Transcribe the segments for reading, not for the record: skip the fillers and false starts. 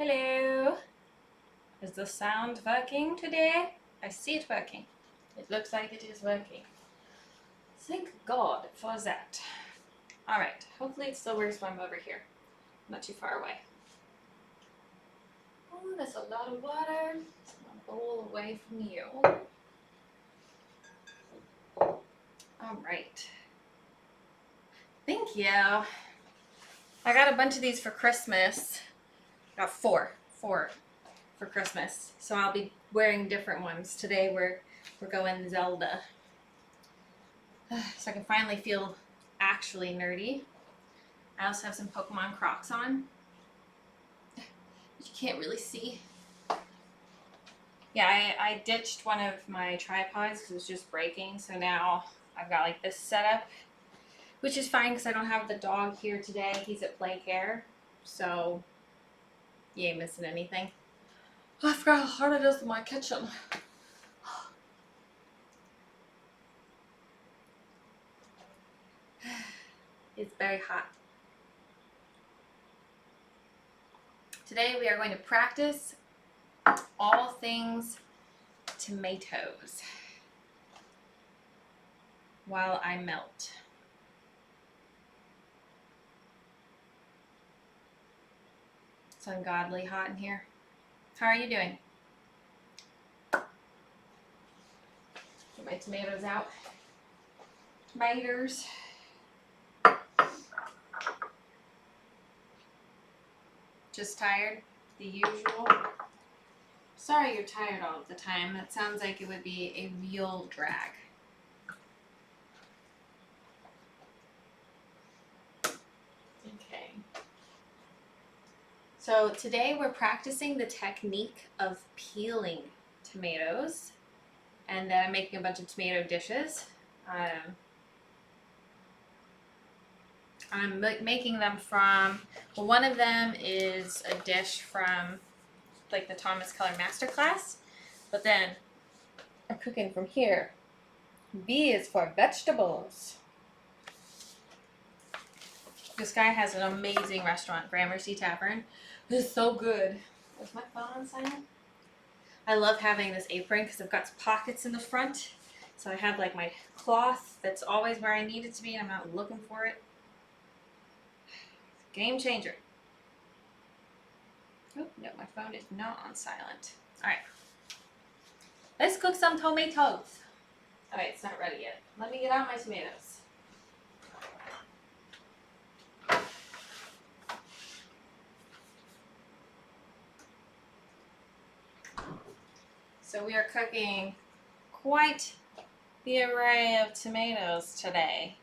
Hello. Is the sound working today? I see it working. It looks like it is working. Thank God for that. Alright, hopefully it still works when I'm over here. Not too far away. Oh, that's a lot of water. It's gonna bowl away from you. Alright. Thank you. I got a bunch of these for Christmas. I got four for Christmas. So I'll be wearing different ones. Today we're going Zelda. So I can finally feel actually nerdy. I also have some Pokemon Crocs on. But you can't really see. Yeah, I ditched one of my tripods because it was just breaking. So now I've got like this setup, which is fine because I don't have the dog here today. He's at play care. So you ain't missing anything. I forgot how hard it is in my kitchen. It's very hot. Today we are going to practice all things tomatoes while I melt. It's ungodly hot in here. How are you doing? Get my tomatoes out. Tomatoes. Just tired? The usual? Sorry you're tired all of the time. That sounds like it would be a real drag. Okay. So today we're practicing the technique of peeling tomatoes. And then I'm making a bunch of tomato dishes. I'm making them from, well, one of them is a dish from like the Thomas Keller Masterclass, but then I'm cooking from here. B is for vegetables. This guy has an amazing restaurant, Gramercy Tavern. It's so good. Is my phone on silent? I love having this apron because I've got pockets in the front. So I have like my cloth that's always where I need it to be and I'm not looking for it. Game changer. Oh, no, my phone is not on silent. Alright. Let's cook some tomatoes. Alright, it's not ready yet. Let me get out my tomatoes. So we are cooking quite the array of tomatoes today.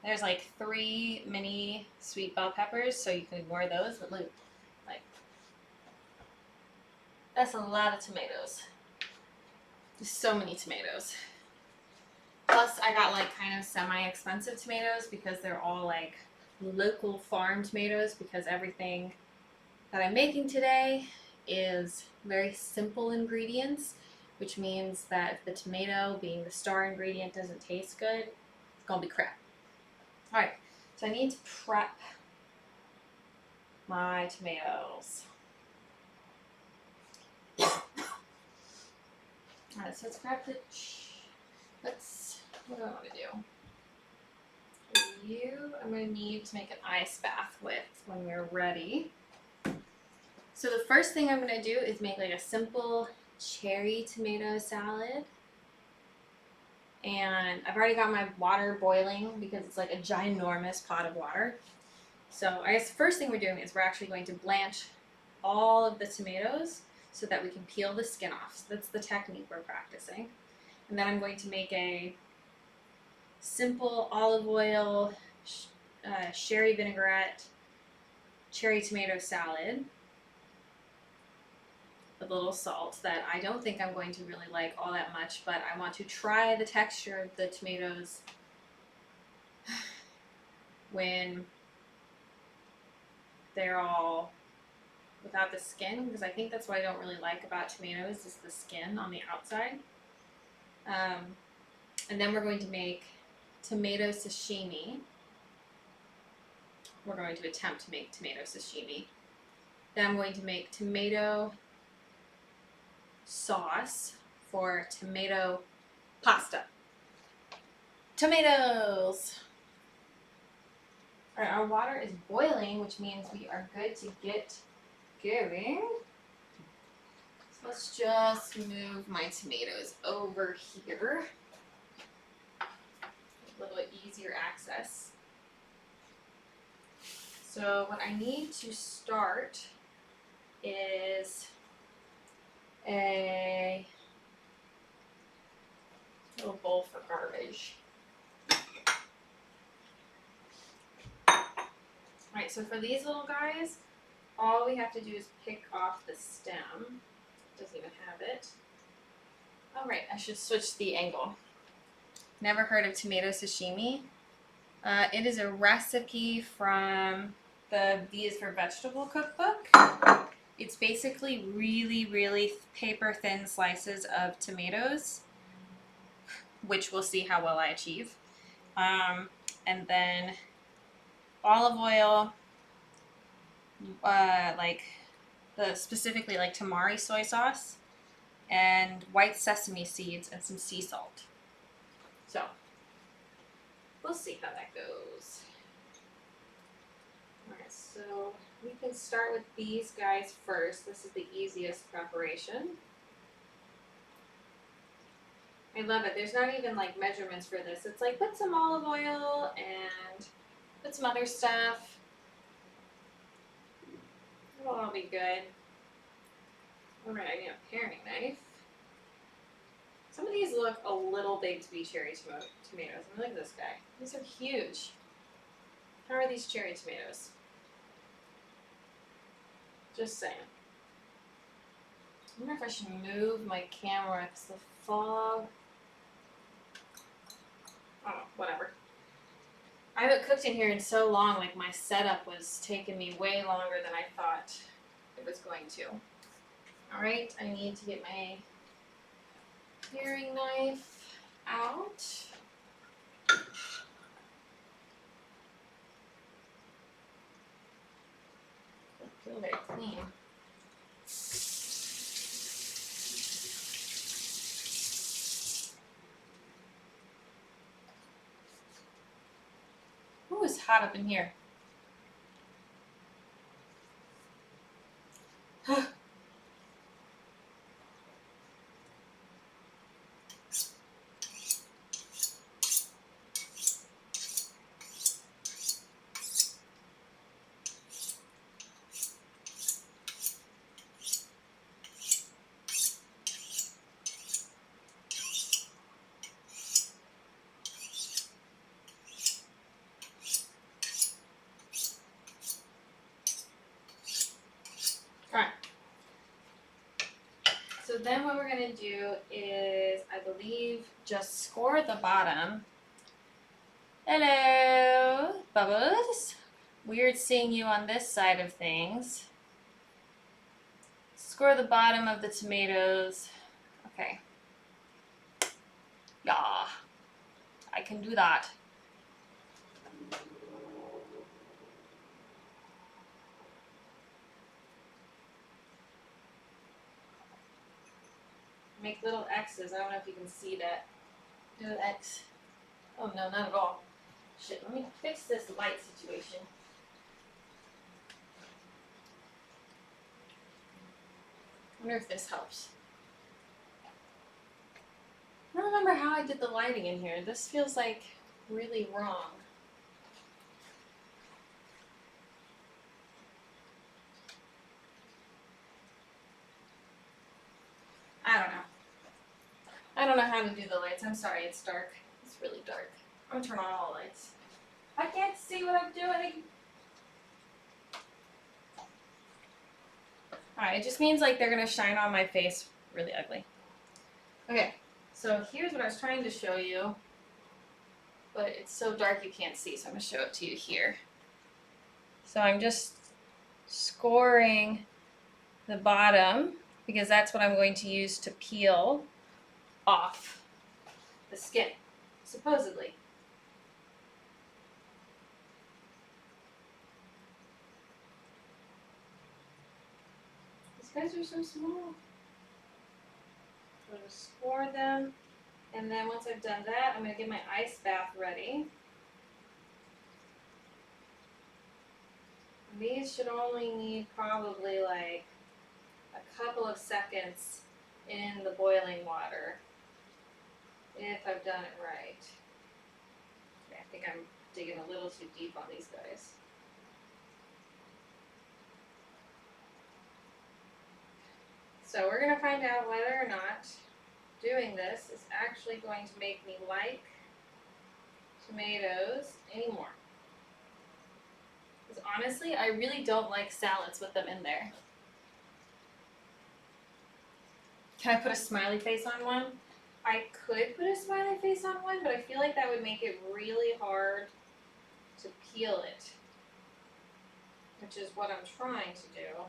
There's like 3 mini sweet bell peppers, so you can ignore those, but look, like, that's a lot of tomatoes. There's so many tomatoes. Plus I got like kind of semi-expensive tomatoes because they're all like local farm tomatoes, because everything that I'm making today is very simple ingredients, which means that if the tomato, being the star ingredient, doesn't taste good, it's gonna be crap. Alright, so I need to prep my tomatoes. Alright, so let's grab the what do I want to do? You, I'm going to need to make an ice bath with when we're ready. So the first thing I'm going to do is make like a simple cherry tomato salad. And I've already got my water boiling because it's like a ginormous pot of water. So I guess the first thing we're doing is we're actually going to blanch all of the tomatoes so that we can peel the skin off. So that's the technique we're practicing. And then I'm going to make a simple olive oil, sherry vinaigrette, cherry tomato salad with a little salt that I don't think I'm going to really like all that much, but I want to try the texture of the tomatoes when they're all without the skin, because I think that's what I don't really like about tomatoes is the skin on the outside. And then we're going to make tomato sashimi. We're going to attempt to make tomato sashimi. Then I'm going to make tomato sauce for tomato pasta. Tomatoes! Alright, our water is boiling, which means we are good to get going. So let's just move my tomatoes over here. A little bit easier access. So what I need to start is a little bowl for garbage. Alright, so for these little guys, all we have to do is pick off the stem. Doesn't even have it. Alright, I should switch the angle. Never heard of tomato sashimi? It is a recipe from the V is for Vegetable Cookbook. It's basically really, really paper thin slices of tomatoes, which we'll see how well I achieve. And then olive oil, specifically like tamari soy sauce, and white sesame seeds and some sea salt. So we'll see how that goes. Alright, so we can start with these guys first. This is the easiest preparation. I love it. There's not even like measurements for this. It's like put some olive oil and put some other stuff. It'll all be good. Alright, I need a paring knife. Some of these look a little big to be cherry tomatoes. I mean, look at this guy. These are huge. How are these cherry tomatoes? Just saying. I wonder if I should move my camera because the fog. Oh, whatever. I haven't cooked in here in so long, like my setup was taking me way longer than I thought it was going to. Alright, I need to get my paring knife out. I feel very clean. Ooh, it's hot up in here. Alright. So then what we're going to do is, I believe, just score the bottom. Hello, Bubbles. Weird seeing you on this side of things. Score the bottom of the tomatoes. Okay. Yeah. I can do that. Make little X's. I don't know if you can see that. Little X. Oh no, not at all. Shit, let me fix this light situation. I wonder if this helps. I don't remember how I did the lighting in here. This feels like really wrong. I don't know. I don't know how to do the lights. I'm sorry, it's dark. It's really dark. I'm gonna turn on all the lights. I can't see what I'm doing. Alright, it just means like they're gonna shine on my face really ugly. Okay, so here's what I was trying to show you, but it's so dark you can't see, so I'm gonna show it to you here. So I'm just scoring the bottom because that's what I'm going to use to peel off the skin, supposedly. These guys are so small. I'm going to score them. And then once I've done that, I'm going to get my ice bath ready. And these should only need probably like a couple of seconds in the boiling water if I've done it right. Okay, I think I'm digging a little too deep on these guys. So we're going to find out whether or not doing this is actually going to make me like tomatoes anymore. Because honestly, I really don't like salads with them in there. Can I put a smiley face on one? I could put a smiley face on one, but I feel like that would make it really hard to peel it, which is what I'm trying to do.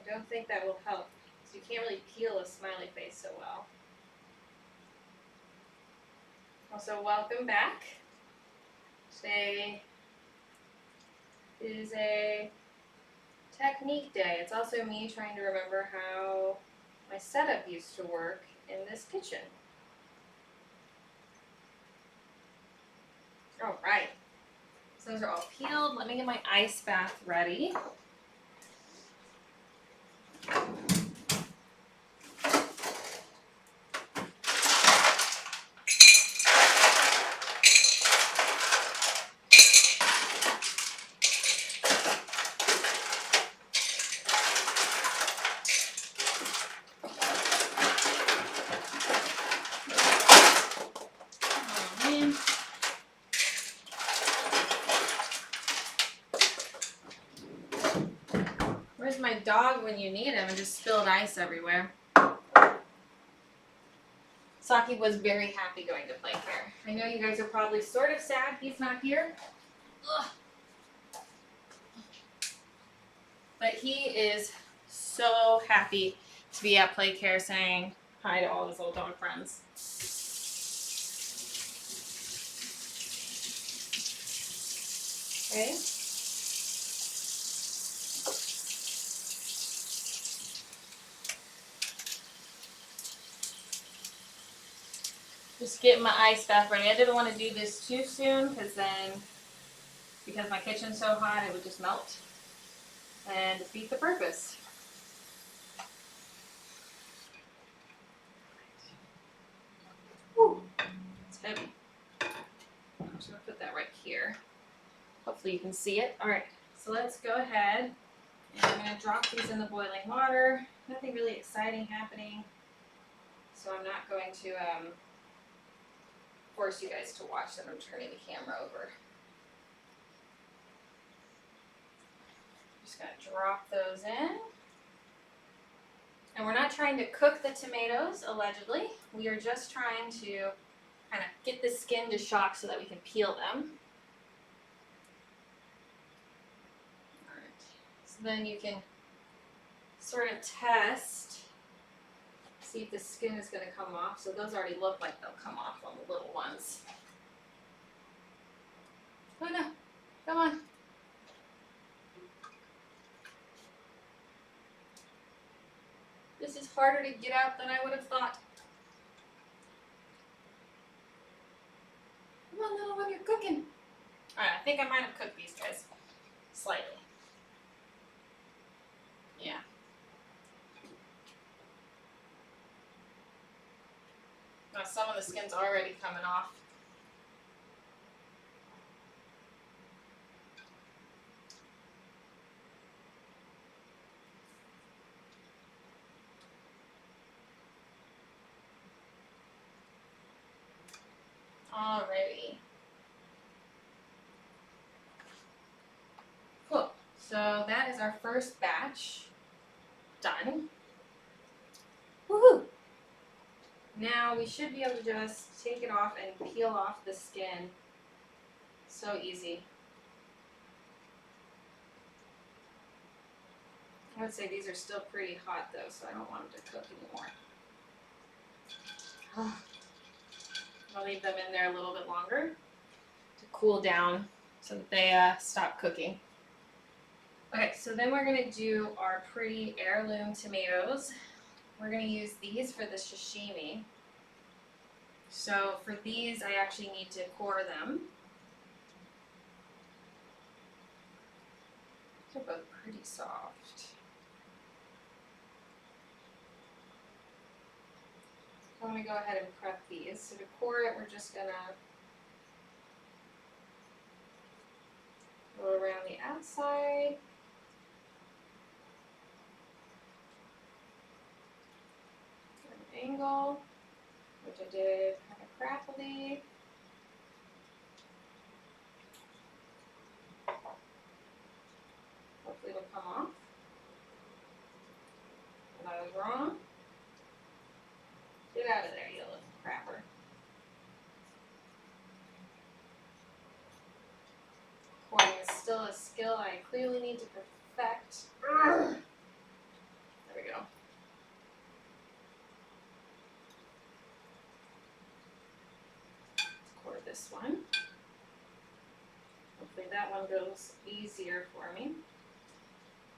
I don't think that will help, because you can't really peel a smiley face so well. Also, welcome back. Today is a technique day. It's also me trying to remember how my setup used to work in this kitchen. All right, so those are all peeled. Let me get my ice bath ready. Where's my dog when you need him and just spilled ice everywhere? Saki was very happy going to play care. I know you guys are probably sort of sad he's not here. Ugh. But he is so happy to be at play care saying hi to all his little dog friends. Okay. Just getting my ice bath ready. I didn't want to do this too soon because my kitchen's so hot, it would just melt and defeat the purpose. Whew, it's heavy. I'm just gonna put that right here. Hopefully you can see it. All right, so let's go ahead and I'm gonna drop these in the boiling water. Nothing really exciting happening, so I'm not going to force you guys to watch them. I'm turning the camera over. Just gonna drop those in. And we're not trying to cook the tomatoes, allegedly. We are just trying to kind of get the skin to shock so that we can peel them. All right. So then you can sort of test, see if the skin is going to come off. So those already look like they'll come off on the little ones. Oh no, come on. This is harder to get out than I would have thought. Come on, little one, you're cooking. All right, I think I might have cooked these guys slightly. Yeah. Now some of the skin's already coming off. Alrighty. Cool. So that is our first batch done. Woohoo! Now we should be able to just take it off and peel off the skin. So easy. I would say these are still pretty hot though, so I don't want them to cook anymore. I'll leave them in there a little bit longer to cool down so that they stop cooking. Okay, so then we're gonna do our pretty heirloom tomatoes. We're gonna use these for the sashimi. So for these, I actually need to core them. They're both pretty soft. So I'm gonna go ahead and prep these. So to core it, we're just gonna go around the outside. An angle, which I did kind of crappily. Hopefully it'll come off. And I was wrong. Get out of there, you little crapper. Coring is still a skill I clearly need to perfect. Ugh. There we go. Let's core this one. Hopefully that one goes easier for me.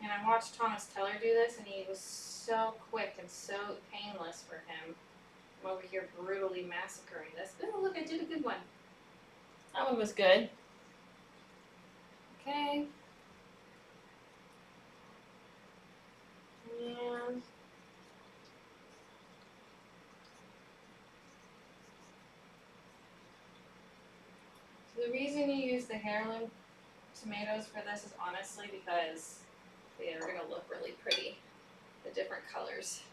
And I watched Thomas Teller do this, and he was so quick and so painless for him. I'm over here brutally massacring this. Oh, look, I did a good one. That one was good. Okay. And so the reason you use the heirloom tomatoes for this is honestly because they are going to look really pretty, the different colors.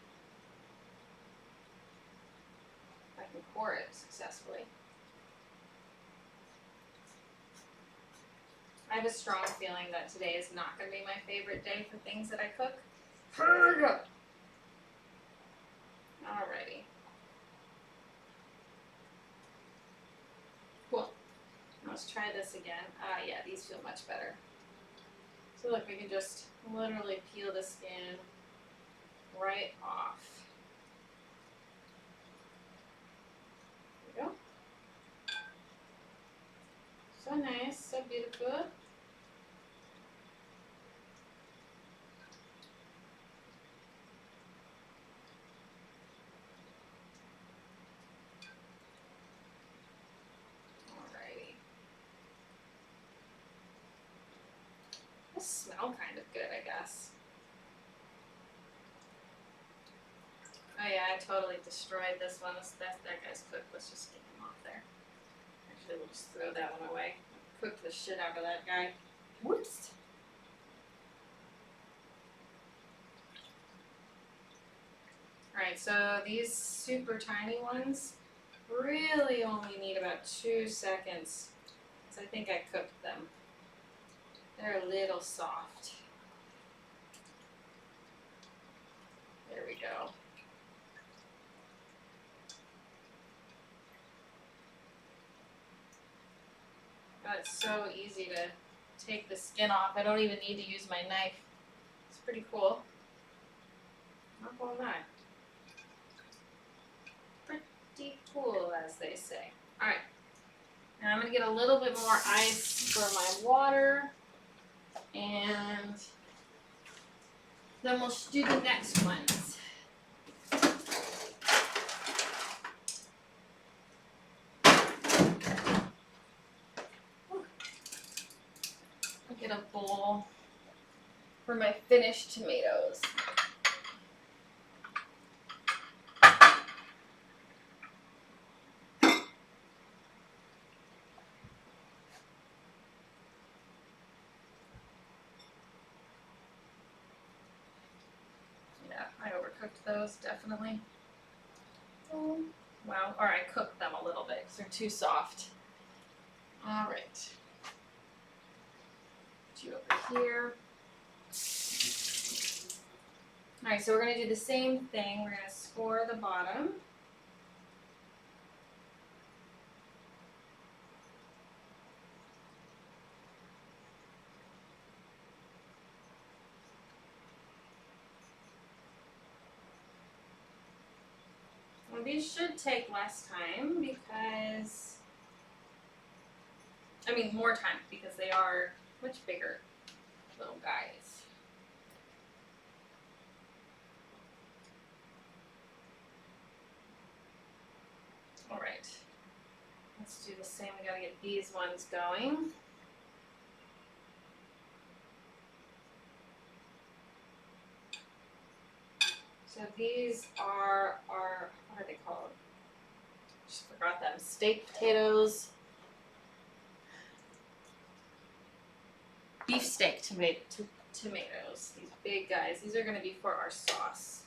I can core it successfully. I have a strong feeling that today is not going to be my favorite day for things that I cook. Alrighty. Cool. Let's try this again. Yeah, these feel much better. So look, we can just literally peel the skin right off. There we go. So nice, so beautiful. Alrighty. They smell kind of good, I guess. Oh yeah, I totally destroyed this one. That guy's cooked. Let's just get him off there. Actually, we'll just throw that one away. Cooked the shit out of that guy. Whoops. Alright, so these super tiny ones really only need about 2 seconds, because I think I cooked them. They're a little soft. There we go. God, it's so easy to take the skin off. I don't even need to use my knife. It's pretty cool. Not gonna lie. Pretty cool, as they say. Alright. Now I'm going to get a little bit more ice for my water. And then we'll do the next ones. I'll get a bowl for my finished tomatoes. Yeah, I overcooked those, definitely. Wow, or I cooked them a little bit because they're too soft. Alright. Put you over here. Alright, so we're going to do the same thing. We're going to score the bottom. Well, these should take less time because, I mean more time because they are much bigger little guys. gotta get these ones going. So these are our, what are they called? Just forgot them. Steak potatoes. Beefsteak tomatoes. These big guys. These are going to be for our sauce.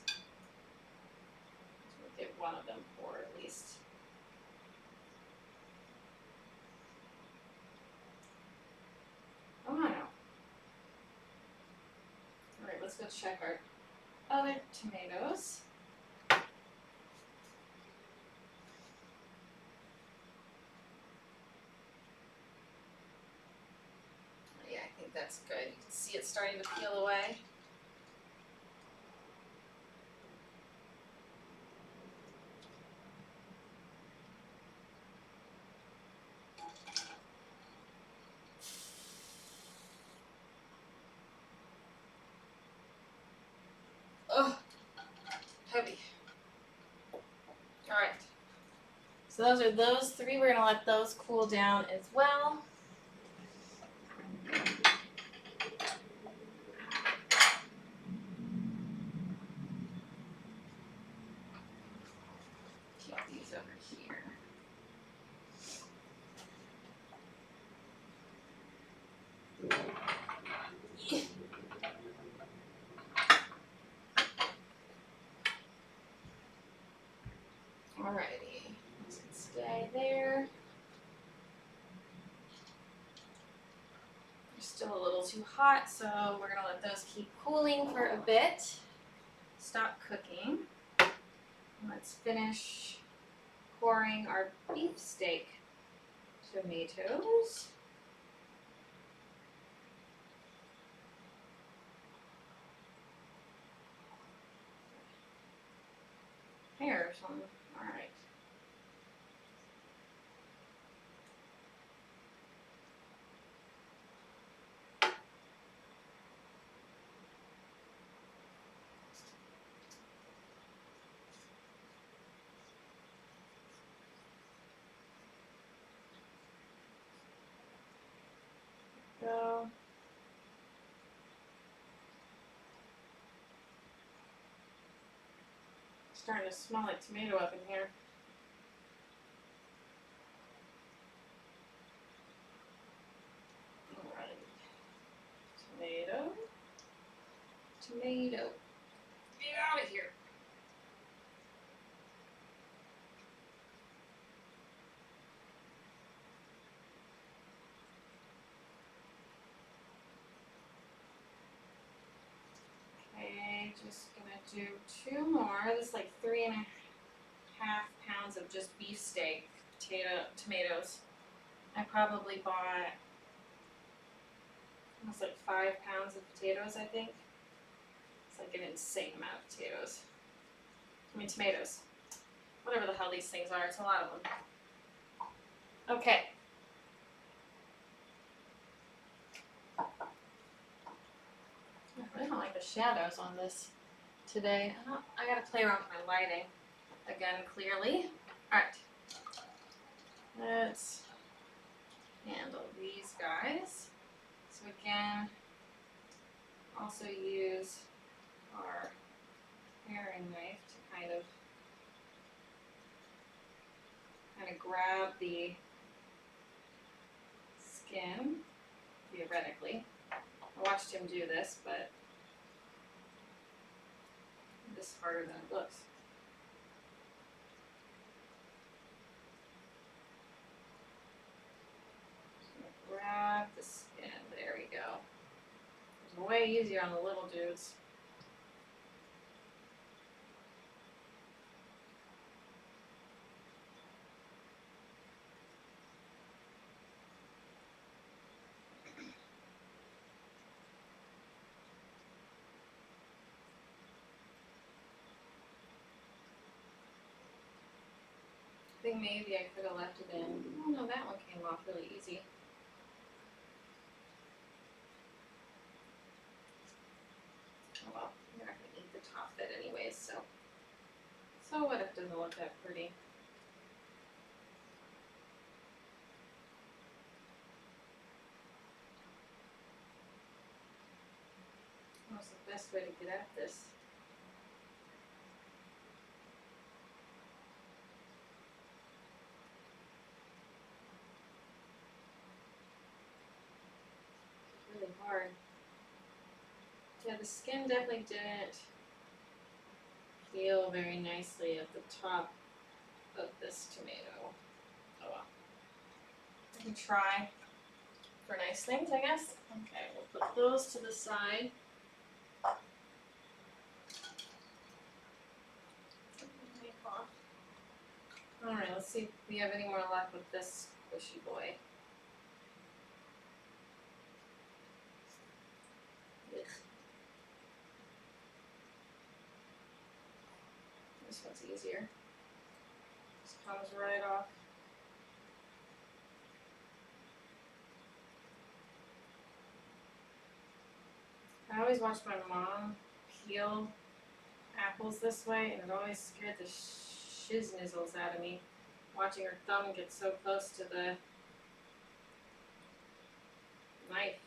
We'll get one of them for at least. Oh, I know. All right, let's go check our other tomatoes. Yeah, I think that's good. You can see it starting to peel away. Oh, heavy. All right. So those are those three. We're gonna let those cool down as well. Keep these over here. Alrighty, this can stay there. They're still a little too hot, so we're gonna let those keep cooling for a bit. Stop cooking. Let's finish pouring our beefsteak tomatoes. Hair or something. Alright. Go. Starting to smell like tomato up in here. Alright. Tomato. Tomato. Get out of here. Okay, just gonna do two more. This is like 3.5 pounds of just beefsteak tomatoes. I probably bought almost like 5 pounds of potatoes, I think. It's like an insane amount of potatoes. I mean tomatoes. Whatever the hell these things are, it's a lot of them. Okay. I really don't like the shadows on this today. I gotta play around with my lighting again clearly. Alright. Let's handle these guys. So again, also use our paring knife to kind of grab the skin, theoretically. I watched him do this, but this is harder than it looks. Just grab the skin, there we go. It's way easier on the little dudes. I think maybe I could have left it in. Oh no, that one came off really easy. Oh well, you're not going to eat the top bit anyways, so what if it doesn't look that pretty? What's the best way to get at this? It's really hard. Yeah, the skin definitely didn't peel very nicely at the top of this tomato. Oh well. I can try for nice things, I guess. Okay, we'll put those to the side. Alright, let's see if we have any more luck with this squishy boy. Ugh. This one's easier. This comes right off. I always watched my mom peel apples this way, and it always scared the shiznizzles out of me, watching her thumb get so close to the knife.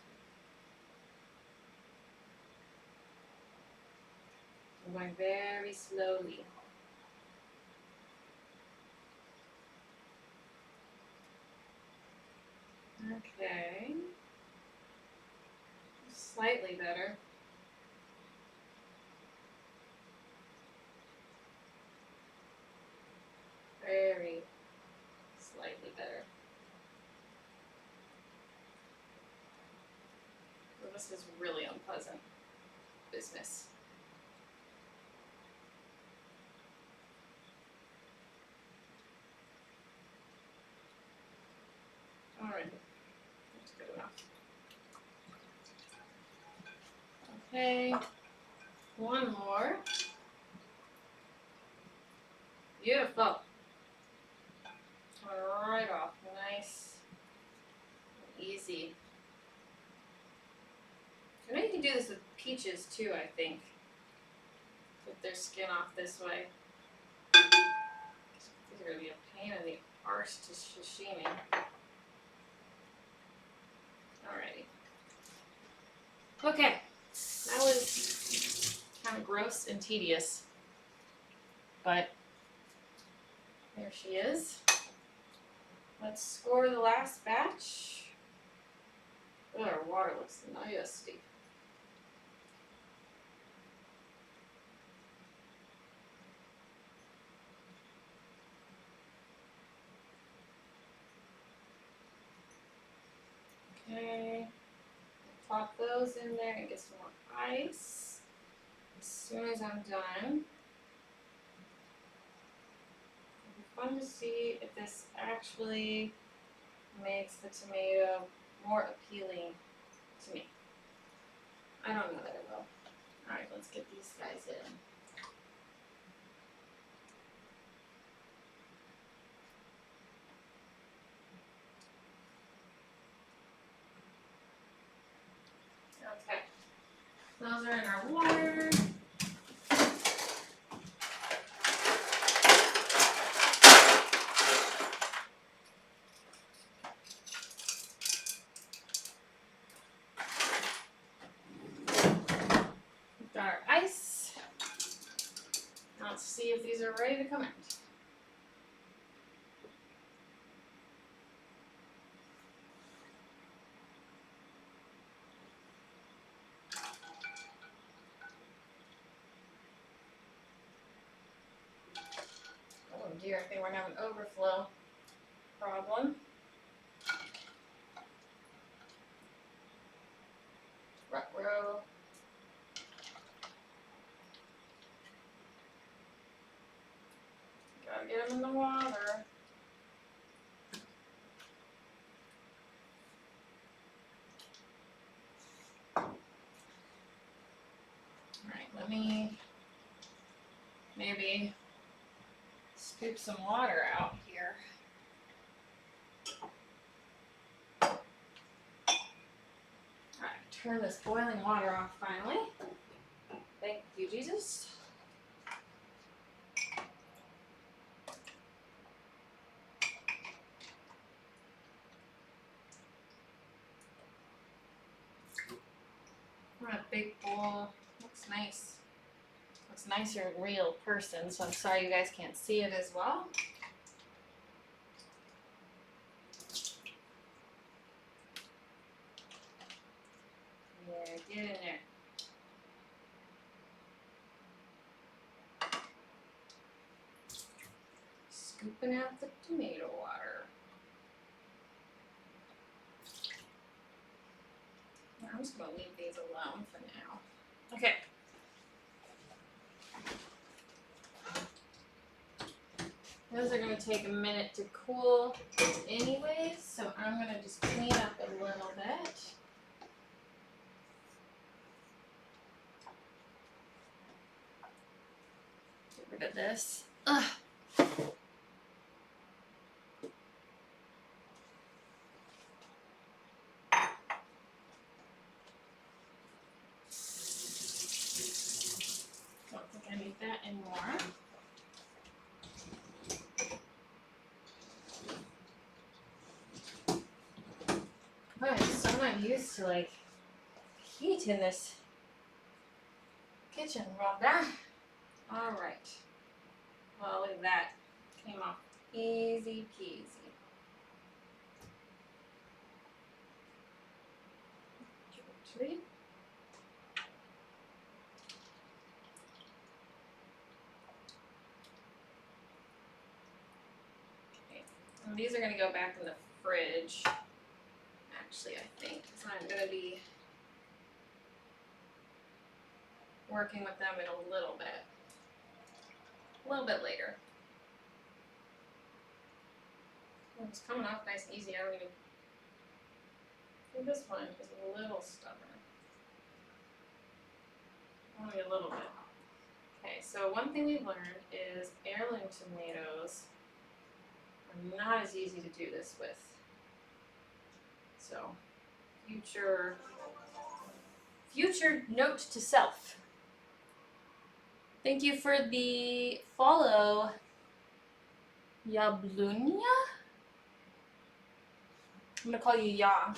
I'm going very slowly. Okay. Slightly better. Very slightly better. Well, this is really unpleasant business. Alright, that's good enough. Okay, one more. Beautiful. Right off, nice, easy. I know you can do this with peaches too, I think. Get their skin off this way. These are going to be a pain in the arse to sashimi. Alrighty. Okay, that was kind of gross and tedious, but there she is. Let's score the last batch. Oh, our water looks nasty. Okay, pop those in there and get some more ice. As soon as I'm done, it'll be fun to see if this actually makes the tomato more appealing to me. I don't know that it will. Alright, let's get these guys in. Okay, those are in our water. We've got our ice. Now let's see if these are ready to come out. Oh dear, I think we're gonna have an overflow problem. Ruh-roh. Gotta get them in the water. Alright, let me maybe scoop some water out here. Alright, turn this boiling water off finally. Thank you, Jesus. We're in a big bowl looks nice. Looks nicer in real person, so I'm sorry you guys can't see it as well. Yeah, get in there. Scooping out the tomato water. I'm just going to leave these alone for now. Okay. Those are going to take a minute to cool anyways, so I'm going to just clean up a little bit. Get rid of this. Ugh. Don't think I need that anymore. Oh, I'm so not used to like heat in this kitchen, Rhonda. All right. Well, look at that. Came off easy peasy. Tree. Okay. And these are going to go back in the fridge. Actually, I think, because I'm going to be working with them in a little bit later. It's coming off nice and easy. I don't even think this one is a little stubborn. Only a little bit. Okay, so one thing we've learned is heirloom tomatoes are not as easy to do this with. So, future note to self. Thank you for the follow, Yablunya. I'm gonna call you Ya.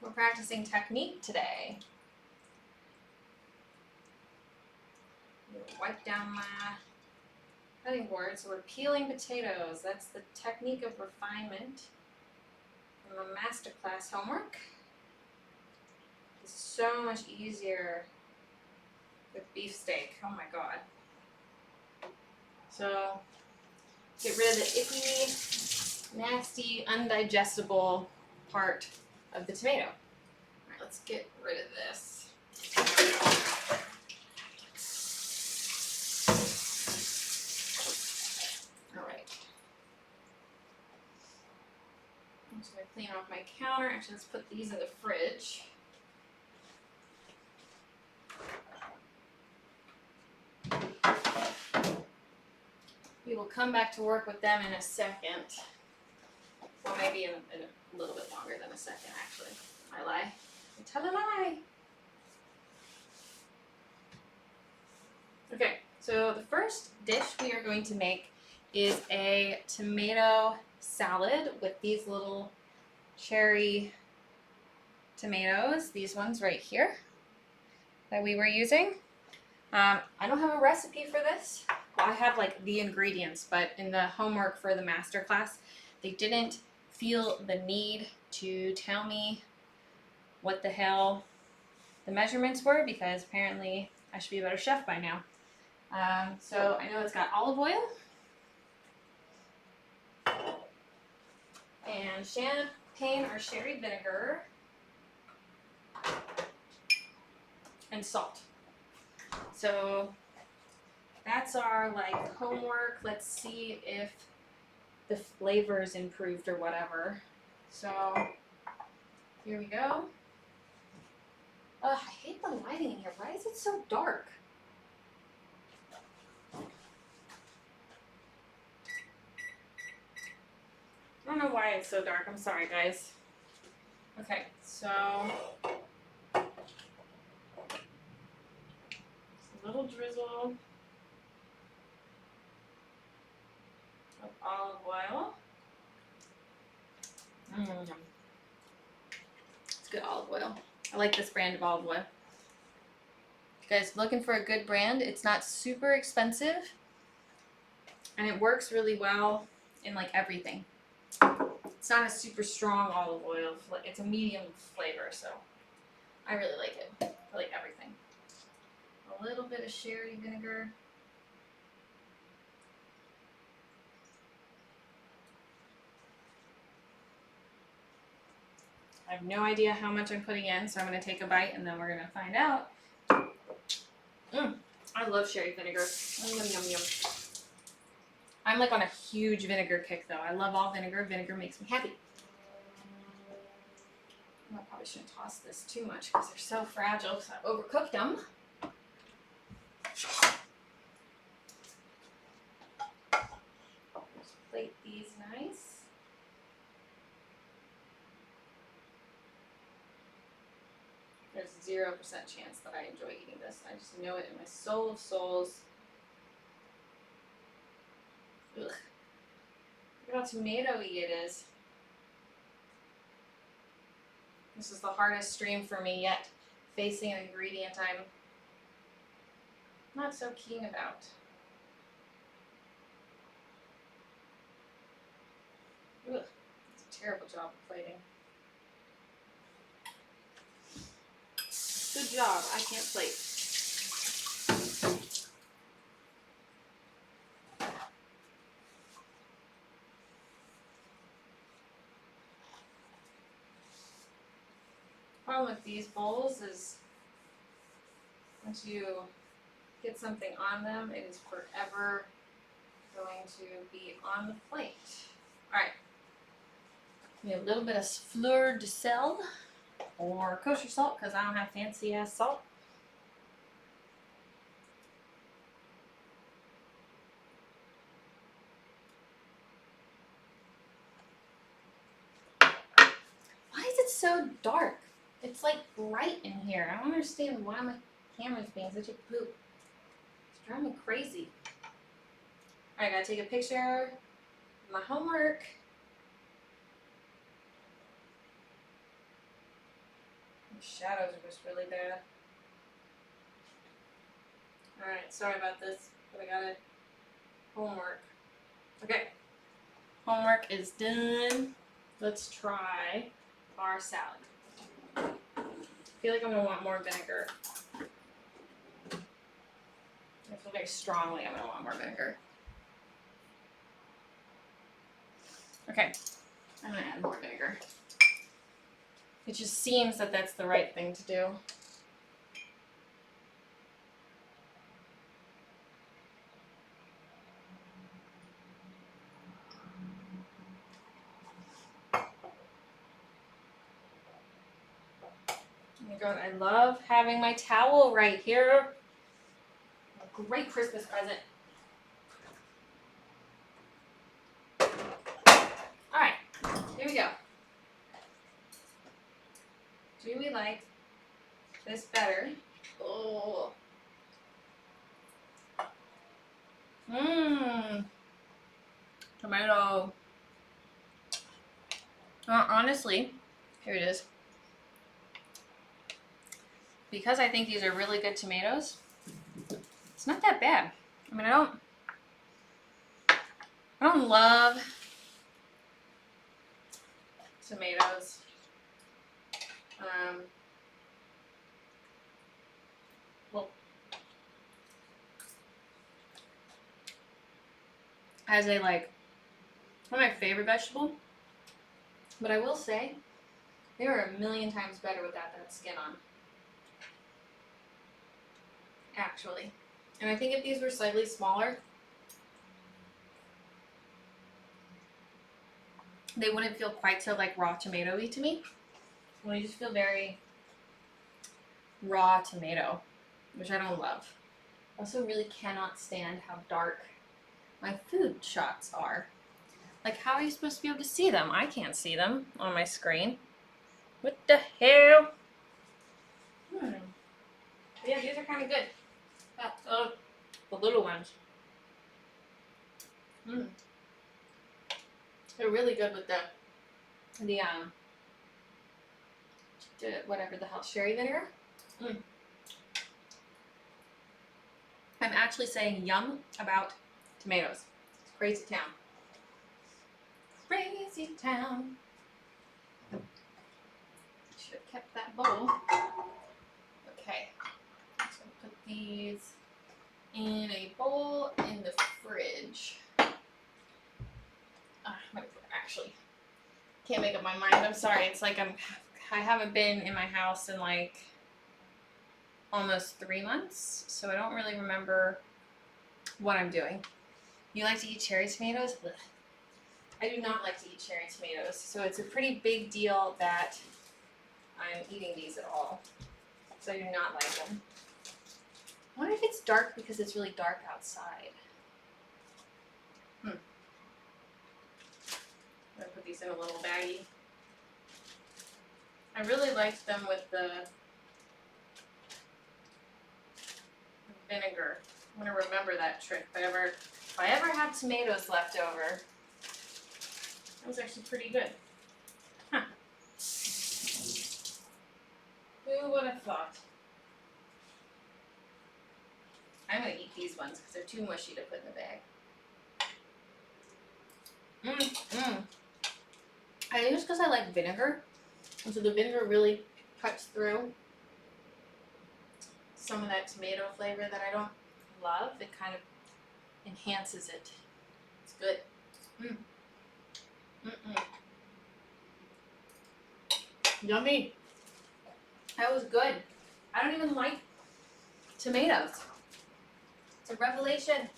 We're practicing technique today. Wipe down my cutting board. So we're peeling potatoes. That's the technique of refinement from a masterclass homework. It's so much easier with beefsteak. Oh my god. So get rid of the icky, nasty, undigestible part of the tomato. All right, let's get rid of this. All right. I'm just going to clean off my counter. Actually, let's put these in the fridge. We will come back to work with them in a second. Well, maybe in a little bit longer than a second, actually. I lie. I tell a lie. Okay, so the first dish we are going to make is a tomato salad with these little cherry tomatoes. These ones right here that we were using. I don't have a recipe for this. Well, I have like the ingredients, but in the homework for the master class, they didn't feel the need to tell me what the hell the measurements were, because apparently I should be a better chef by now. So I know it's got olive oil and champagne or sherry vinegar and salt. So that's our like homework. Let's see if the flavors improved or whatever. So here we go. Ugh, I hate the lighting in here. Why is it so dark? I don't know why it's so dark. I'm sorry, guys. Okay, so just a little drizzle of olive oil. It's good olive oil. I like this brand of olive oil. Guys, looking for a good brand. It's not super expensive, and it works really well in like everything. It's not a super strong olive oil. It's a medium flavor, so I really like it for like everything. A little bit of sherry vinegar. I have no idea how much I'm putting in, so I'm going to take a bite and then we're going to find out. I love sherry vinegar. Yum, yum, yum. I'm like on a huge vinegar kick though. I love all vinegar. Vinegar makes me happy. I probably shouldn't toss this too much because they're so fragile because I overcooked them. Just plate these nice. There's 0% chance that I enjoy eating this. I just know it in my soul of souls. Ugh. Look how tomato-y it is. This is the hardest stream for me yet, facing an ingredient I'm not so keen about. Ugh. It's a terrible job of plating. Good job, I can't plate. Problem with these bowls is once you get something on them, it is forever going to be on the plate. Alright, we have a little bit of fleur de sel or kosher salt because I don't have fancy ass salt. Why is it so dark? It's like bright in here. I don't understand why my camera's being such a poop. It's driving me crazy. Alright, I gotta take a picture of my homework. The shadows are just really bad. Alright, sorry about this, but I got it. Homework. Okay. Homework is done. Let's try our salad. I feel like I'm going to want more vinegar. I feel very strongly I'm going to want more vinegar. Okay. I'm going to add more vinegar. It just seems that that's the right thing to do. Oh my god, I love having my towel right here. A great Christmas present. Alright, here we go. Do we like this better? Oh. Mmm. Tomato. Honestly, here it is. Because I think these are really good tomatoes, it's not that bad. I mean, I don't love tomatoes. Well, as a one of my favorite vegetable, but I will say they are a million times better without that skin on. Actually. And I think if these were slightly smaller, they wouldn't feel quite so raw tomato-y to me. They just feel very raw tomato, which I don't love. I also really cannot stand how dark my food shots are. How are you supposed to be able to see them? I can't see them on my screen. What the hell? Yeah, these are kind of good. The little ones. They're really good with the whatever the hell, sherry vinegar. I'm actually saying yum about tomatoes. It's crazy town. Crazy town. Should have kept that bowl. Okay. So put these in a bowl in the fridge. Actually, can't make up my mind. I'm sorry. It's like I haven't been in my house in like almost 3 months, so I don't really remember what I'm doing. You like to eat cherry tomatoes? Ugh. I do not like to eat cherry tomatoes, so it's a pretty big deal that I'm eating these at all. So I do not like them. I wonder if it's dark because it's really dark outside. I'm gonna put these in a little baggie. I really liked them with the vinegar. I'm gonna remember that trick. If I ever have tomatoes left over, that was actually pretty good. Huh. Who would have thought? I'm gonna eat these ones because they're too mushy to put in the bag. I think it's because I like vinegar, and so the vinegar really cuts through some of that tomato flavor that I don't love. It kind of enhances it. It's good. Yummy. That was good. I don't even like tomatoes. It's a revelation.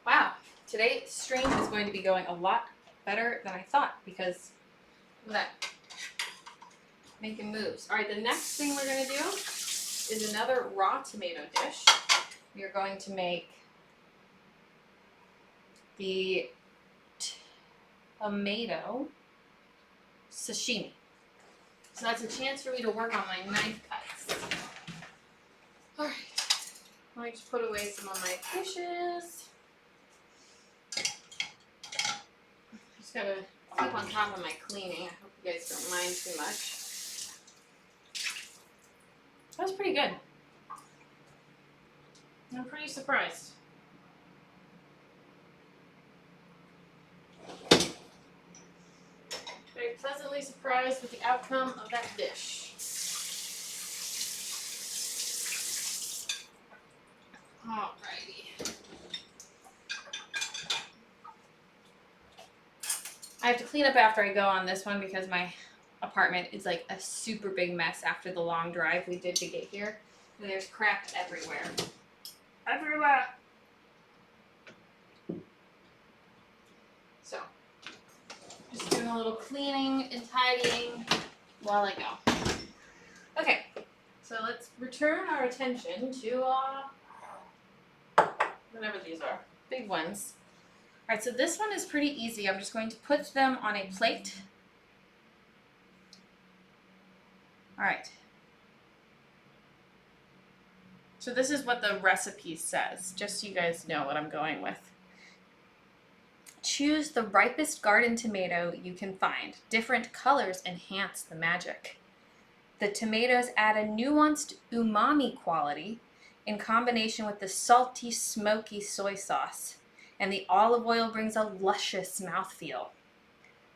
Wow. Today's stream is going to be going a lot better than I thought because look at that. Making moves. All right, the next thing we're going to do is another raw tomato dish. We are going to make the tomato sashimi. So that's a chance for me to work on my knife cuts. All right, let me just put away some of my dishes. Just gotta keep on top of my cleaning. I hope you guys don't mind too much. That was pretty good. I'm pretty surprised. Very pleasantly surprised with the outcome of that dish. Alrighty. I have to clean up after I go on this one because my apartment is like a super big mess after the long drive we did to get here. And there's crap everywhere. Everywhere! So, just doing a little cleaning and tidying while I go. Okay, so let's return our attention to whatever these are. Big ones. Alright, so this one is pretty easy. I'm just going to put them on a plate. Alright. So this is what the recipe says, just so you guys know what I'm going with. Choose the ripest garden tomato you can find. Different colors enhance the magic. The tomatoes add a nuanced umami quality in combination with the salty, smoky soy sauce, and the olive oil brings a luscious mouthfeel.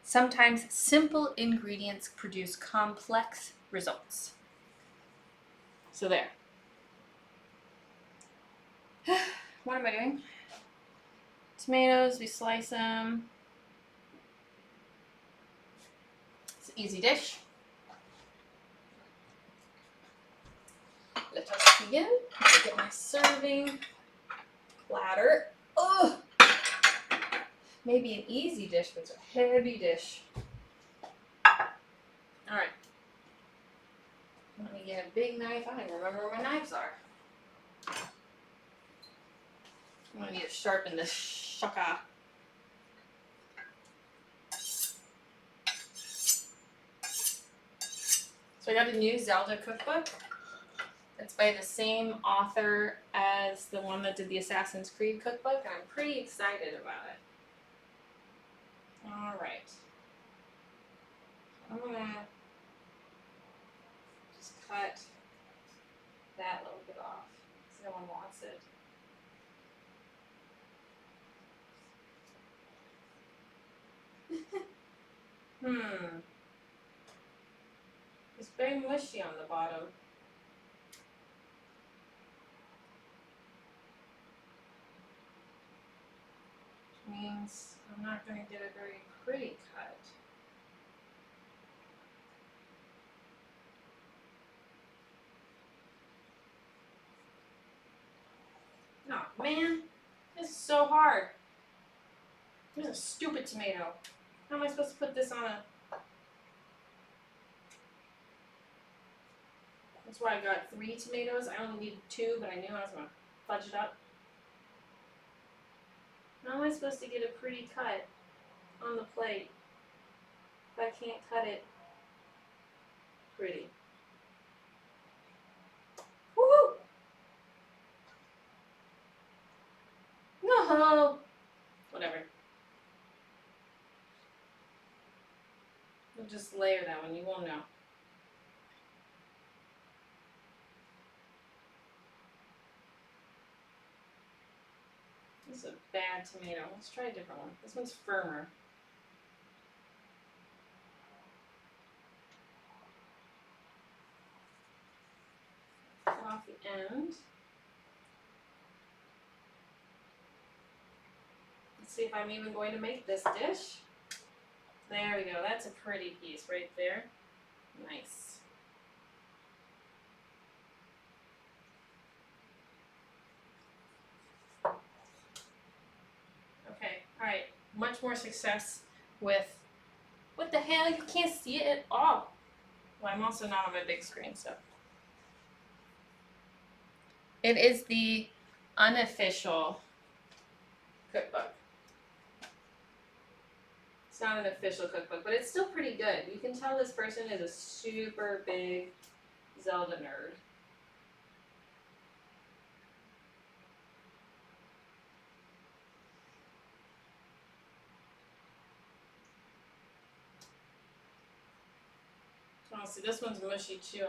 Sometimes simple ingredients produce complex results. So there. What am I doing? Tomatoes, we slice them. It's an easy dish. Let us begin. I'll get my serving platter. Oh, maybe an easy dish, but it's a heavy dish. All right. Let me get a big knife. I don't even remember where my knives are. I'm gonna need to sharpen this sucker. So I got a new Zelda cookbook. It's by the same author as the one that did the Assassin's Creed cookbook, and I'm pretty excited about it. All right. I'm gonna just It's very mushy on the bottom. Which means I'm not going to get a very pretty cut. Oh man, this is so hard. This is a stupid tomato. How am I supposed to put this on a... That's why I got 3 tomatoes. I only needed 2, but I knew I was going to fudge it up. How am I supposed to get a pretty cut on the plate if I can't cut it pretty? Woohoo! No! Whatever. We'll just layer that one. You won't know. This is a bad tomato. Let's try a different one. This one's firmer. Cut off the end. Let's see if I'm even going to make this dish. There we go. That's a pretty piece right there. Nice. Okay, alright. Much more success with... What the hell? You can't see it at all. Well, I'm also not on my big screen, so... It is the unofficial cookbook. It's not an official cookbook, but it's still pretty good. You can tell this person is a super big Zelda nerd. Oh, see, this one's mushy too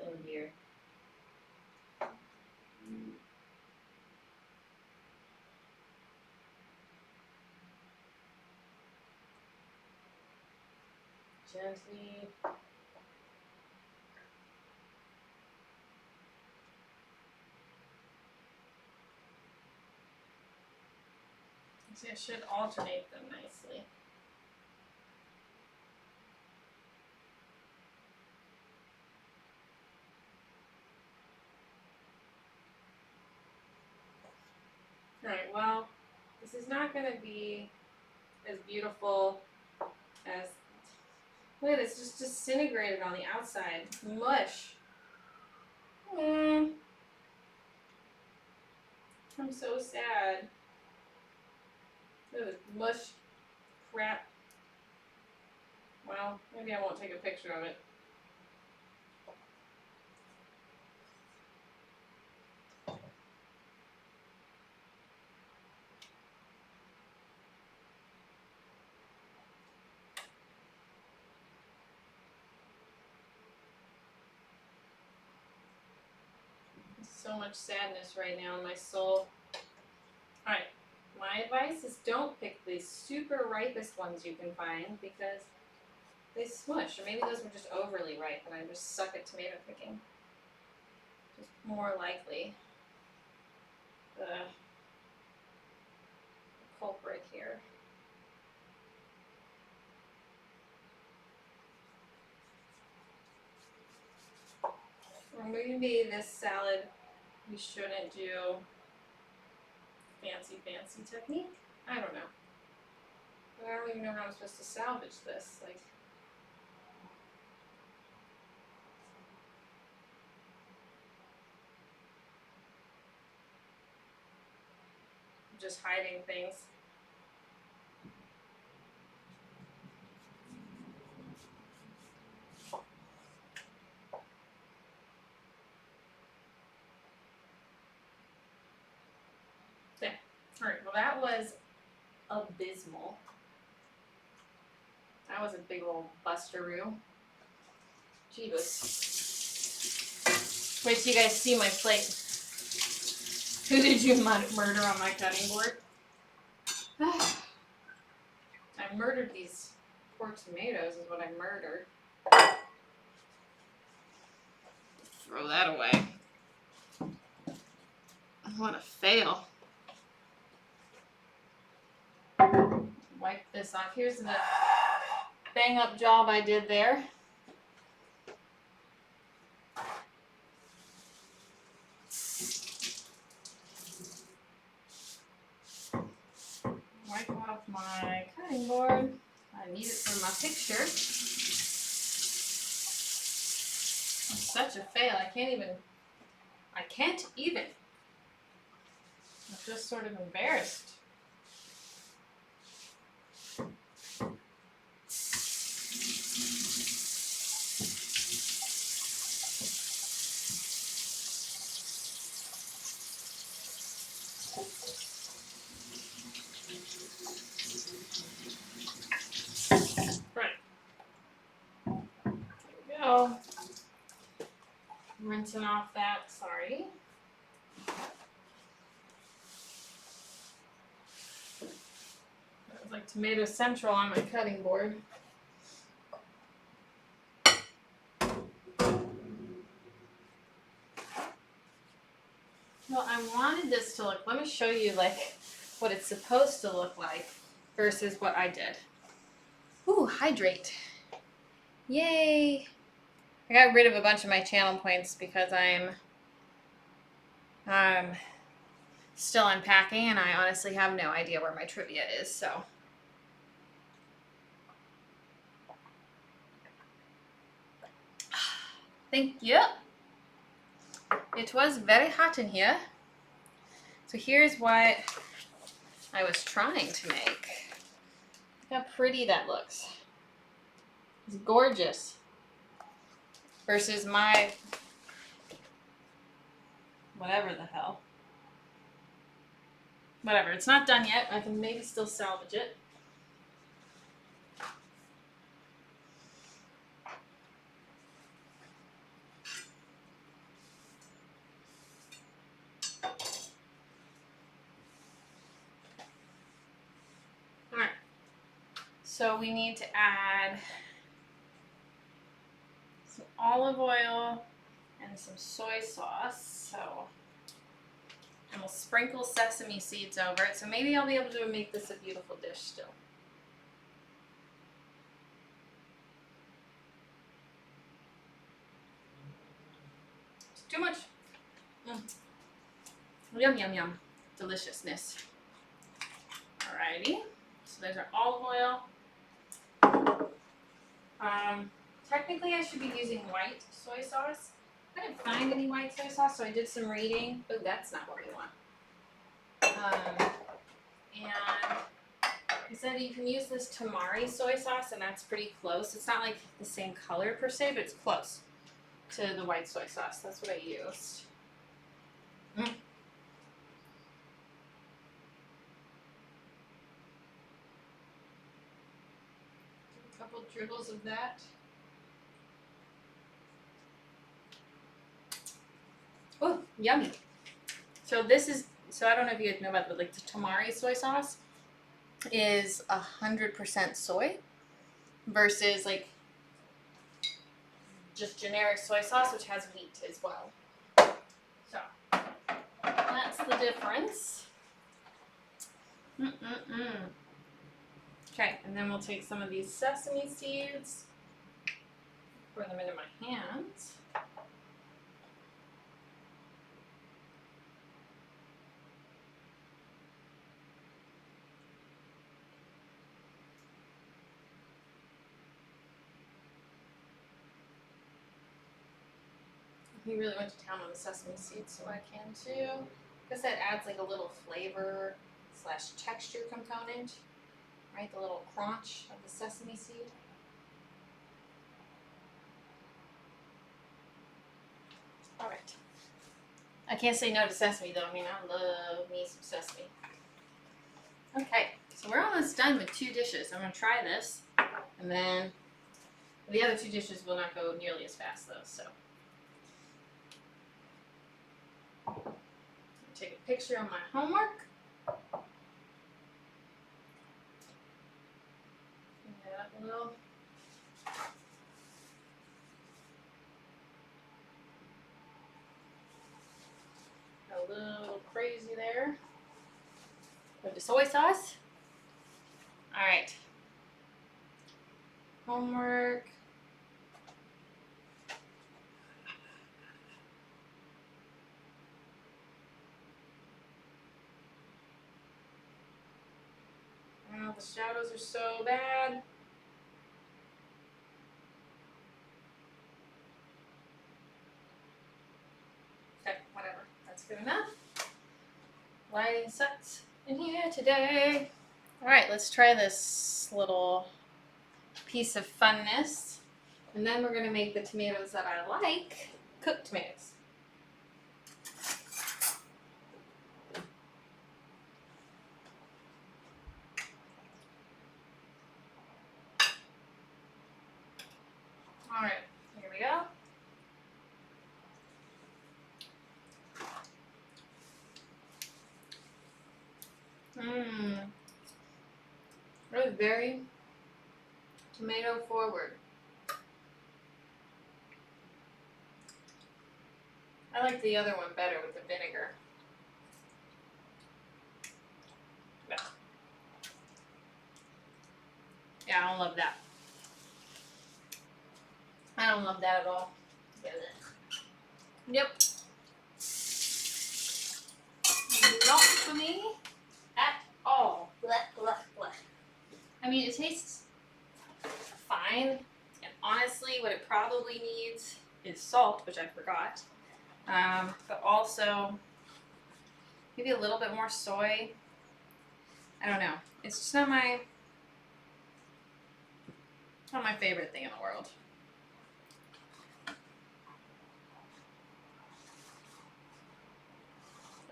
in here. Gently. See, I should alternate them nicely. Alright, well, this is not going to be as beautiful as... Look at this, just disintegrated on the outside. Mush. I'm so sad. Look at this mush crap. Well, maybe I won't take a picture of it. So much sadness right now in my soul. Alright, my advice is don't pick the super ripest ones you can find because they smush. Or maybe those were just overly ripe and I just suck at tomato picking. Just more likely the culprit here. Or maybe this salad we shouldn't do fancy technique. I don't know. I don't even know how I'm supposed to salvage this. Like, I'm just hiding things. Alright, well that was abysmal. That was a big old busteroo. Jeebus. Wait till you guys see my plate. Who did you murder on my cutting board? I murdered these poor tomatoes is what I murdered. Throw that away. What a fail. Wipe this off. Here's the bang up job I did there. Wipe off my cutting board. I need it for my picture. It's such a fail. I can't even. I'm just sort of embarrassed. Right. There we go. Rinsing off that, sorry. That was like tomato central on my cutting board. Well, I wanted this to look, let me show you like what it's supposed to look like versus what I did. Ooh, hydrate. Yay. I got rid of a bunch of my channel points because I'm still unpacking and I honestly have no idea where my trivia is, so. Thank you. It was very hot in here. So here's what I was trying to make. Look how pretty that looks. It's gorgeous. Versus my whatever the hell. Whatever, it's not done yet. I can maybe still salvage it. Alright. So we need to add some olive oil and some soy sauce. So, and we'll sprinkle sesame seeds over it. So maybe I'll be able to make this a beautiful dish still. It's too much. Yum, yum, yum. Deliciousness. Alrighty. So there's our olive oil. Technically I should be using white soy sauce. I didn't find any white soy sauce, so I did some reading. Oh, that's not what we want. And he said you can use this tamari soy sauce, and that's pretty close. It's not like the same color per se, but it's close to the white soy sauce. That's what I used. A couple dribbles of that. Oh, yummy. So this is, so I don't know if you guys know about, but like the tamari soy sauce is 100% soy versus like just generic soy sauce, which has wheat as well. So that's the difference. Okay, and then we'll take some of these sesame seeds, pour them into my hands. He really went to town on the sesame seeds, so I can too. Because that adds like a little flavor / texture component, right? The little crunch of the sesame seed. All right. I can't say no to sesame though. I mean, I love me some sesame. Okay, so we're almost done with 2 dishes. I'm gonna try this, and then the other 2 dishes will not go nearly as fast though, so. Take a picture of my homework. Clean that that a little crazy there. With the soy sauce. All right. Homework. Oh, the shadows are so bad. Okay, whatever. That's good enough. Lighting sucks in here today. All right, let's try this little piece of funness. And then we're going to make the tomatoes that I like, cooked tomatoes. All right, here we go. Really very tomato forward. I like the other one better with the vinegar. Yeah, I don't love that. I don't love that at all. Yep. Not for me at all. Blech, blech, blech. I mean, it tastes fine. And honestly, what it probably needs is salt, which I forgot. But also maybe a little bit more soy. I don't know. It's just not my favorite thing in the world.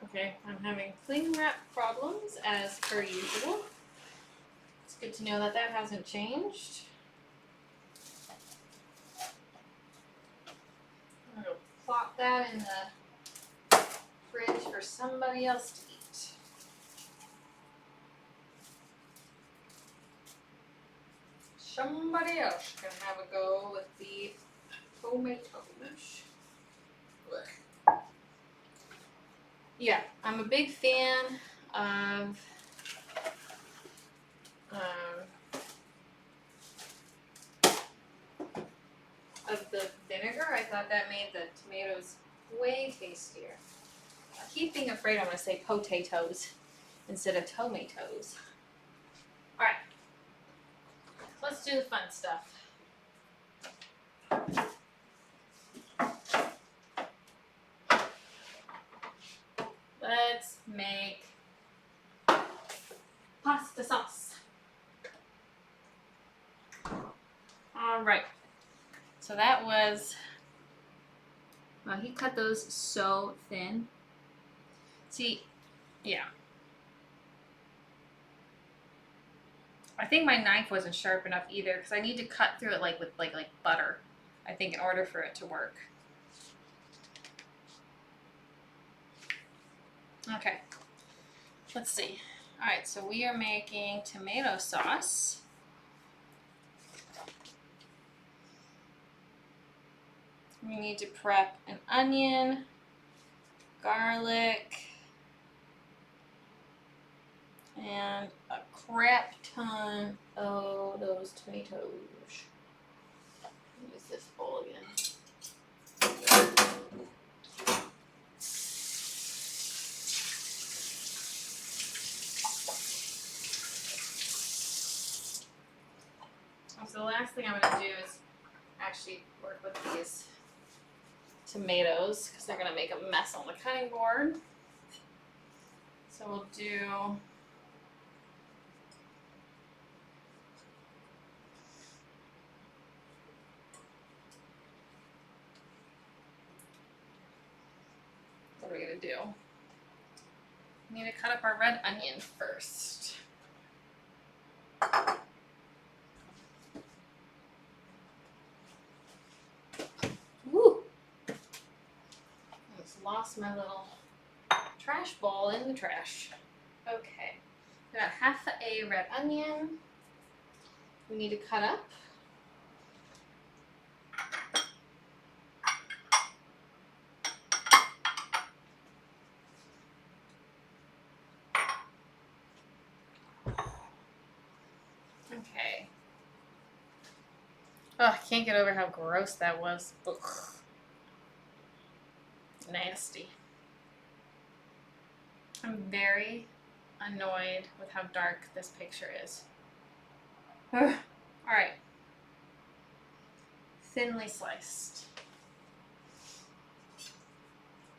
Okay, I'm having cling wrap problems as per usual. It's good to know that that hasn't changed. I'm going to plop that in the fridge for somebody else to eat. Somebody else can have a go with the tomatoes. Yeah, I'm a big fan of the vinegar. I thought that made the tomatoes way tastier. I keep being afraid I'm going to say potatoes instead of tomatoes. All right, let's do the fun stuff. Let's make pasta sauce. All right. So that was, wow, he cut those so thin. See, yeah. I think my knife wasn't sharp enough either because I need to cut through it like with like butter, I think, in order for it to work. Okay, let's see. All right, so we are making tomato sauce. We need to prep an onion, garlic, and a crap ton of those tomatoes. Use this bowl again. So the last thing I'm going to do is actually work with these tomatoes because they're going to make a mess on the cutting board. So we'll do what are we going to do? We need to cut up our red onion first. Woo! I just lost my little trash ball in the trash. Okay, got half a red onion, we need to cut up. Okay. Oh, I can't get over how gross that was. Ugh. Nasty. I'm very annoyed with how dark this picture is. Ugh. All right. Thinly sliced.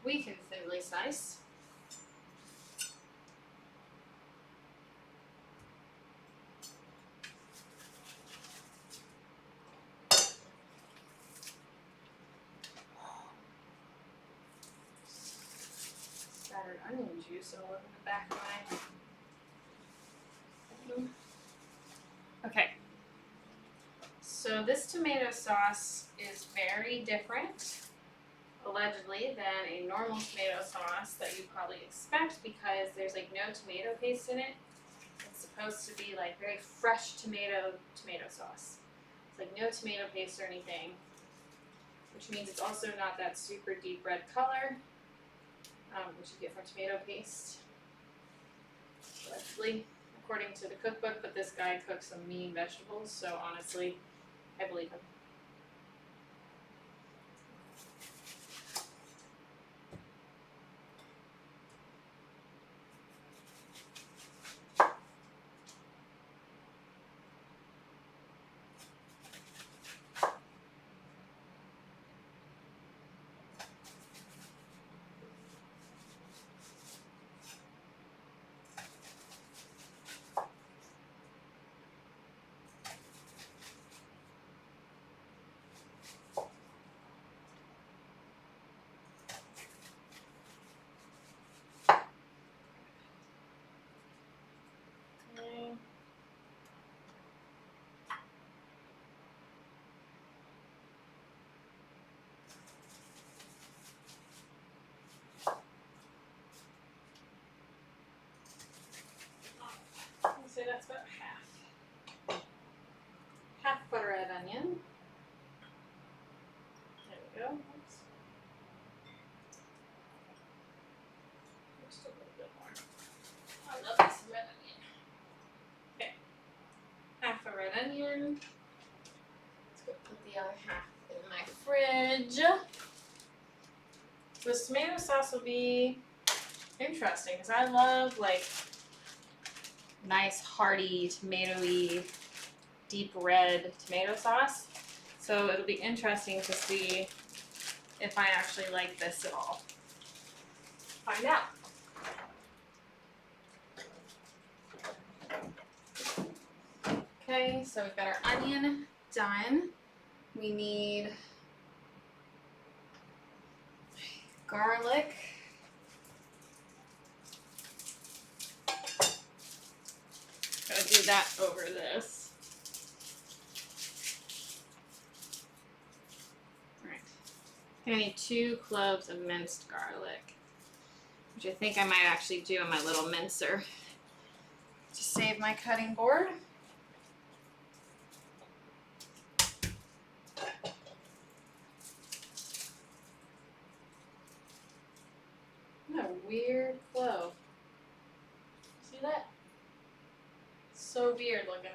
We can thinly slice. Scattered onion juice all over the back of my. Okay. So this tomato sauce is very different, allegedly, than a normal tomato sauce that you probably expect because there's like no tomato paste in it. It's supposed to be like very fresh tomato sauce. It's like no tomato paste or anything, which means it's also not that super deep red color, which you get from tomato paste. Allegedly, according to the cookbook, but this guy cooks some mean vegetables, so honestly, I believe him. I'll say that's about half a red onion. There we go. Oops. Just a little bit more. I love this red onion. Okay, half a red onion. Let's go put the other half in my fridge. This tomato sauce will be interesting because I love like nice hearty tomatoey deep red tomato sauce, so it'll be interesting to see if I actually like this at all. Find out. Okay, so we've got our onion done. We need garlic. Gotta do that over this. Alright. Gonna need 2 cloves of minced garlic, which I think I might actually do in my little mincer to save my cutting board. What a weird clove. See that? So weird looking.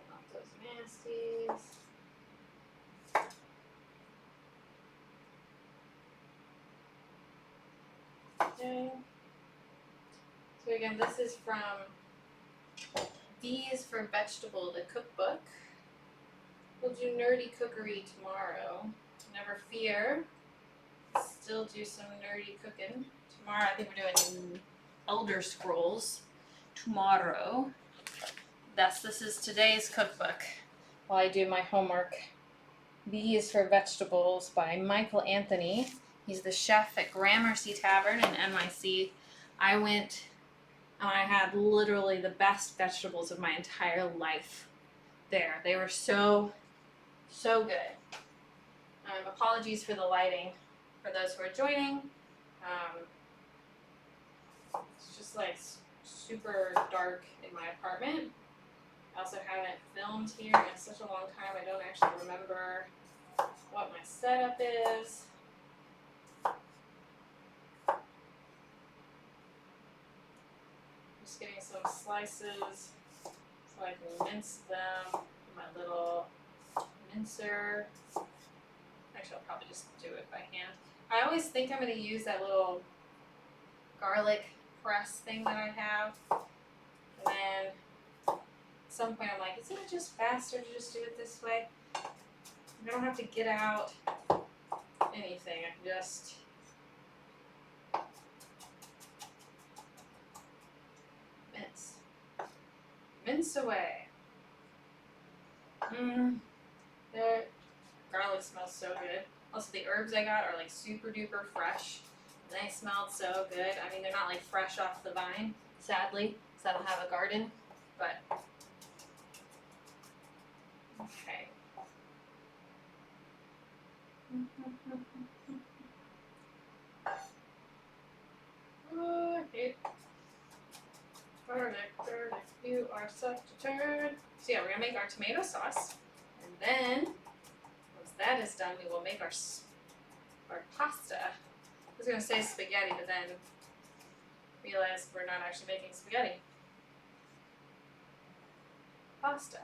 Not those nasties. Okay. So again, this is from V is for Vegetable, the cookbook. We'll do nerdy cookery tomorrow. Never fear. Still do some nerdy cooking. Tomorrow I think we're doing Elder Scrolls. Tomorrow. This is today's cookbook while I do my homework. V is for Vegetables by Michael Anthony. He's the chef at Gramercy Tavern in NYC. I went and I had literally the best vegetables of my entire life there. They were so, so good. Apologies for the lighting for those who are joining. It's just like super dark in my apartment. I also haven't filmed here in such a long time. I don't actually remember what my setup is. Just getting some slices so I can mince them with my little mincer. Actually, I'll probably just do it by hand. I always think I'm going to use that little garlic press thing that I have. And then at some point I'm like, isn't it just faster to just do it this way? I don't have to get out anything. I can just mince away. The garlic smells so good. Also, the herbs I got are like super duper fresh. They smelled so good. I mean, they're not like fresh off the vine, sadly, because I don't have a garden. But okay. Okay. Perfect. You are such a turd. So yeah, we're gonna make our tomato sauce, and then once that is done, we will make our pasta. I was gonna say spaghetti, but then realized we're not actually making spaghetti. Pasta.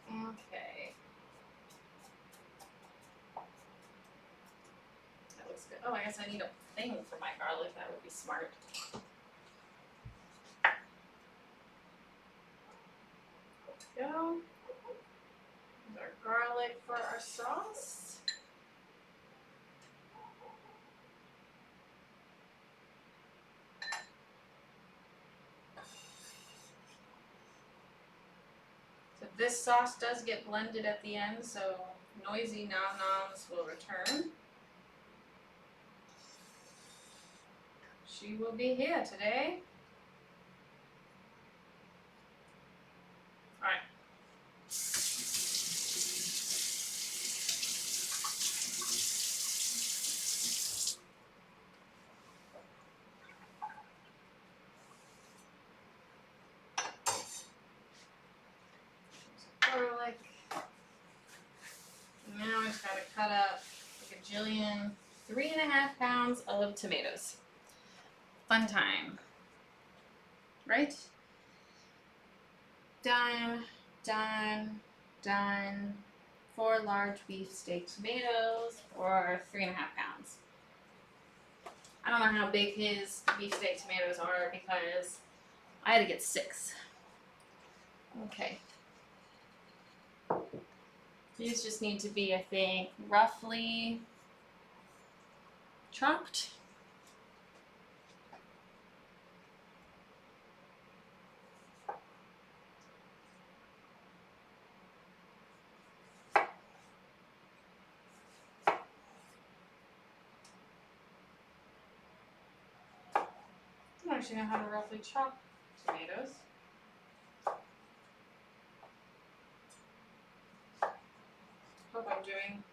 Okay. That looks good. Oh, I guess I need a thing for my garlic. That would be smart. There we go. Our garlic for our sauce. So this sauce does get blended at the end, so noisy nom-noms will return. She will be here today. All right. Garlic. Now I just gotta cut up like a jillion 3.5 pounds of tomatoes. Fun time, right? Done. 4 large beefsteak tomatoes for 3.5 pounds. I don't know how big his beefsteak tomatoes are because I had to get 6. Okay. These just need to be, I think, roughly chopped. I don't actually know how to roughly chop tomatoes. Hope I'm doing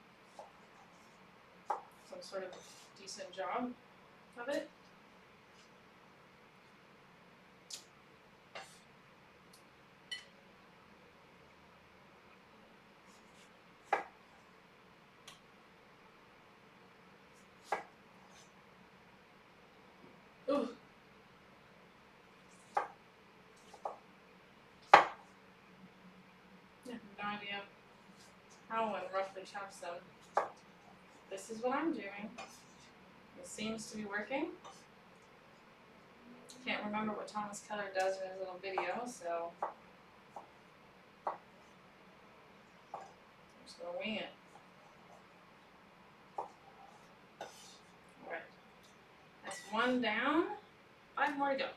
some sort of decent job of it. Ooh. I have no idea how one roughly chops them. This is what I'm doing. It seems to be working. Can't remember what Thomas Keller does in his little video, so I'm just gonna wing it. Alright. That's 1 down. 5 more to go.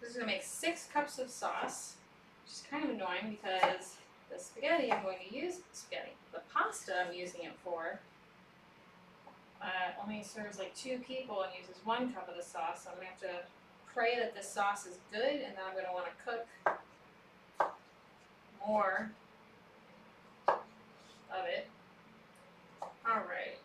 This is gonna make 6 cups of sauce, which is kind of annoying because The spaghetti I'm going to use, the pasta I'm using it for, only serves like 2 people and uses 1 cup of the sauce. So I'm going to have to pray that this sauce is good, and then I'm going to want to cook more of it. All right.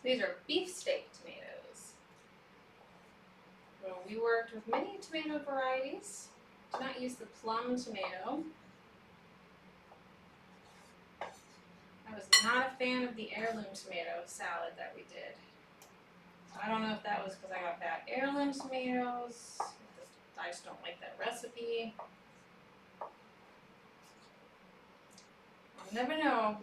These are beefsteak tomatoes. Well, we worked with many tomato varieties. Did not use the plum tomato. I was not a fan of the heirloom tomato salad that we did. I don't know if that was because I got bad heirloom tomatoes. I just don't like that recipe. I'll never know.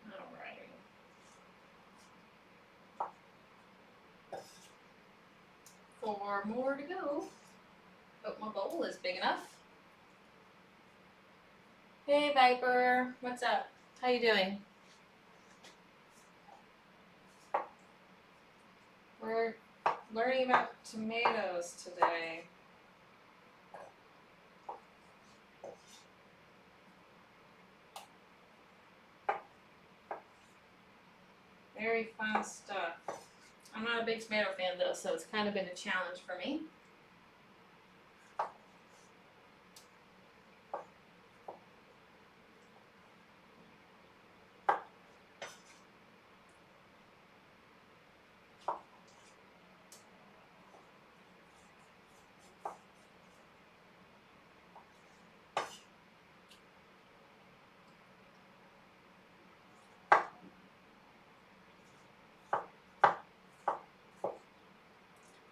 Alrighty. 4 more to go. Hope my bowl is big enough. Hey Viper, what's up? How you doing? We're learning about tomatoes today. Very fun stuff. I'm not a big tomato fan though, so it's kind of been a challenge for me.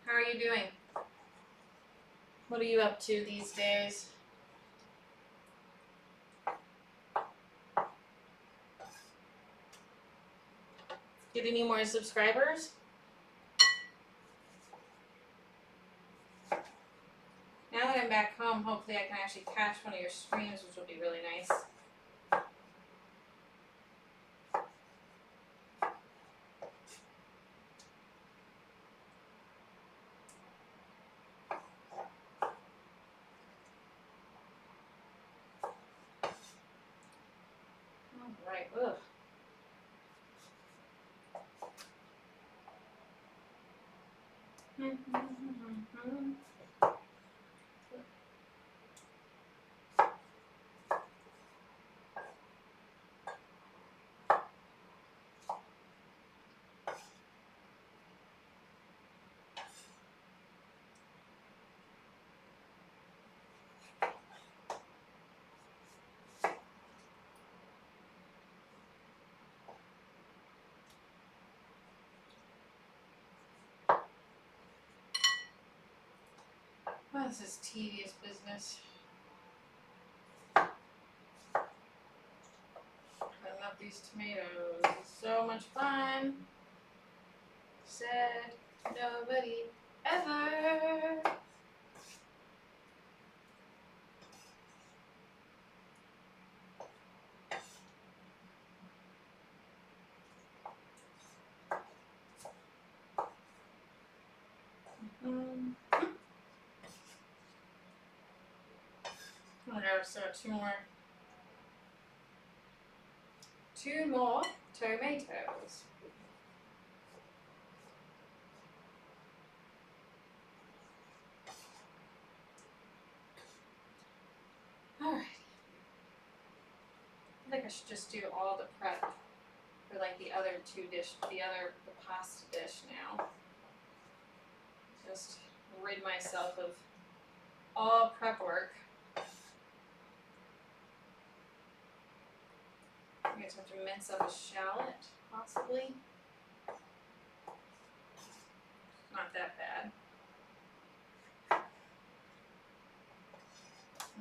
How are you doing? What are you up to these days? Get any more subscribers? Now that I'm back home, hopefully I can actually catch one of your streams, which will be really nice. Alright, ugh. Oh, this is tedious business. I love these tomatoes. It's so much fun. Said nobody ever. Okay, so 2 more. 2 more tomatoes. Alright. I think I should just do all the prep for like the other the pasta dish now. Just rid myself of all prep work. I guess I have to mince up a shallot, possibly. Not that bad.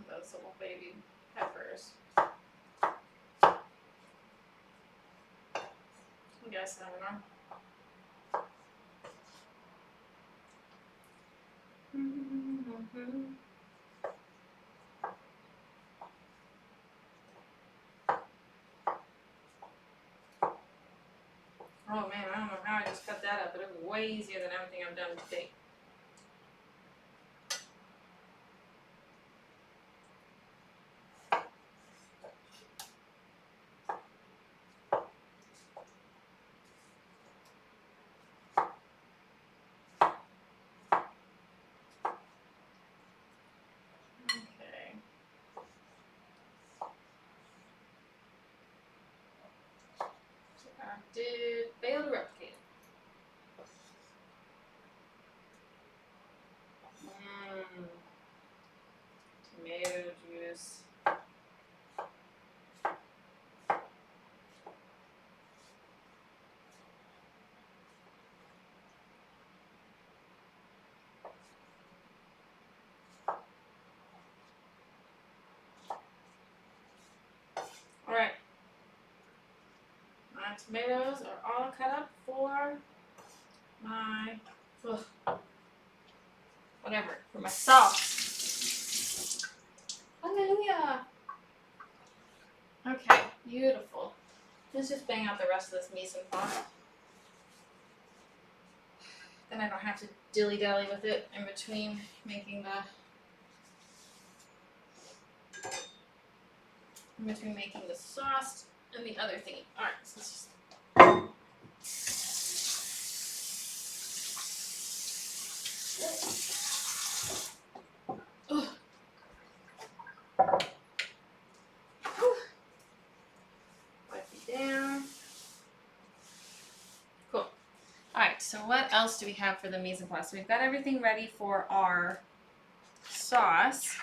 Those little baby peppers. I guess I don't know. Oh man, I don't know how I just cut that up, but it was way easier than everything I've done today. Okay. So I did fail to replicate it. Tomato juice. Alright. My tomatoes are all cut up for my, whatever, for my sauce. Hallelujah. Okay, beautiful. Let's just bang out the rest of this mise en place. Then I don't have to dilly-dally with it in between making the sauce and the other thing. Alright, so let's just wipe it down. Cool. Alright, so what else do we have for the mise en place? So we've got everything ready for our sauce.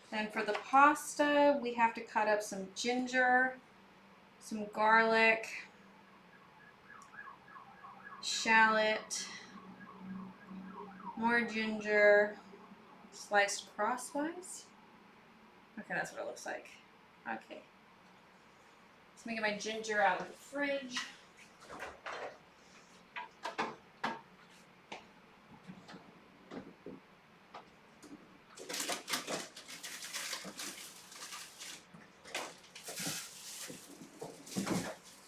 And for the pasta, we have to cut up some ginger, some garlic, shallot, more ginger, sliced crosswise. Okay, that's what it looks like. Okay. So let me get my ginger out of the fridge.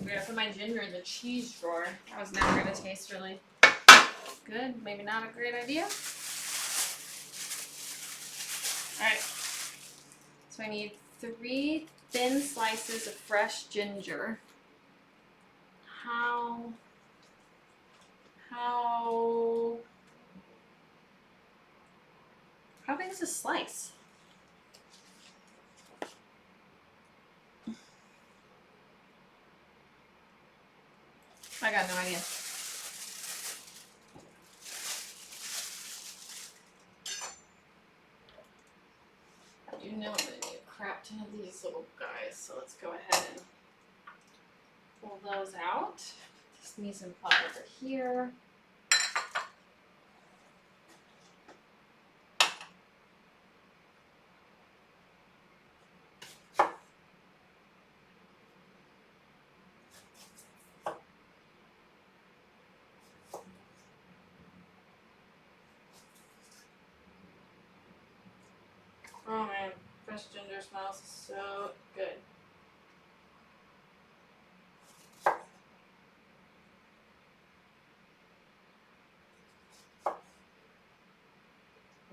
I'm gonna put my ginger in the cheese drawer. That was never gonna taste really good. Maybe not a great idea. Alright. So I need 3 thin slices of fresh ginger. How big is a slice? I got no idea. I do know I'm going to need a crap ton of these little guys, so let's go ahead and pull those out. This mise en place over here. Oh man, fresh ginger smells so good. I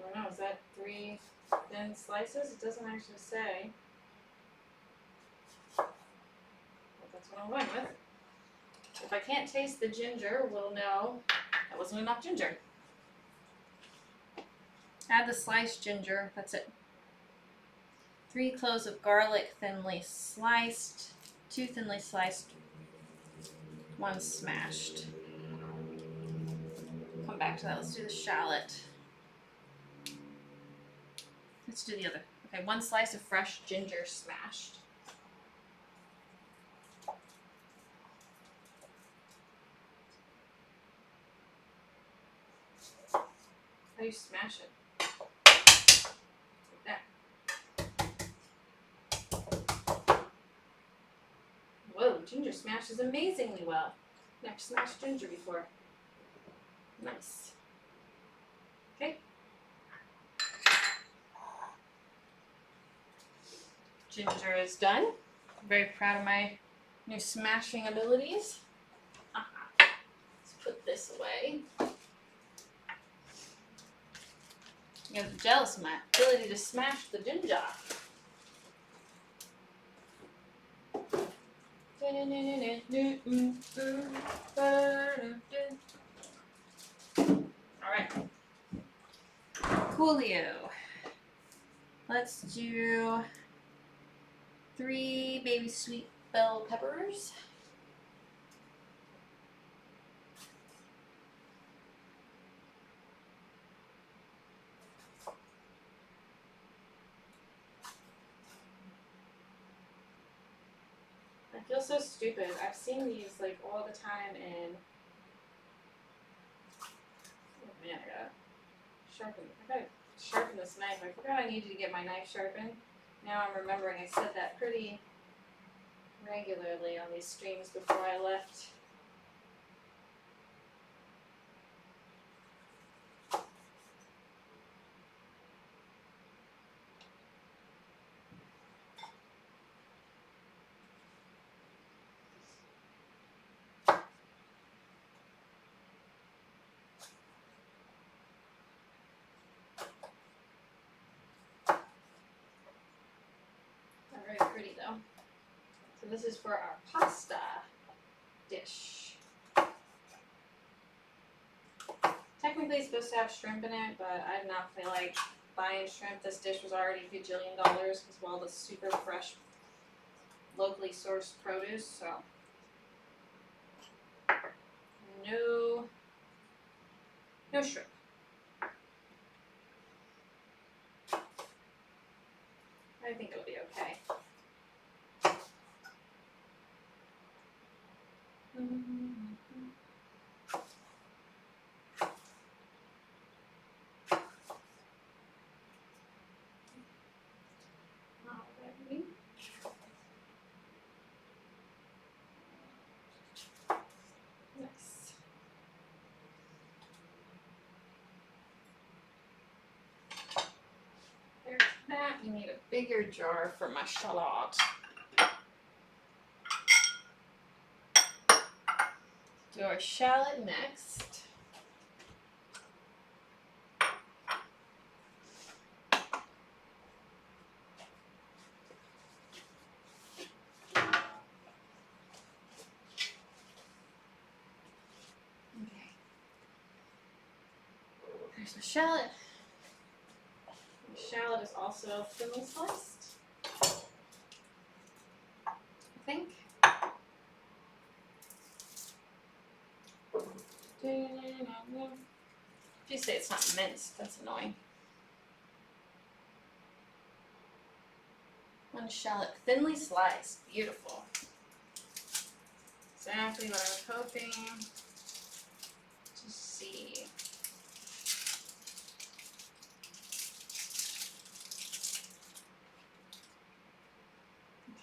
don't know, is that 3 thin slices? It doesn't actually say. But that's what I went with. If I can't taste the ginger, we'll know that wasn't enough ginger. Add the sliced ginger, that's it. 3 cloves of garlic thinly sliced, 2 thinly sliced, 1 smashed. Come back to that. Let's do the shallot. Let's do the other. Okay, 1 slice of fresh ginger smashed. How do you smash it? Like that. Whoa, ginger smashes amazingly well. Never smashed ginger before. Nice. Okay. ginger is done. I'm very proud of my new smashing abilities. Let's put this away. You guys are jealous of my ability to smash the ginger. Alright. Coolio. Let's do 3 baby sweet bell peppers. I feel so stupid. I've seen these like all the time in. Oh man, I gotta sharpen this knife. I forgot I needed to get my knife sharpened. Now I'm remembering I said that pretty regularly on these streams before I left. Very pretty though. So this is for our pasta dish. Technically it's supposed to have shrimp in it, but I did not feel like buying shrimp. This dish was already $1 gajillion because of all the super fresh, locally sourced produce, so no shrimp. I think it'll be okay. Alrighty. Nice. There's that. You need a bigger jar for my shallot. Do our shallot next. Okay. There's my shallot. The shallot is also thinly sliced, I think. If you say it's not minced, that's annoying. One shallot thinly sliced. Beautiful. Exactly what I was hoping to see.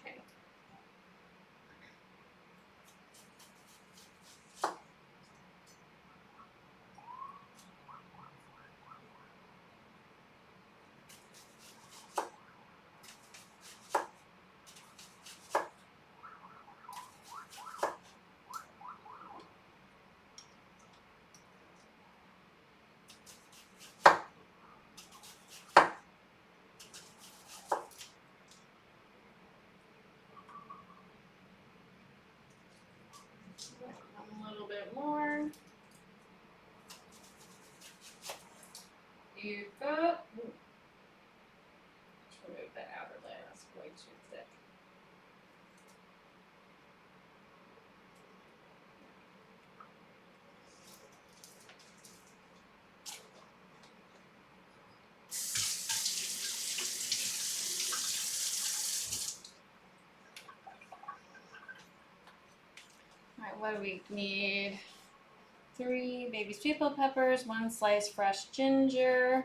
Okay. A little bit more. You go. Ooh. Let's remove that outer layer. That's way too thick. Alright, what do we need? 3 baby sweet bell peppers, 1 sliced fresh ginger,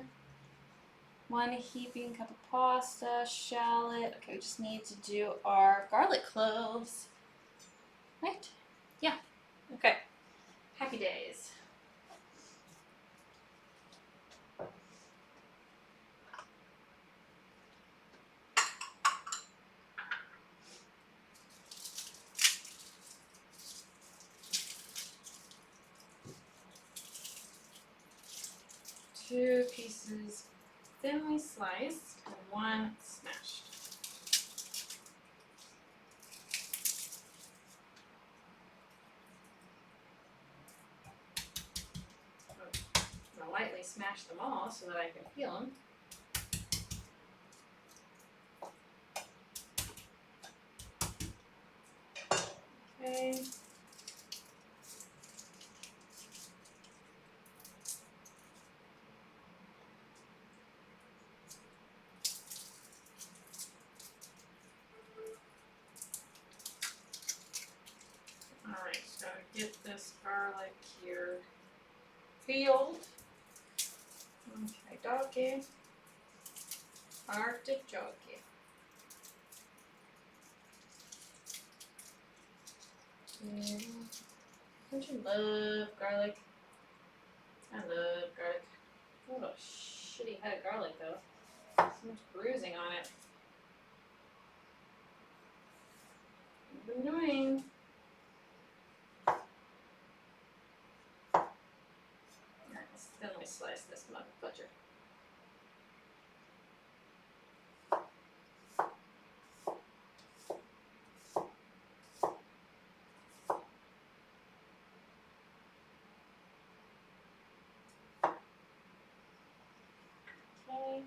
1 heaping cup of pasta, shallot. Okay, we just need to do our garlic cloves. Right? Yeah. Okay. Happy days. 2 pieces thinly sliced and 1 smashed. I'm gonna lightly smash them all so that I can peel them. Okay. Alright, so gotta get this garlic here peeled. Okay, doggy. Arctic doggy. Don't you love garlic? I love garlic. What a shitty head of garlic though. So much bruising on it. What are you doing? Alright, let's thinly slice this mug of butcher. Okay.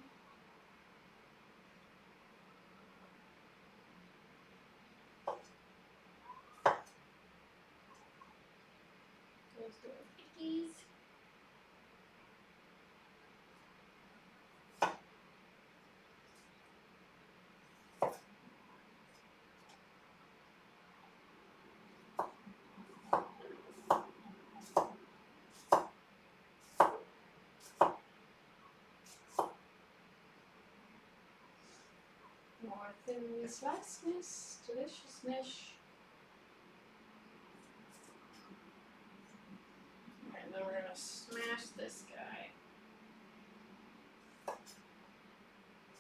Those are pickies. More thinly sliceness, deliciousness. Alright, then we're gonna smash this guy.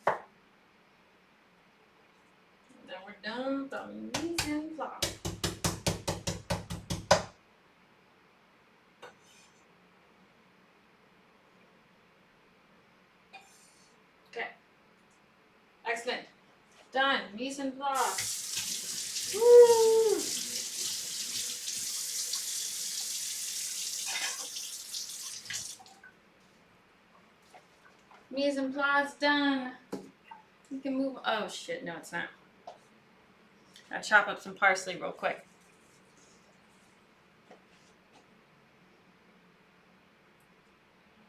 And then we're done with the mise en place. Okay. Excellent. Done. Mise en place. Woo! Mise en place done. You can move. Oh shit, no, it's not. I'll chop up some parsley real quick.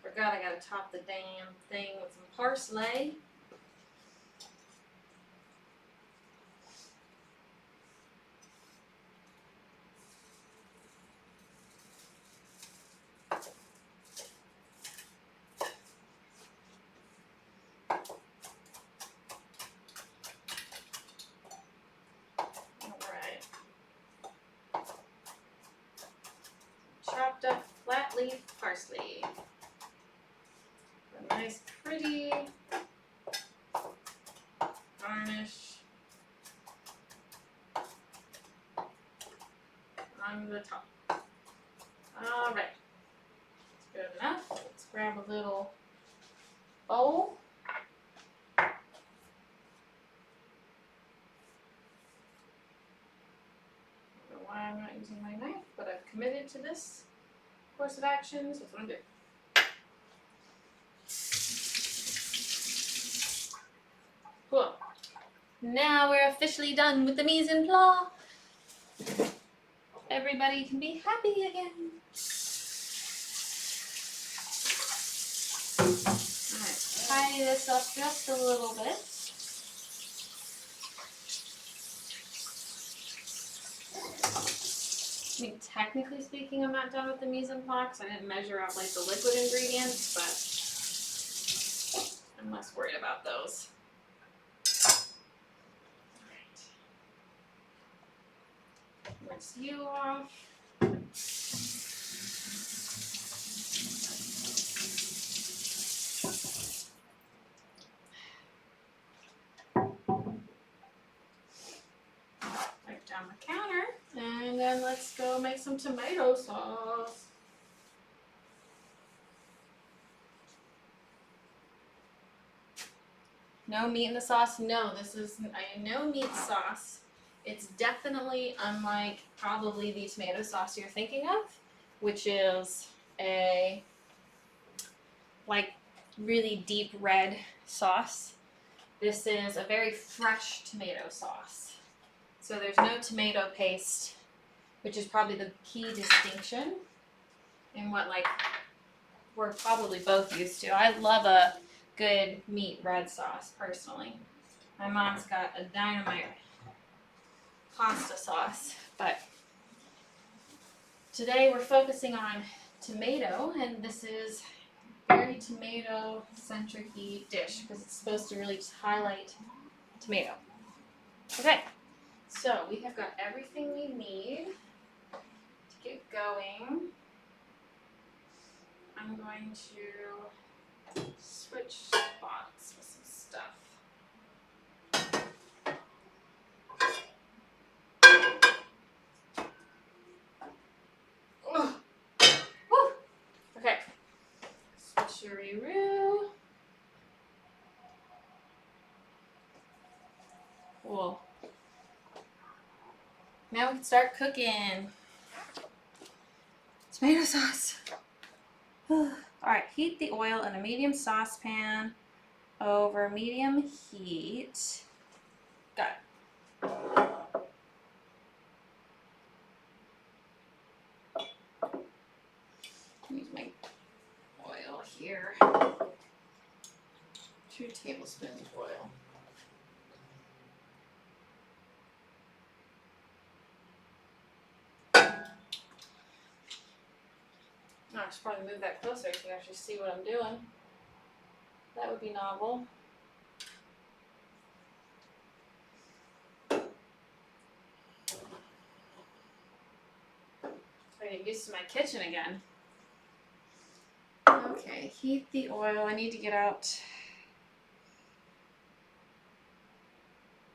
Forgot I gotta top the damn thing with some parsley. Alright. Chopped up flat leaf parsley. A nice pretty garnish on the top. Alright. Good enough. Let's grab a little bowl. I don't know why I'm not using my knife, but I've committed to this course of action, so that's what I'm doing. Cool. Now we're officially done with the mise en place. Everybody can be happy again. Alright, tidy this up just a little bit. I mean, technically speaking, I'm not done with the mise en place. I didn't measure out like the liquid ingredients, but I'm less worried about those. Alright. Rinse you off. Wipe down the counter, and then let's go make some tomato sauce. No meat in the sauce? No, this is a no meat sauce. It's definitely unlike probably the tomato sauce you're thinking of, which is a like really deep red sauce. This is a very fresh tomato sauce. So there's no tomato paste, which is probably the key distinction in what like we're probably both used to. I love a good meat red sauce personally. My mom's got a dynamite pasta sauce, but today we're focusing on tomato, and this is a very tomato centric dish because it's supposed to really just highlight tomato. Okay, so we have got everything we need to get going. I'm going to switch spots with some stuff. Ugh. Woo. Okay, switcheroo. Cool. Now we can start cooking. Tomato sauce. Alright, heat the oil in a medium saucepan over medium heat. Got it. Use my oil here. 2 tablespoons of oil. I should probably move that closer so you can actually see what I'm doing. That would be novel. I get used to my kitchen again. Okay, heat the oil. I need to get out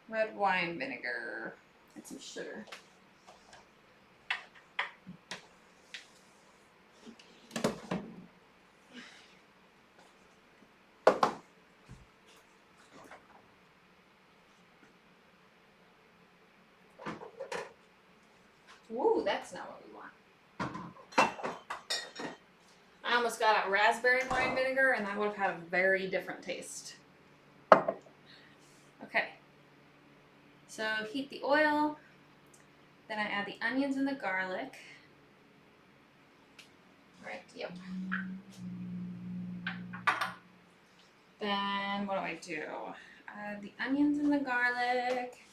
red wine vinegar and some sugar. Ooh, that's not what we want. I almost got out raspberry wine vinegar, and that would have had a very different taste. Okay. So heat the oil. Then I add the onions and the garlic. Right, yep. Then what do? Add the onions and the garlic.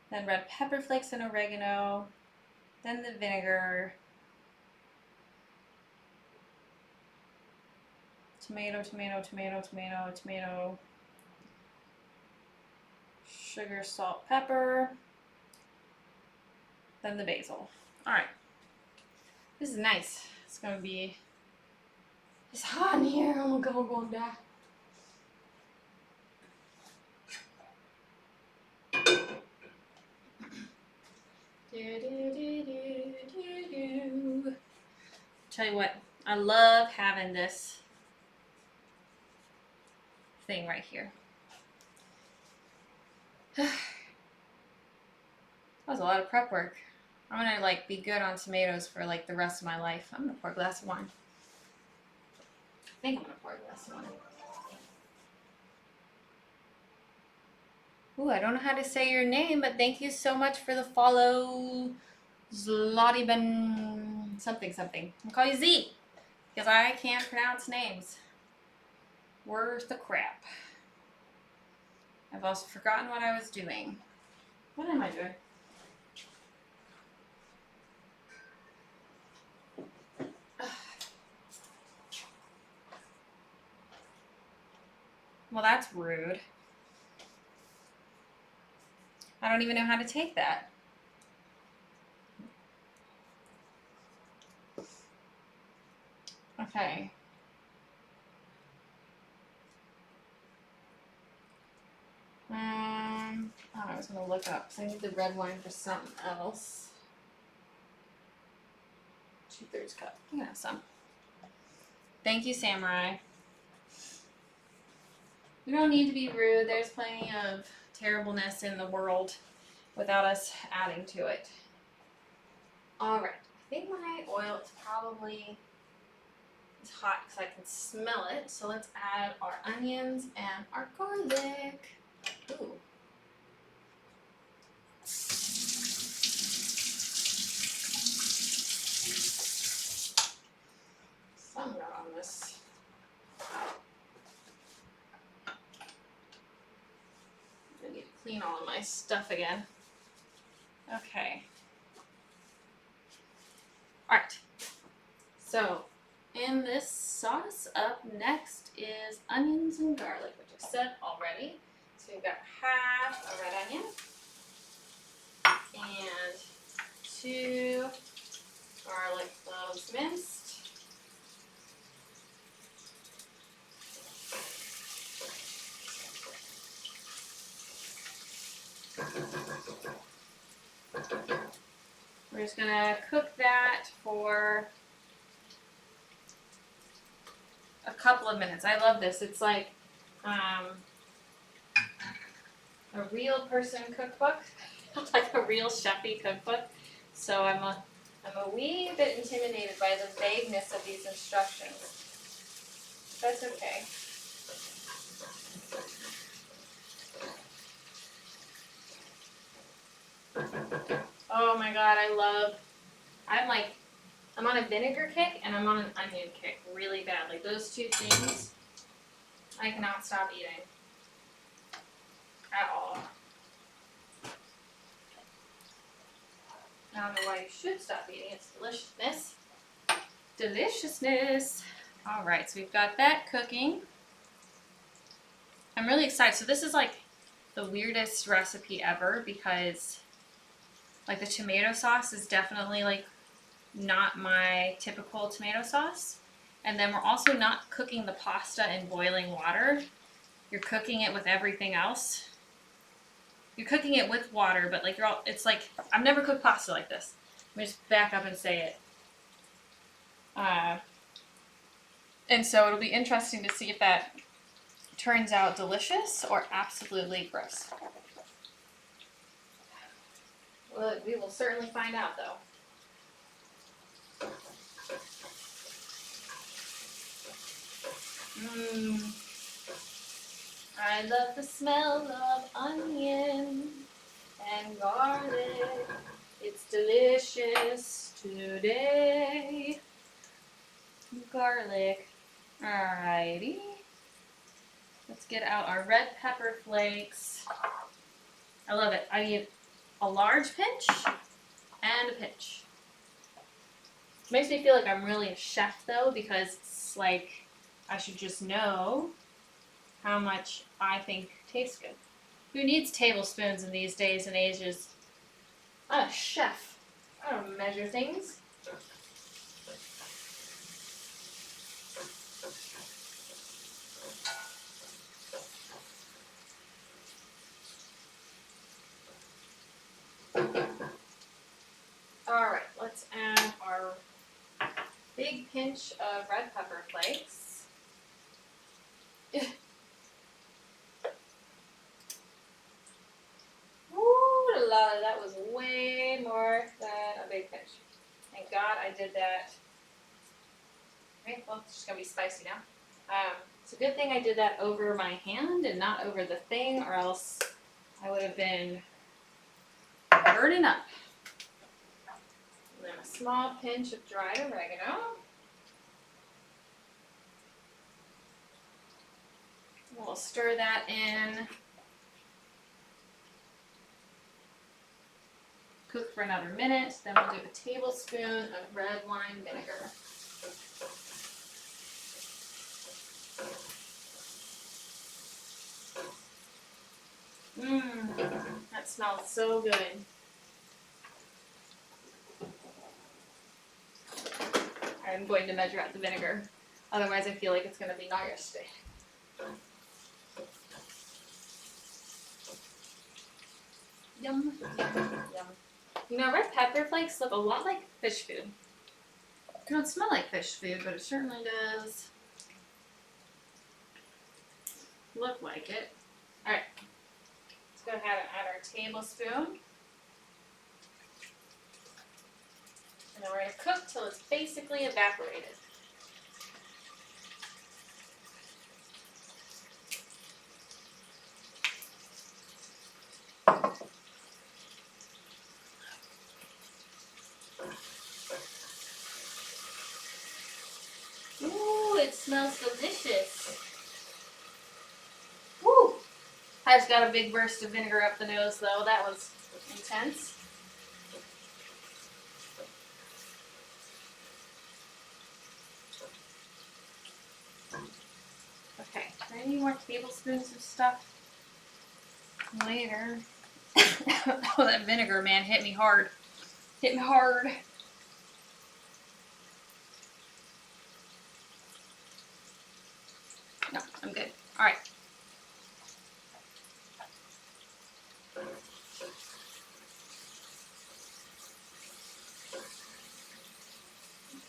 Then red pepper flakes and oregano. Then the vinegar. Tomato, tomato, tomato, tomato, tomato. Sugar, salt, pepper. Then the basil. Alright. This is nice. It's gonna be. It's hot in here. I'm gonna die. Tell you what, I love having this thing right here. That was a lot of prep work. I'm gonna like be good on tomatoes for like the rest of my life. I'm gonna pour a glass of wine. I think I'm gonna pour a glass of wine. Ooh, I don't know how to say your name, but thank you so much for the follow. Zlotiben something something. I'll call you Z because I can't pronounce names. Worth the crap. I've also forgotten what I was doing. What am I doing? Well, that's rude. I don't even know how to take that. Okay. I was going to look up because I need the red wine for something else. 2/3 cup. I'm going to have some. Thank you, Samurai. We don't need to be rude. There's plenty of terribleness in the world without us adding to it. All right. I think my oil is probably hot because I can smell it. So let's add our onions and our garlic. Ooh. Some got on this. I need to clean all of my stuff again. Okay. All right. So in this sauce, up next is onions and garlic, which I said already. So we've got half a red onion and 2 garlic cloves minced. We're just gonna cook that for a couple of minutes. I love this. It's like a real person cookbook, like a real chefy cookbook. So I'm a wee bit intimidated by the vagueness of these instructions. That's okay. Oh my god, I'm on a vinegar kick and I'm on an onion kick really bad. Like those two things, I cannot stop eating at all. I don't know why you should stop eating. It's deliciousness. Deliciousness. All right, so we've got that cooking. I'm really excited. So this is like the weirdest recipe ever because like the tomato sauce is definitely like not my typical tomato sauce. And then we're also not cooking the pasta in boiling water. You're cooking it with everything else. You're cooking it with water, but like it's like, I've never cooked pasta like this. Let me just back up and say it. And so it'll be interesting to see if that turns out delicious or absolutely gross. Well, we will certainly find out though. I love the smell of onion and garlic. It's delicious today. Garlic. Alrighty. Let's get out our red pepper flakes. I love it. I need a large pinch and a pinch. Makes me feel like I'm really a chef though, because it's like I should just know how much I think tastes good. Who needs tablespoons in these days and ages? I'm a chef. I don't measure things. Alright, let's add our big pinch of red pepper flakes. Ooh la la, that was way more than a big pinch. Thank God I did that. Okay, well, it's just gonna be spicy now. It's a good thing I did that over my hand and not over the thing, or else I would have been burning up. And then a small pinch of dried oregano. We'll stir that in. Cook for another minute. Then we'll do a tablespoon of red wine vinegar. That smells so good. I'm going to measure out the vinegar. Otherwise, I feel like it's going to be nasty. Yum, yum, yum. You know, red pepper flakes look a lot like fish food. It don't smell like fish food, but it certainly does look like it. All right, let's go ahead and add our tablespoon. And then we're going to cook till it's basically evaporated. Ooh, it smells delicious. Woo! I just got a big burst of vinegar up the nose though. That was intense. Okay, do I need more tablespoons of stuff later? Oh, that vinegar, man, hit me hard. Hit me hard. No, I'm good. All right.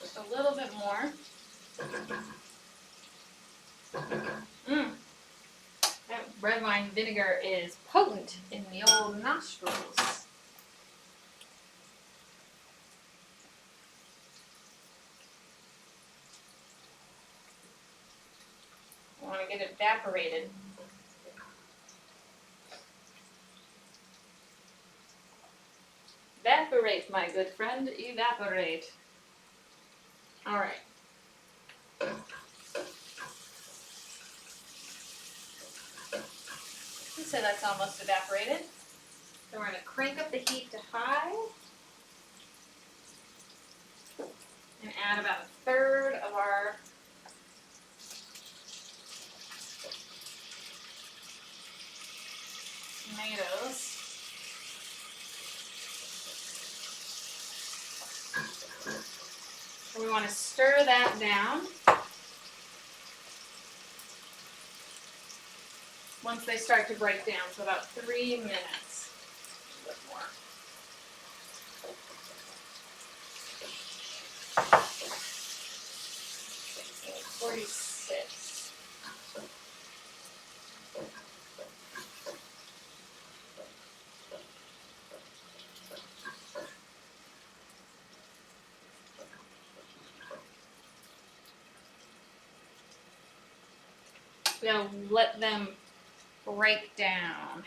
Just a little bit more. That red wine vinegar is potent in the old nostrils. I want to get it evaporated. Evaporate, my good friend, evaporate. All right. So that's almost evaporated. Then we're going to crank up the heat to high and add about 1/3 of our tomatoes. And we want to stir that down. Once they start to break down, so about 3 minutes. A bit more. So 46. We're going to let them break down.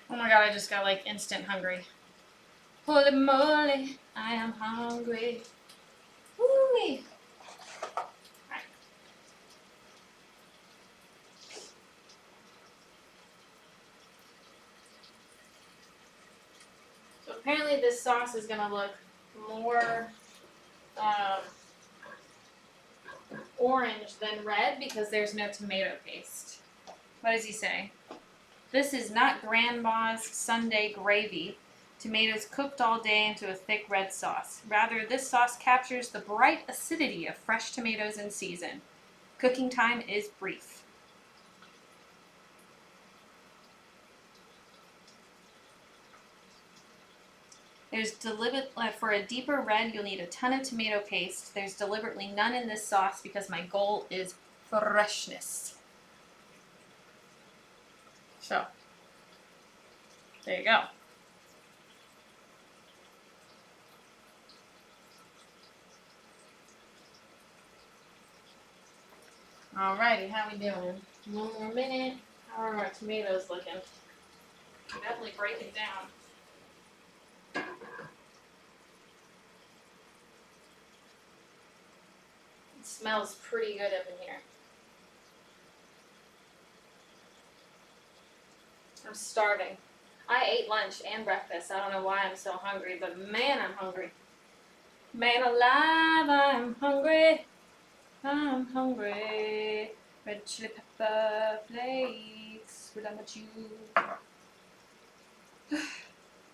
Oh my god, I just got like instant hungry. Holy moly, I am hungry. Woo-wee. Right. So apparently this sauce is going to look more orange than red because there's no tomato paste. What does he say? This is not Grandma's Sunday gravy. Tomatoes cooked all day into a thick red sauce. Rather, this sauce captures the bright acidity of fresh tomatoes in season. Cooking time is brief. There's for a deeper red, you'll need a ton of tomato paste. There's deliberately none in this sauce because my goal is freshness. So, there you go. Alrighty, how we doing? One more minute. How are our tomatoes looking? Definitely breaking down. It smells pretty good up in here. I'm starving. I ate lunch and breakfast. I don't know why I'm so hungry, but man, I'm hungry. Man alive, I'm hungry. I'm hungry. Red chili pepper flakes. We're done with you.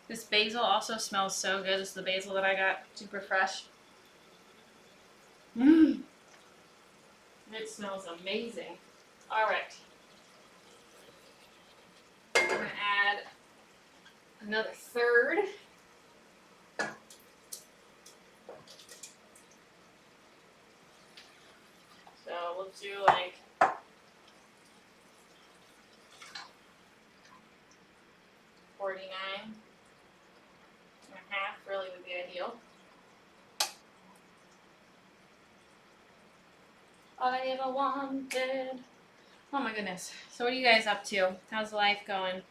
This basil also smells so good. This is the basil that I got. Super fresh. Mmm. It smells amazing. Alright. I'm going to add another third. So let's do like 49 and a half really would be ideal. All I ever wanted. Oh my goodness. So what are you guys up to? How's life going?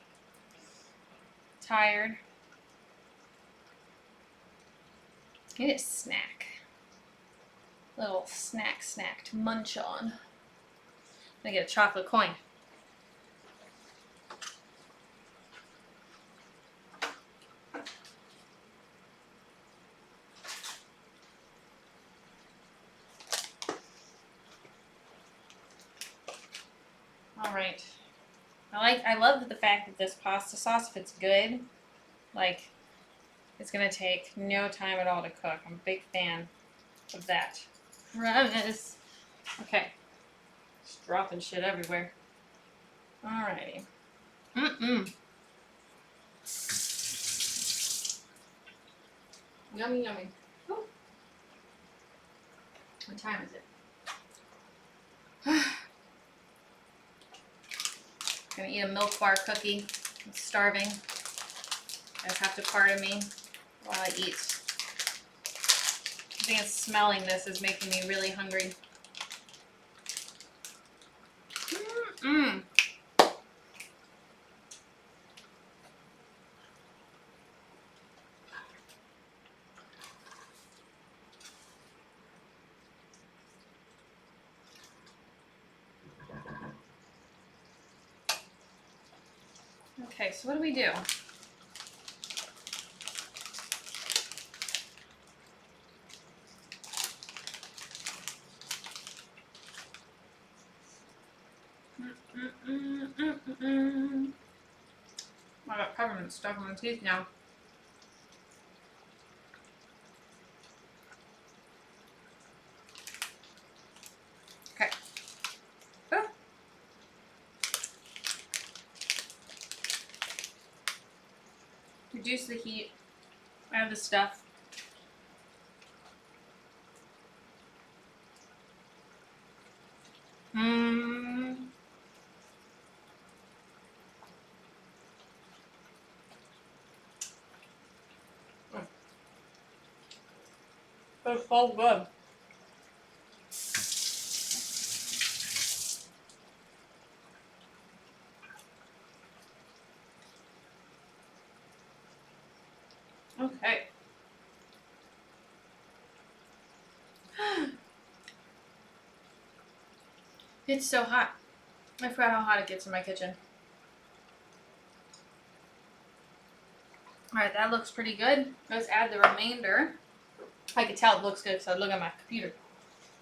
Tired? Need a snack. Little snack to munch on. I'm gonna get a chocolate coin. Alright. I love the fact that this pasta sauce, if it's good, like, it's gonna take no time at all to cook. I'm a big fan of that. Promise. Okay. Just dropping shit everywhere. Alrighty. Yummy, yummy. Ooh. What time is it? Gonna eat a milk bar cookie. I'm starving. You guys have to pardon me while I eat. I think it's smelling this is making me really hungry. Okay, so what do we do? I got peppermint stuck in my teeth now. Okay. Oh. Reduce the heat. Add the stuff. That's so good. Okay. It's so hot. I forgot how hot it gets in my kitchen. Alright, that looks pretty good. Let's add the remainder. I can tell it looks good because I look at my computer.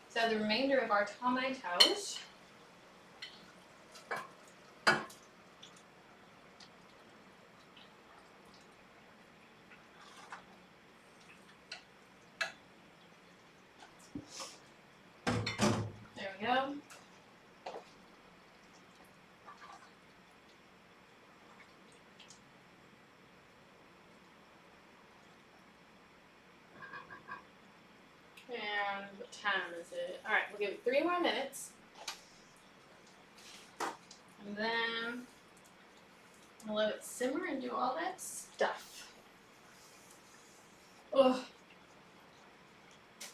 Let's add the remainder of our tomatoes. There we go. And what time is it? Alright, we'll give it 3 more minutes. And then I'll let it simmer and do all that stuff. Ugh.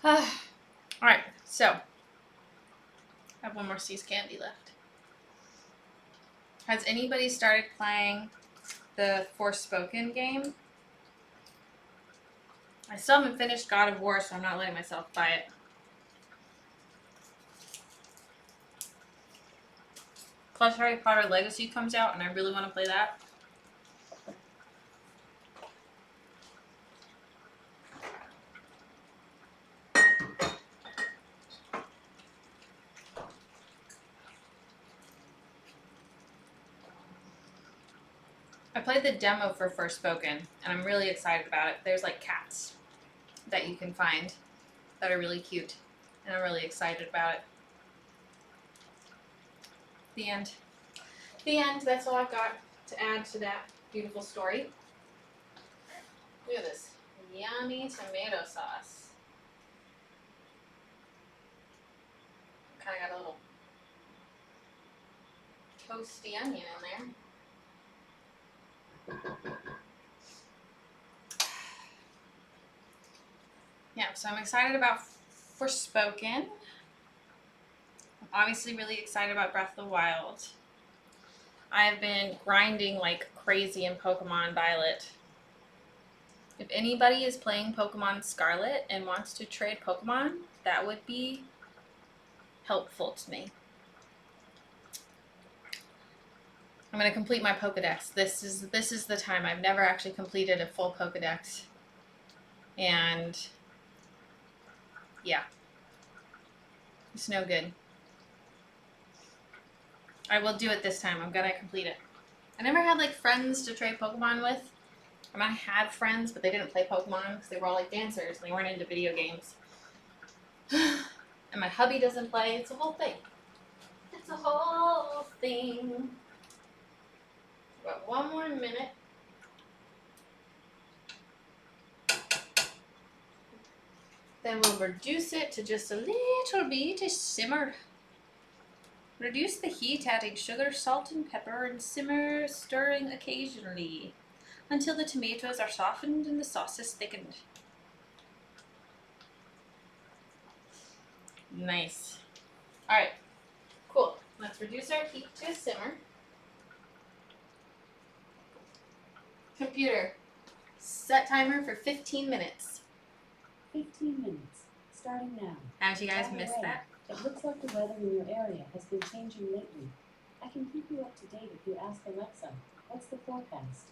Alright, so I have one more See's candy left. Has anybody started playing the Forspoken game? I still haven't finished God of War, so I'm not letting myself buy it. Plus Harry Potter Legacy comes out, and I really want to play that. I played the demo for Forspoken, and I'm really excited about it. There's like cats that you can find that are really cute, and I'm really excited about it. The end. The end. That's all I've got to add to that beautiful story. Look at this yummy tomato sauce. Kind of got a little toasty onion in there. Yeah, so I'm excited about Forspoken. I'm obviously really excited about Breath of the Wild. I've been grinding like crazy in Pokemon Violet. If anybody is playing Pokemon Scarlet and wants to trade Pokemon, that would be helpful to me. I'm going to complete my Pokedex. This is the time. I've never actually completed a full Pokedex. And yeah. It's no good. I will do it this time. I'm going to complete it. I never had like friends to trade Pokemon with. I mean, I had friends, but they didn't play Pokemon because they were all like dancers and they weren't into video games. And my hubby doesn't play. It's a whole thing. It's a whole thing. Got one more minute. Then we'll reduce it to just a little bit to simmer. Reduce the heat, adding sugar, salt, and pepper, and simmer, stirring occasionally until the tomatoes are softened and the sauce is thickened. Nice. All right, cool. Let's reduce our heat to a simmer. Computer, set timer for 15 minutes. 15 minutes, starting now. How'd you guys By the miss way, that? It looks like the weather in your area has been changing lately. I can keep you up to date if you ask Alexa. What's the forecast?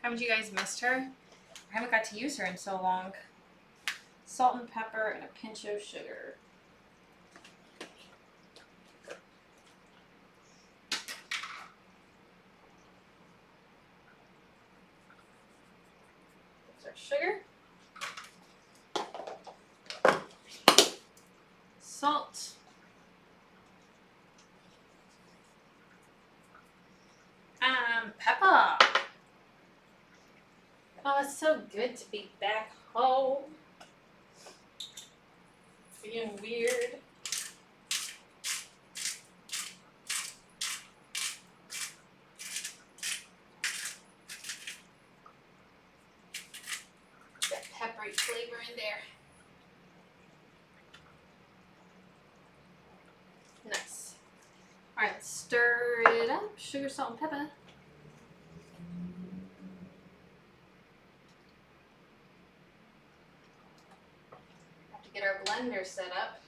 Haven't you guys missed her? I haven't got to use her in so long. Salt and pepper and a pinch of sugar. There's our sugar. Salt. Pepper. Oh, it's so good to be back home. Being weird. That peppery flavor in there. Nice. Alright, let's stir it up. Sugar, salt, and pepper. Have to get our blender set up.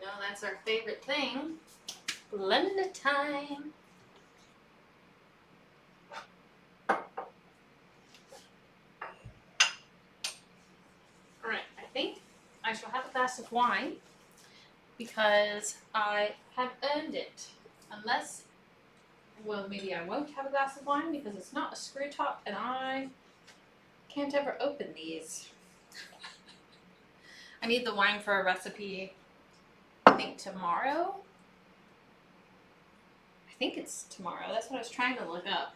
You know, that's our favorite thing. Blender time. Alright, I think I shall have a glass of wine because I have earned it. Unless, well, maybe I won't have a glass of wine because it's not a screw top and I can't ever open these. I need the wine for a recipe, I think tomorrow. I think it's tomorrow. That's what I was trying to look up.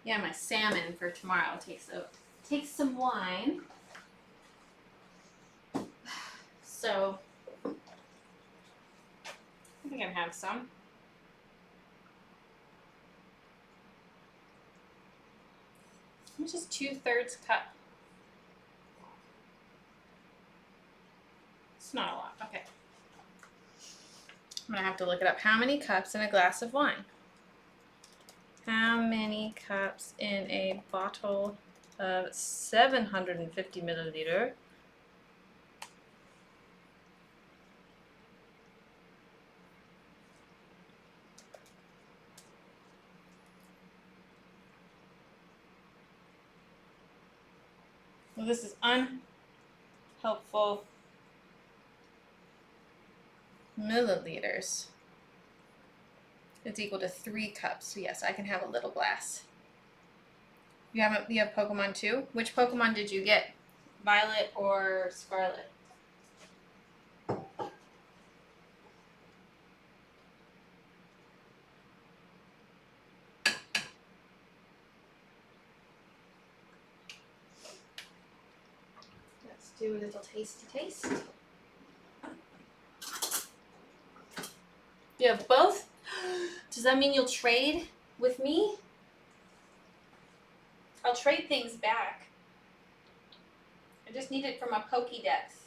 Yeah, my salmon for tomorrow takes some wine. So I think I can have some. It's just 2/3 cup. It's not a lot. Okay. I'm gonna have to look it up. How many cups in a glass of wine? How many cups in a bottle of 750 milliliter? Well, this is unhelpful milliliters. It's equal to 3 cups. So yes, I can have a little glass. You have Pokemon too? Which Pokemon did you get? Violet or Scarlet? do a little tasty taste. You have both? Does that mean you'll trade with me? I'll trade things back. I just need it for my Pokédex.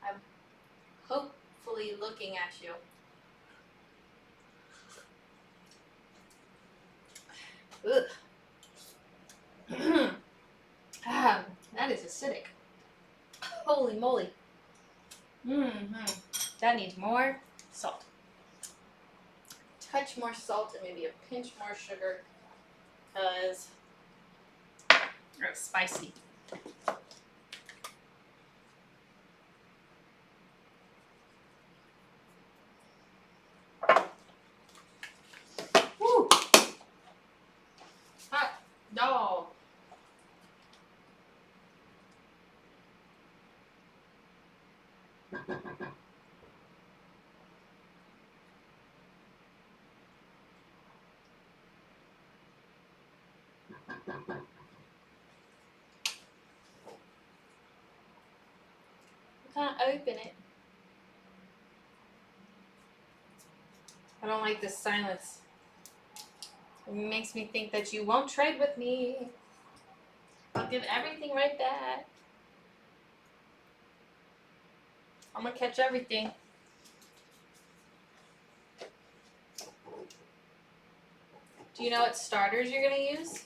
I'm hopefully looking at you. Ugh. That is acidic. Holy moly. That needs more salt. Touch more salt and maybe a pinch more sugar because it's spicy. Woo! Hot dog. I can't open it. I don't like this silence. It makes me think that you won't trade with me. I'll give everything right back. I'm gonna catch everything. Do you know what starters you're gonna use?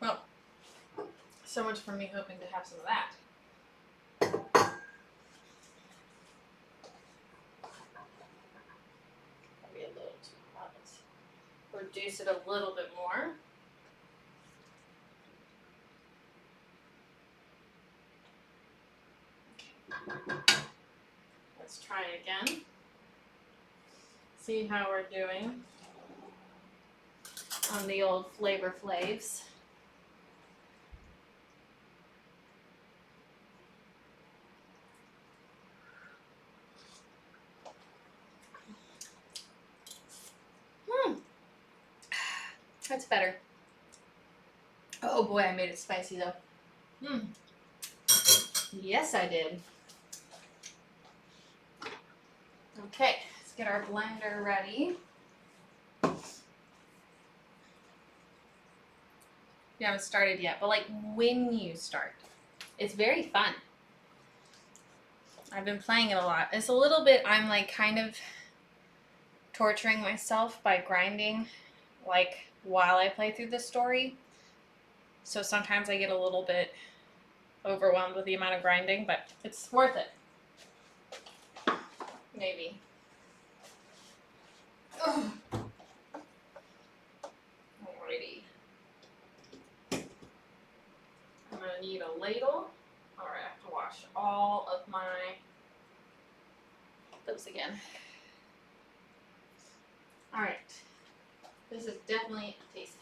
Well, so much for me hoping to have some of that. Maybe a little too hot. Let's reduce it a little bit more. Let's try again. See how we're doing on the old Flavor Flavs. That's better. Oh boy, I made it spicy though. Yes, I did. Okay, let's get our blender ready. You haven't started yet, but like when you start, it's very fun. I've been playing it a lot. It's a little bit, I'm like kind of torturing myself by grinding like while I play through the story. So sometimes I get a little bit overwhelmed with the amount of grinding, but it's worth it. Maybe. Ugh. Alrighty. I'm going to need a ladle. Alright, I have to wash all of my those again. Alright. This is definitely tasty.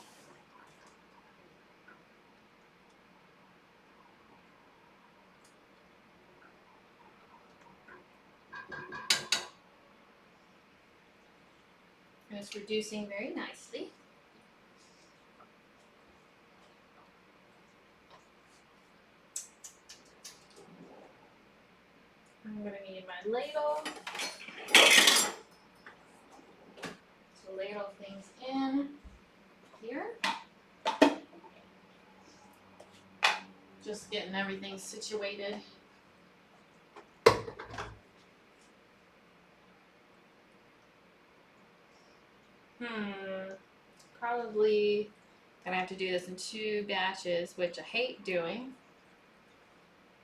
And it's reducing very nicely. I'm going to need my ladle to ladle things in here. Just getting everything situated. Probably gonna have to do this in 2 batches, which I hate doing.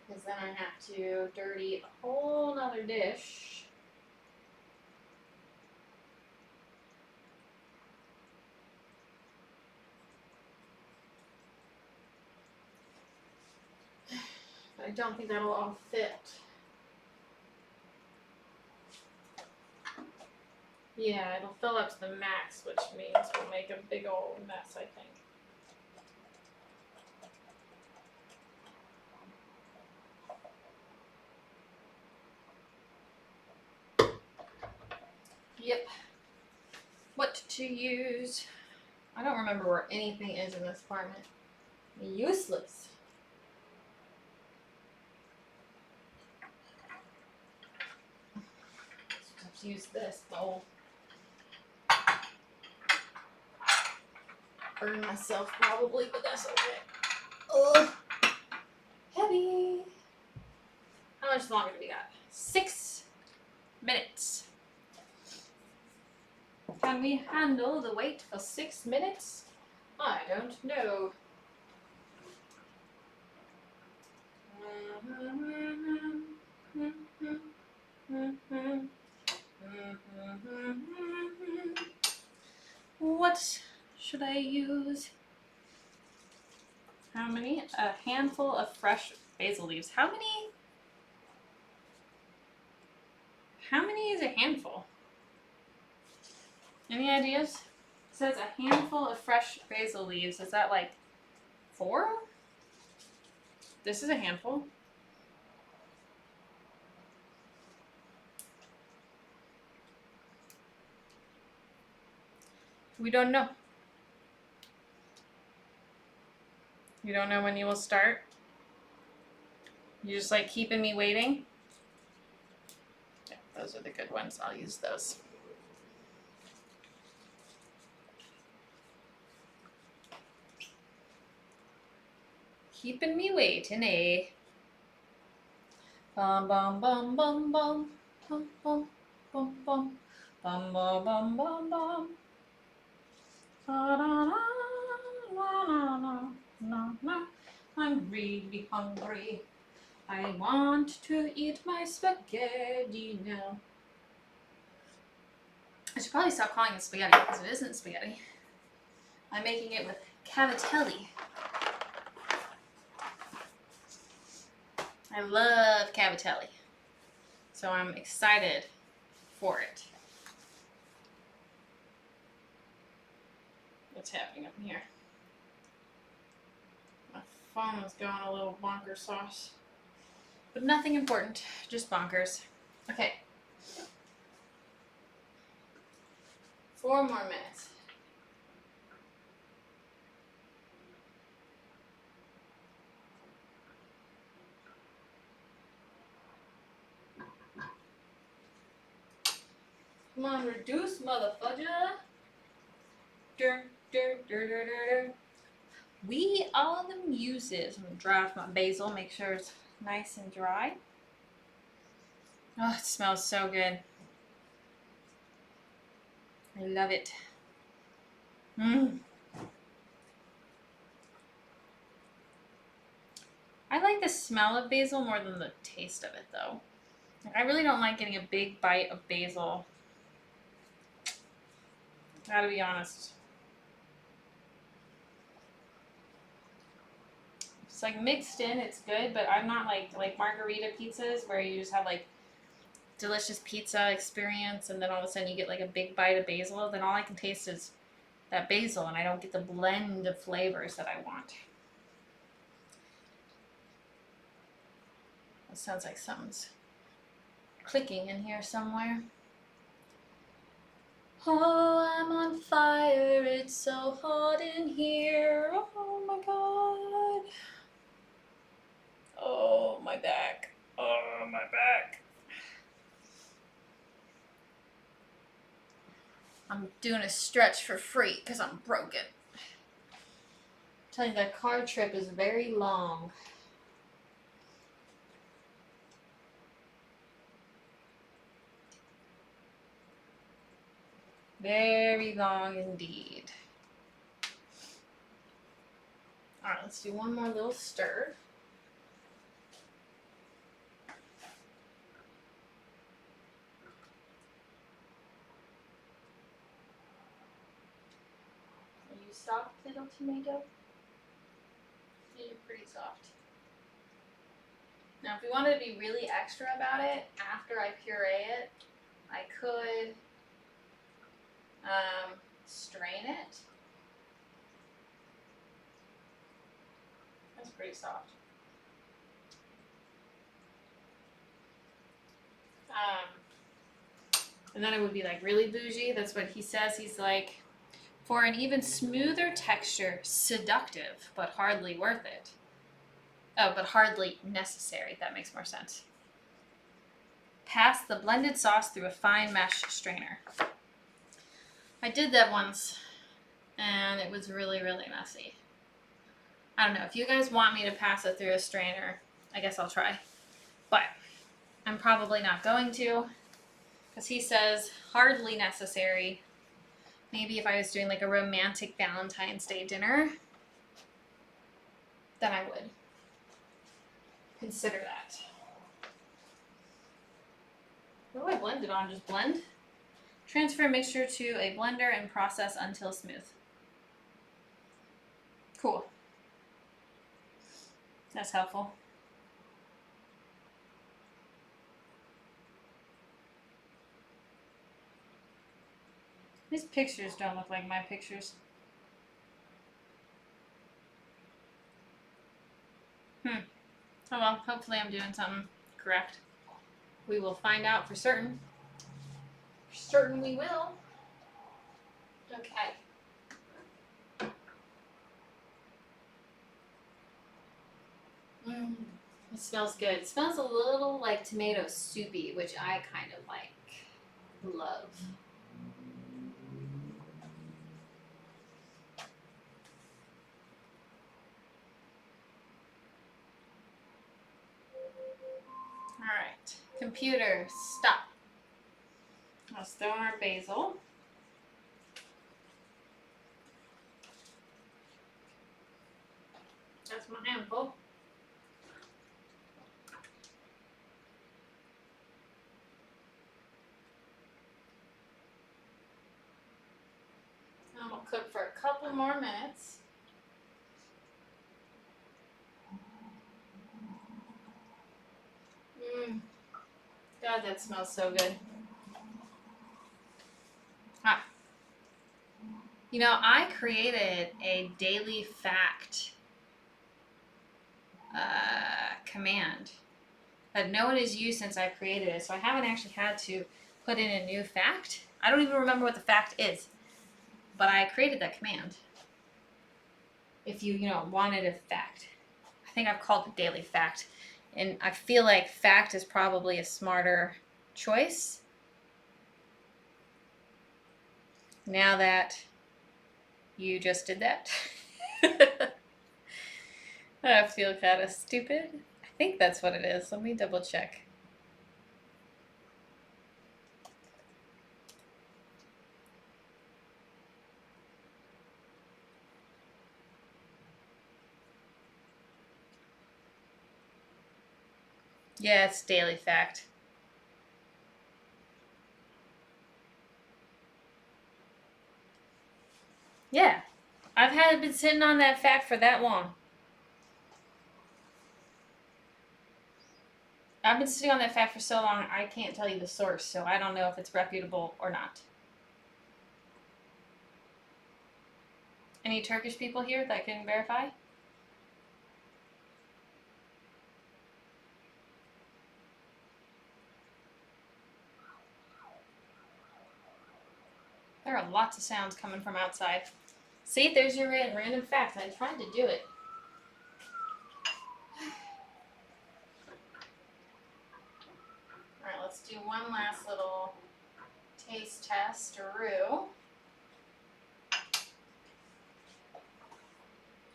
Because then I have to dirty a whole nother dish. But I don't think that'll all fit. Yeah, it'll fill up to the max, which means we'll make a big old mess, I think. Yep. What to use? I don't remember where anything is in this apartment. Useless. Let's use this bowl. Burn myself probably, but that's okay. Ugh. Heavy. How much longer do we got? 6 minutes. Can we handle the wait for 6 minutes? I don't know. What should I use? How many? A handful of fresh basil leaves. How many? How many is a handful? Any ideas? It says a handful of fresh basil leaves. Is that like 4? This is a handful. We don't know. You don't know when you will start? You just like keeping me waiting? Yeah, those are the good ones. I'll use those. Keeping me waiting, eh? Bum bum bum bum bum bum bum bum bum bum bum bum bum bum. I'm really hungry. I want to eat my spaghetti now. I should probably stop calling it spaghetti because it isn't spaghetti. I'm making it with cavatelli. I love cavatelli. So I'm excited for it. What's happening up here? My phone is going a little bonkers sauce. But nothing important, just bonkers. Okay. 4 more minutes. Come on, reduce, motherfudger. We are the muses. I'm gonna dry off my basil, make sure it's nice and dry. Oh, it smells so good. I love it. Mmm. I like the smell of basil more than the taste of it, though. I really don't like getting a big bite of basil. Gotta be honest. It's like mixed in, it's good, but I'm not like margarita pizzas where you just have like delicious pizza experience and then all of a sudden you get like a big bite of basil. Then all I can taste is that basil and I don't get the blend of flavors that I want. It sounds like something's clicking in here somewhere. Oh, I'm on fire, it's so hot in here. Oh my god. Oh, my back. Oh, my back. I'm doing a stretch for free because I'm broken. I'm telling you, that car trip is very long. Very long indeed. Alright, let's do one more little stir. Are you soft, little tomato? Yeah, you're pretty soft. Now, if we wanted to be really extra about it, after I puree it, I could strain it. That's pretty soft. And then it would be like really bougie. That's what he says. He's like, for an even smoother texture, seductive, but hardly worth it. Oh, but hardly necessary. That makes more sense. Pass the blended sauce through a fine mesh strainer. I did that once, and it was really, really messy. I don't know. If you guys want me to pass it through a strainer, I guess I'll try. But I'm probably not going to, because he says hardly necessary. Maybe if I was doing like a romantic Valentine's Day dinner, then I would consider that. What do I blend it on? Just blend? Transfer mixture to a blender and process until smooth. Cool. That's helpful. These pictures don't look like my pictures. Oh well, hopefully I'm doing something correct. We will find out for certain. For certain we will. Okay. It smells good. It smells a little like tomato soupy, which I kind of like. Love. Alright. Computer, stop. Let's throw in our basil. That's my handful. And we'll cook for a couple more minutes. God, that smells so good. You know, I created a daily fact command that no one has used since I created it, so I haven't actually had to put in a new fact. I don't even remember what the fact is, but I created that command. If you wanted a fact. I think I've called it daily fact, and I feel like fact is probably a smarter choice now that you just did that. I feel kind of stupid. I think that's what it is. Let me double check. Yeah, it's daily fact. Yeah, I've been sitting on that fact for that long. I've been sitting on that fact for so long, I can't tell you the source, so I don't know if it's reputable or not. Any Turkish people here that can verify? There are lots of sounds coming from outside. See, there's your random fact. I tried to do it. Alright, let's do one last little taste test-a-roo.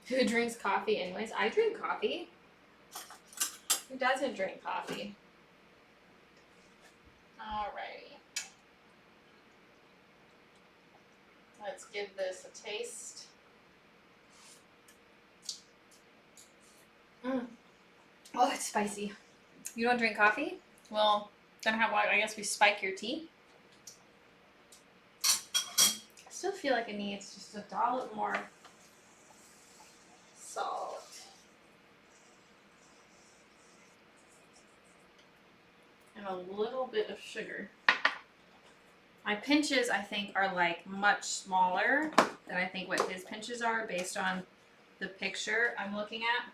Who drinks coffee anyways? I drink coffee. Who doesn't drink coffee? Alrighty. Let's give this a taste. Oh, it's spicy. You don't drink coffee? Well, then I guess we spike your tea. I still feel like it needs just a dollop more salt. And a little bit of sugar. My pinches, I think, are like much smaller than I think what his pinches are based on the picture I'm looking at.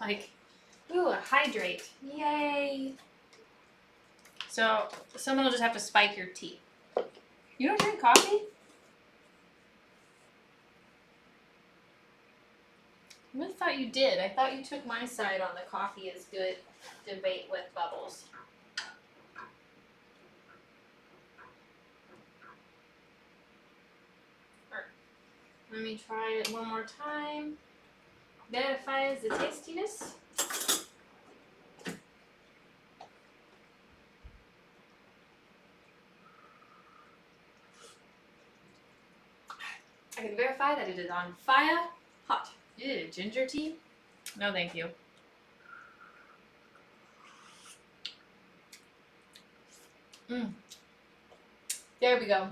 Like, ooh, a hydrate. Yay. So someone will just have to spike your tea. You don't drink coffee? I really thought you did. I thought you took my side on the coffee is good debate with Bubbles. Let me try it one more time. Verifies the tastiness. I can verify that it is on fire, hot. Ew, ginger tea? No, thank you. There we go.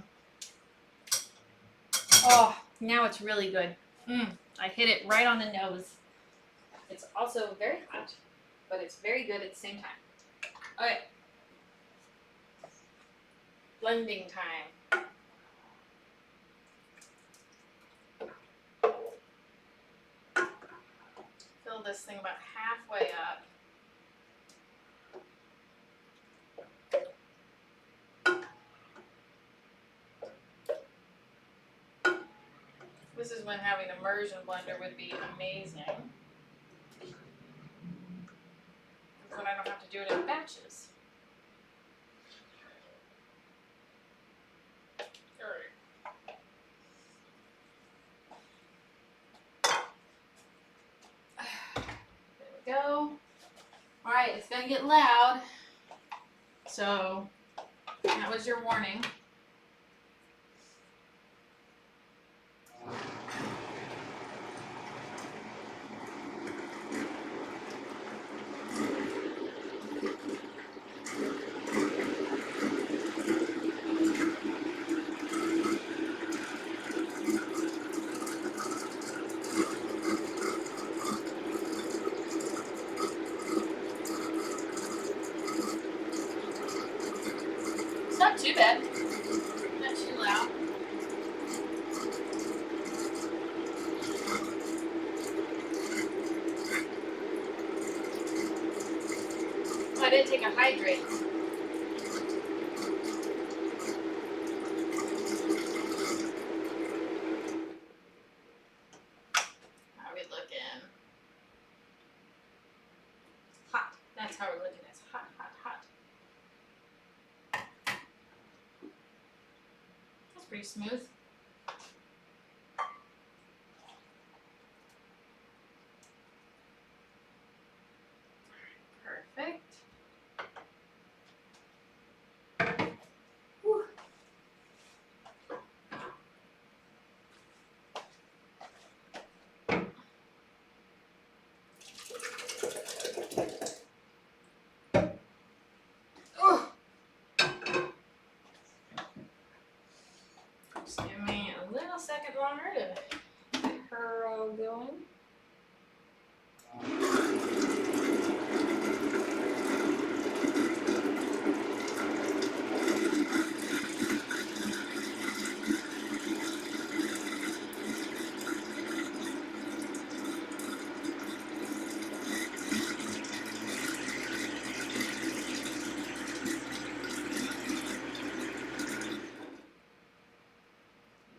Oh, now it's really good. I hit it right on the nose. It's also very hot, but it's very good at the same time. Okay. Blending time. Fill this thing about halfway up. This is when having an immersion blender would be amazing. Because then I don't have to do it in batches. There we go. Alright, it's gonna get loud. So, that was your warning. It's not too bad. Not too loud. Oh, I didn't take a hydrate. How are we looking? Hot. That's how we're looking. It's hot, hot, hot. That's pretty smooth. Perfect. Whew. Oh. Just give me a little second longer to get her all going.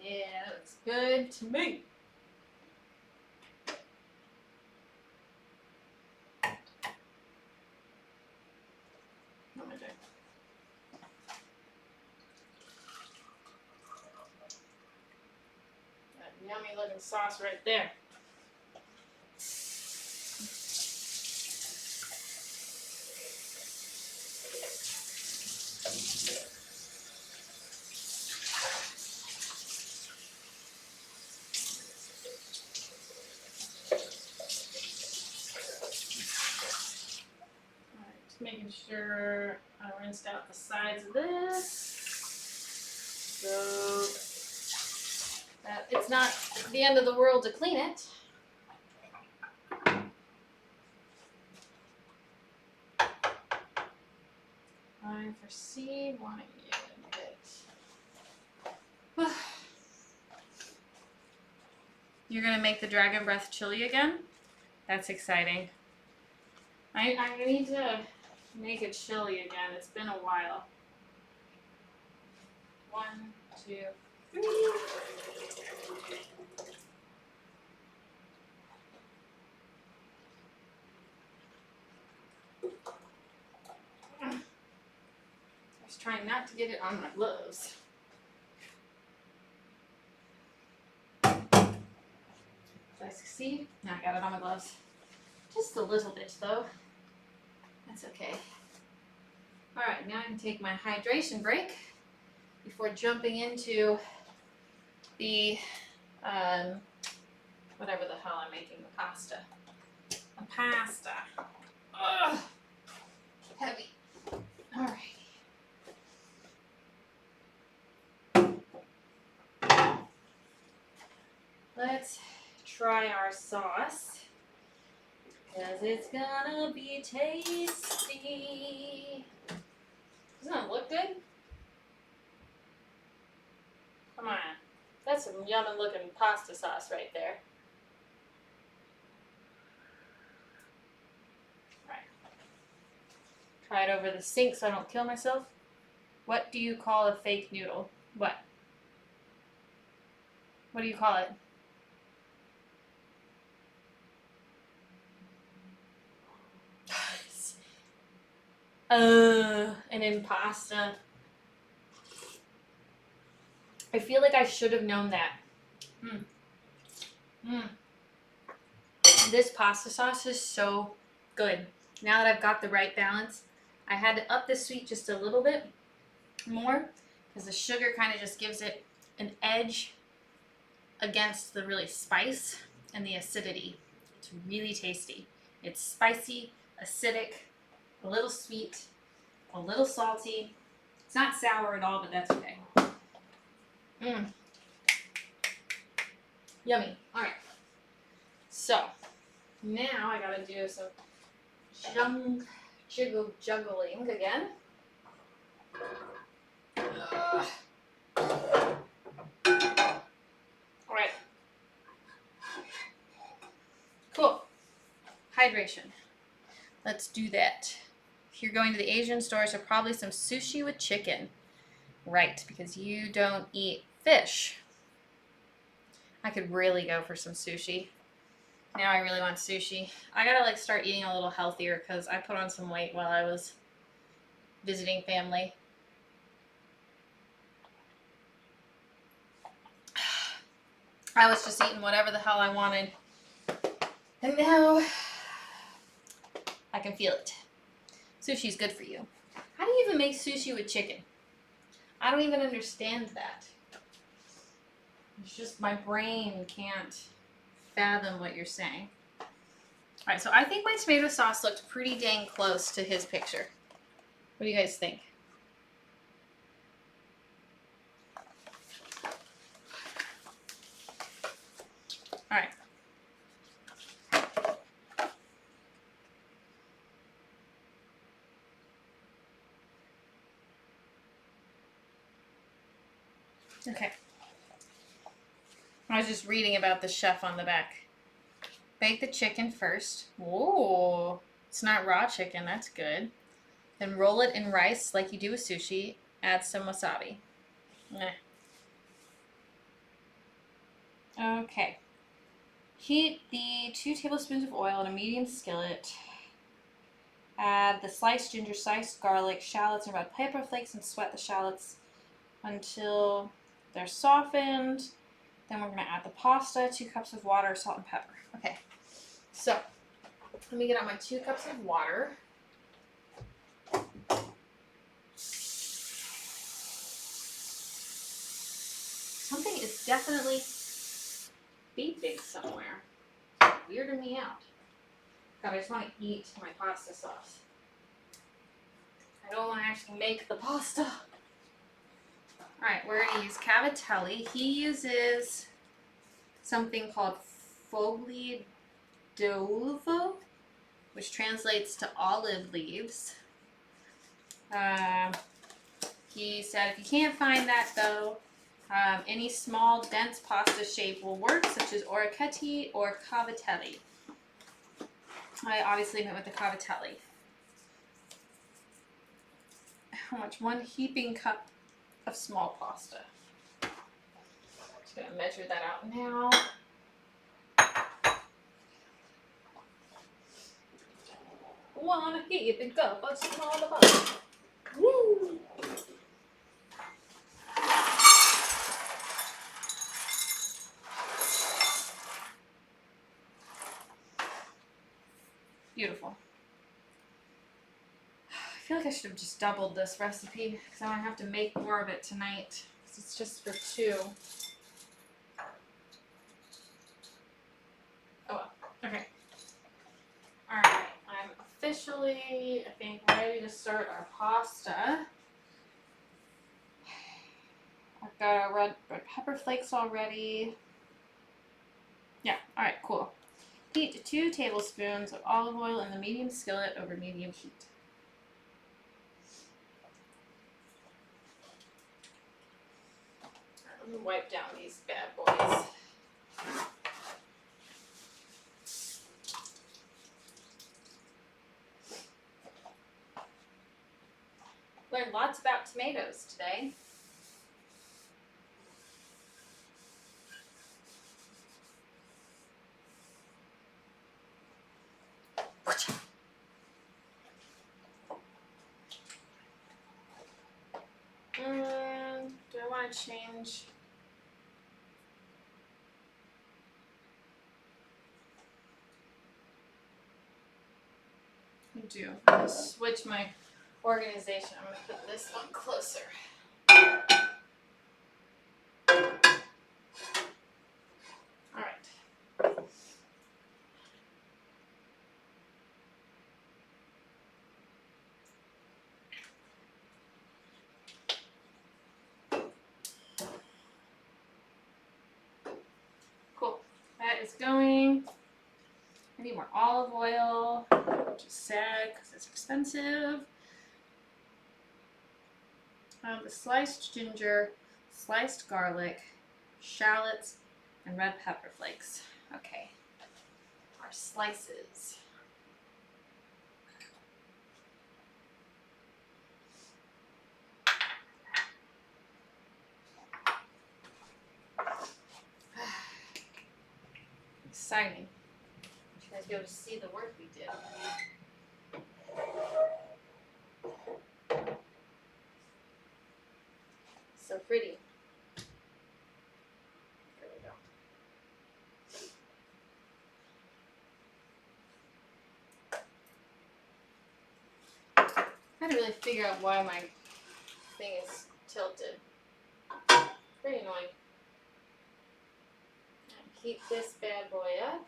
Yeah, that looks good to me. What am I doing? That yummy looking sauce right there. Just making sure I rinsed out the sides of this so that it's not the end of the world to clean it. I foresee wanting you in it. You're gonna make the dragon breath chili again? That's exciting. I need to make it chilly again. It's been a while. 1, 2, 3. I was trying not to get it on my gloves. Did I succeed? No, I got it on my gloves. Just a little bit though. That's okay. Alright, now I can take my hydration break before jumping into the whatever the hell I'm making, the pasta. The pasta. Ugh. Heavy. Alright. Let's try our sauce. Because it's gonna be tasty. Doesn't it look good? Come on. That's some yummy looking pasta sauce right there. Alright. Try it over the sink so I don't kill myself. What do you call a fake noodle? What? What do you call it? An impasta. I feel like I should have known that. This pasta sauce is so good. Now that I've got the right balance, I had to up the sweet just a little bit more because the sugar kind of just gives it an edge against the really spice and the acidity. It's really tasty. It's spicy, acidic, a little sweet, a little salty. It's not sour at all, but that's okay. Yummy. Alright. So, now I gotta do some juggling again. Alright. Cool. Hydration. Let's do that. If you're going to the Asian stores, so probably some sushi with chicken. Right, because you don't eat fish. I could really go for some sushi. Now I really want sushi. I gotta start eating a little healthier because I put on some weight while I was visiting family. I was just eating whatever the hell I wanted. And now I can feel it. Sushi's good for you. How do you even make sushi with chicken? I don't even understand that. It's just my brain can't fathom what you're saying. Alright, so I think my tomato sauce looked pretty dang close to his picture. What do you guys think? Alright. Okay. I was just reading about the chef on the back. Bake the chicken first. Whoa. It's not raw chicken. That's good. Then roll it in rice like you do with sushi. Add some wasabi. Okay. Heat the 2 tablespoons of oil in a medium skillet. Add the sliced ginger, sliced garlic, shallots, and red pepper flakes, and sweat the shallots until they're softened. Then we're going to add the pasta, 2 cups of water, salt, and pepper. Okay, so let me get out my 2 cups of water. Something is definitely beeping somewhere. It's weirding me out. God, I just want to eat my pasta sauce. I don't want to actually make the pasta. Alright, we're going to use cavatelli. He uses something called foglie d'uovo, which translates to olive leaves. He said if you can't find that though, any small dense pasta shape will work, such as orecchiette or cavatelli. I obviously went with the cavatelli. How much? 1 heaping cup of small pasta. Just gonna measure that out now. One heaping cup of small pasta. Woo! Beautiful. I feel like I should have just doubled this recipe because I'm gonna have to make more of it tonight. Because it's just for 2. Oh well. Okay. Alright. I'm officially, I think, ready to start our pasta. I've got our red pepper flakes already. Yeah, alright, cool. Heat 2 tablespoons of olive oil in the medium skillet over medium heat. Let me wipe down these bad boys. Learned lots about tomatoes today. Do I want to change? I do. I'm going to switch my organization. I'm going to put this one closer. All right. Cool. That is going. I need more olive oil, which is sad because it's expensive. The sliced ginger, sliced garlic, shallots, and red pepper flakes. Okay. Our slices. Exciting. You guys be able to see the work we did. So pretty. There we go. I had to really figure out why my thing is tilted. Pretty annoying. And heat this bad boy up.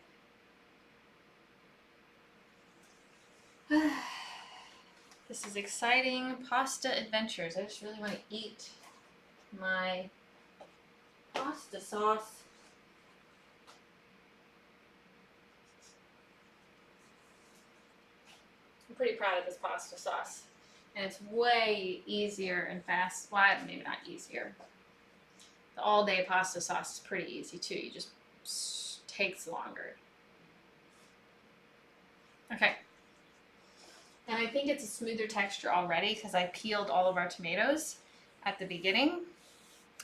This is exciting pasta adventures. I just really want to eat my pasta sauce. I'm pretty proud of this pasta sauce. And it's way easier and fast. Well, maybe not easier. The all-day pasta sauce is pretty easy too. You just takes longer. Okay. And I think it's a smoother texture already because I peeled all of our tomatoes at the beginning.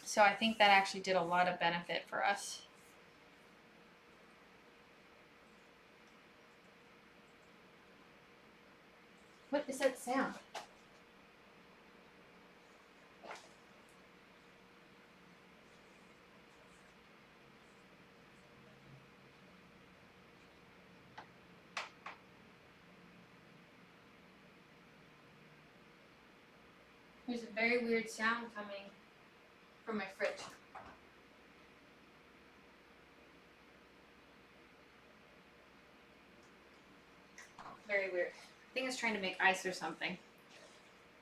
So I think that actually did a lot of benefit for us. What is that sound? There's a very weird sound coming from my fridge. Very weird. I think it's trying to make ice or something.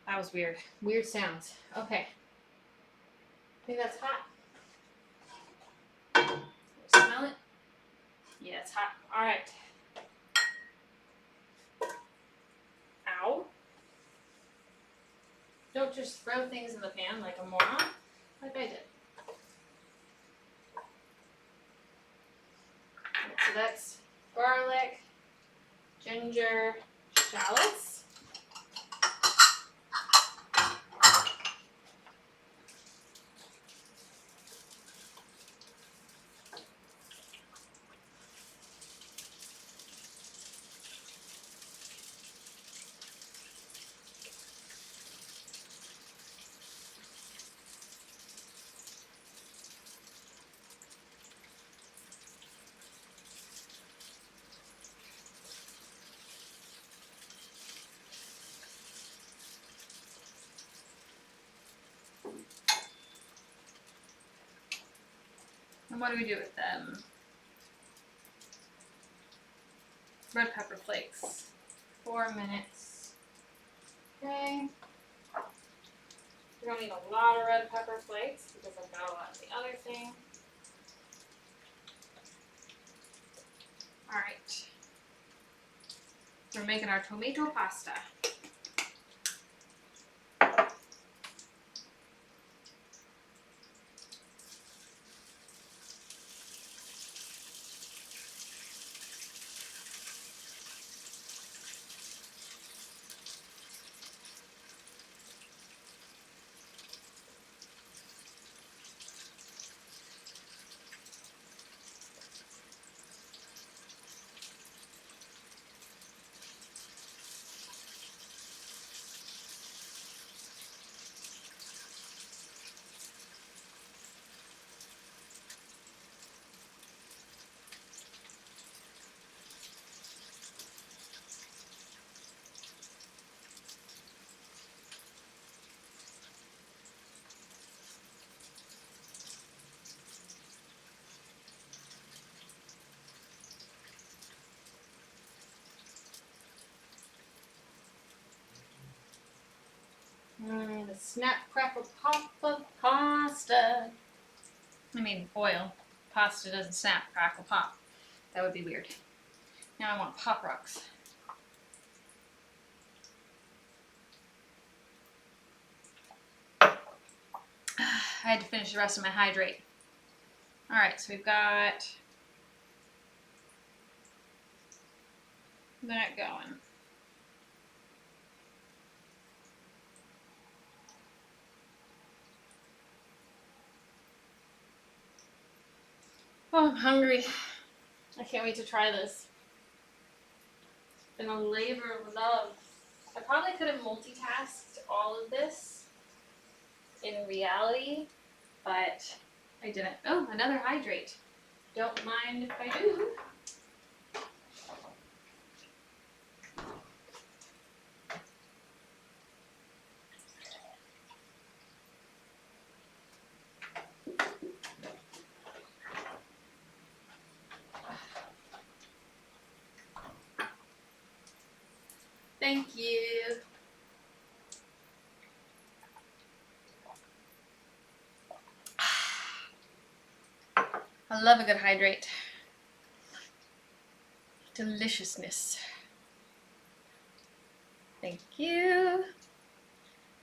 That was weird. Weird sounds. Okay. I think that's hot. Smell it? Yeah, it's hot. All right. Ow. Don't just throw things in the pan like a moron, like I did. So that's garlic, ginger shallots. And what do we do with them? Red pepper flakes. 4 minutes. Okay. We don't need a lot of red pepper flakes because I've got a lot of the other thing. Alright. We're making our tomato pasta. The snap, crackle, pop of pasta. I mean, oil. Pasta doesn't snap, crackle, pop. That would be weird. Now I want Pop Rocks. I had to finish the rest of my hydrate. Alright, so we've got that going. Oh, I'm hungry. I can't wait to try this. It's been a labor of love. I probably could have multitasked all of this in reality, but I didn't. Oh, another hydrate. Don't mind if I do. Thank you. I love a good hydrate. Deliciousness. Thank you.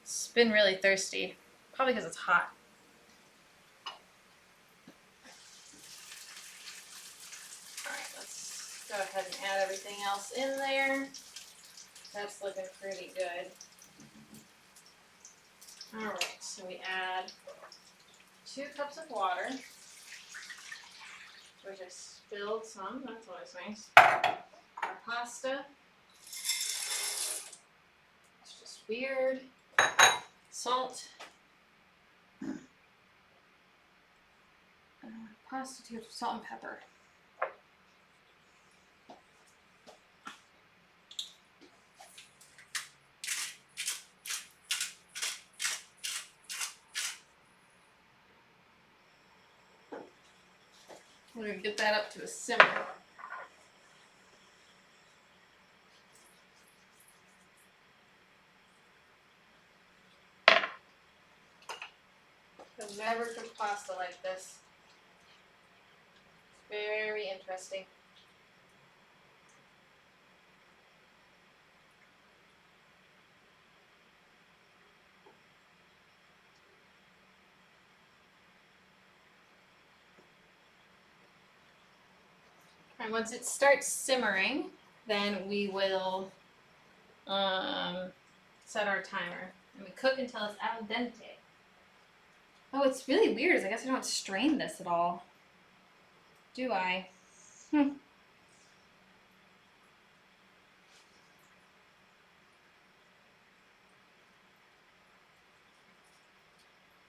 It's been really thirsty. Probably because it's hot. Alright, let's go ahead and add everything else in there. That's looking pretty good. Alright, so we add 2 cups of water, which I spilled some, that's always nice. Our pasta. It's just weird. Salt. Pasta, 2 cups of salt and pepper. We're going to get that up to a simmer. I've never cooked pasta like this. Very interesting. And once it starts simmering, then we will set our timer. And we cook until it's al dente. Oh, it's really weird. I guess I don't strain this at all. Do I?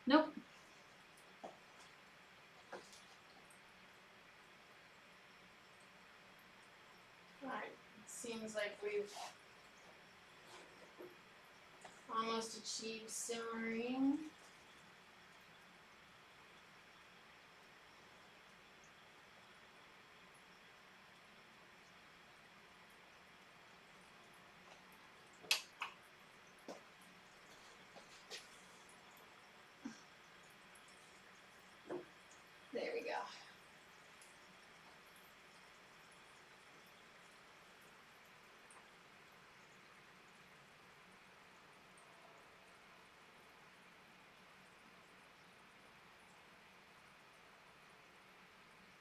Nope. Alright, seems like we've almost achieved simmering. There we go.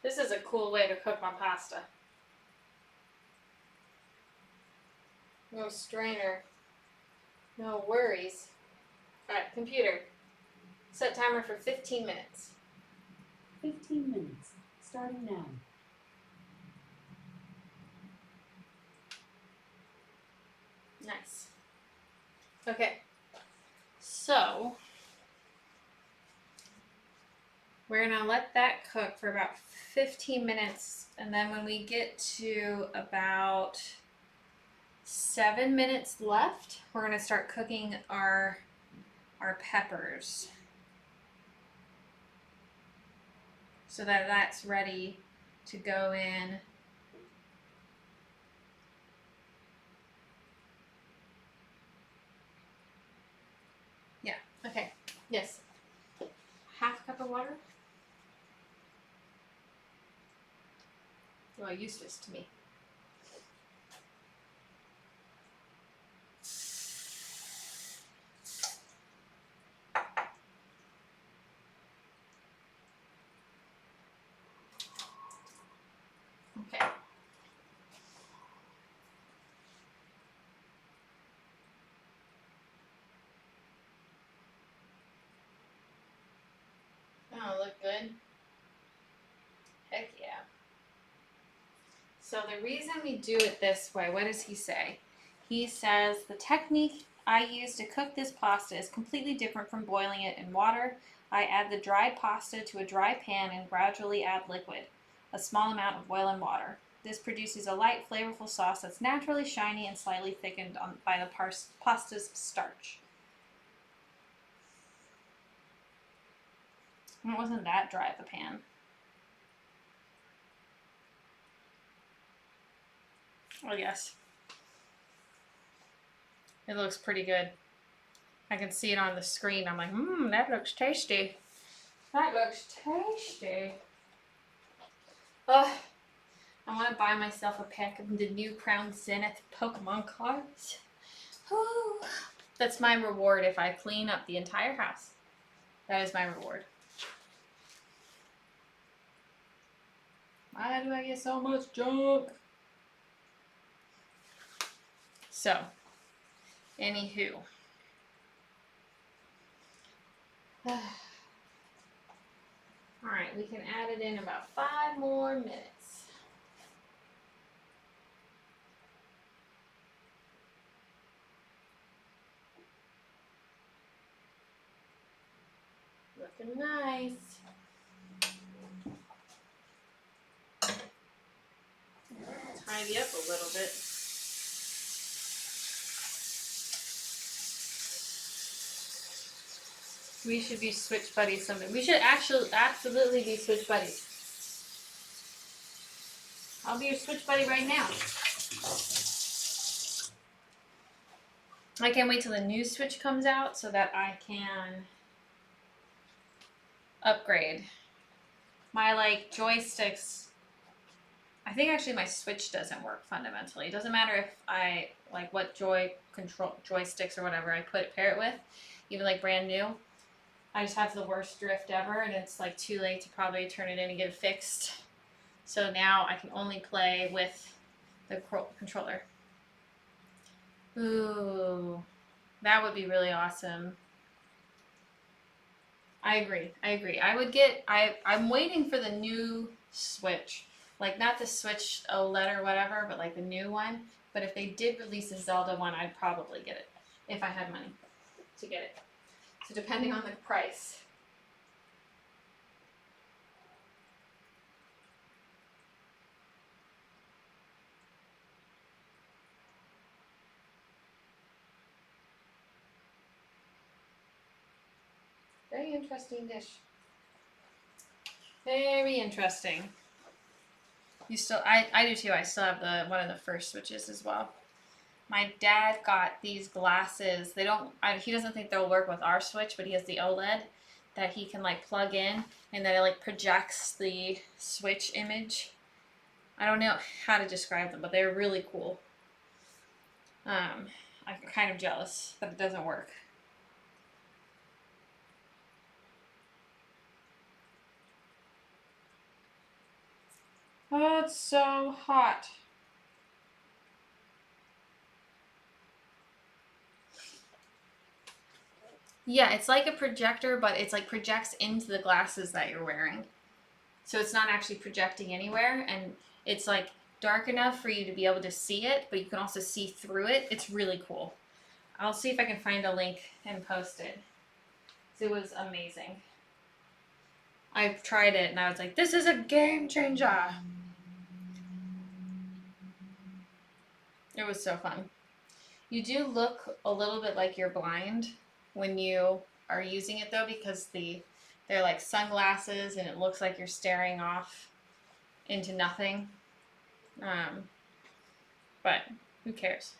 This is a cool way to cook my pasta. No strainer. No worries. Alright, computer. Set timer for 15 minutes. 15 minutes. Starting now. Nice. Okay. So, we're going to let that cook for about 15 minutes. And then when we get to about 7 minutes left, we're going to start cooking our peppers. So that that's ready to go in. Yeah, okay. Yes. Half cup of water? Well, useless to me. Okay. Oh, look good. Heck yeah. So the reason we do it this way, what does he say? He says, the technique I use to cook this pasta is completely different from boiling it in water. I add the dried pasta to a dry pan and gradually add liquid, a small amount of boiling water. This produces a light, flavorful sauce that's naturally shiny and slightly thickened by the pasta's starch. And it wasn't that dry at the pan. Oh, yes. It looks pretty good. I can see it on the screen. I'm like, that looks tasty. That looks tasty. Ugh. I want to buy myself a pack of the new Crown Zenith Pokemon cards. Ooh. That's my reward if I clean up the entire house. That is my reward. Why do I get so much junk? So, anywho. Alright, we can add it in about 5 more minutes. Looking nice. Tidy up a little bit. We should be switch buddies someday. We should actually absolutely be switch buddies. I'll be your switch buddy right now. I can't wait till the new Switch comes out so that I can upgrade. My joysticks, I think actually my Switch doesn't work fundamentally. It doesn't matter if I what joysticks or whatever I pair it with, even brand new. I just have the worst drift ever, and it's too late to probably turn it in and get it fixed. So now I can only play with the controller. Ooh, that would be really awesome. I agree. I would get. I'm waiting for the new Switch, like not the Switch OLED or whatever, but like the new one. But if they did release a Zelda one, I'd probably get it if I had money to get it. So depending on the price. Very interesting dish. Very interesting. You still, I do too. I still have the one of the first Switches as well. My dad got these glasses. They don't. He doesn't think they'll work with our Switch, but he has the OLED that he can like plug in, and then it like projects the Switch image. I don't know how to describe them, but they're really cool. I'm kind of jealous that it doesn't work. Oh, it's so hot. Yeah, it's like a projector, but it's like projects into the glasses that you're wearing. So it's not actually projecting anywhere, and it's like dark enough for you to be able to see it, but you can also see through it. It's really cool. I'll see if I can find a link and post it. It was amazing. I tried it and I was like, this is a game changer. It was so fun. You do look a little bit like you're blind when you are using it though, because they're like sunglasses and it looks like you're staring off into nothing. But who cares?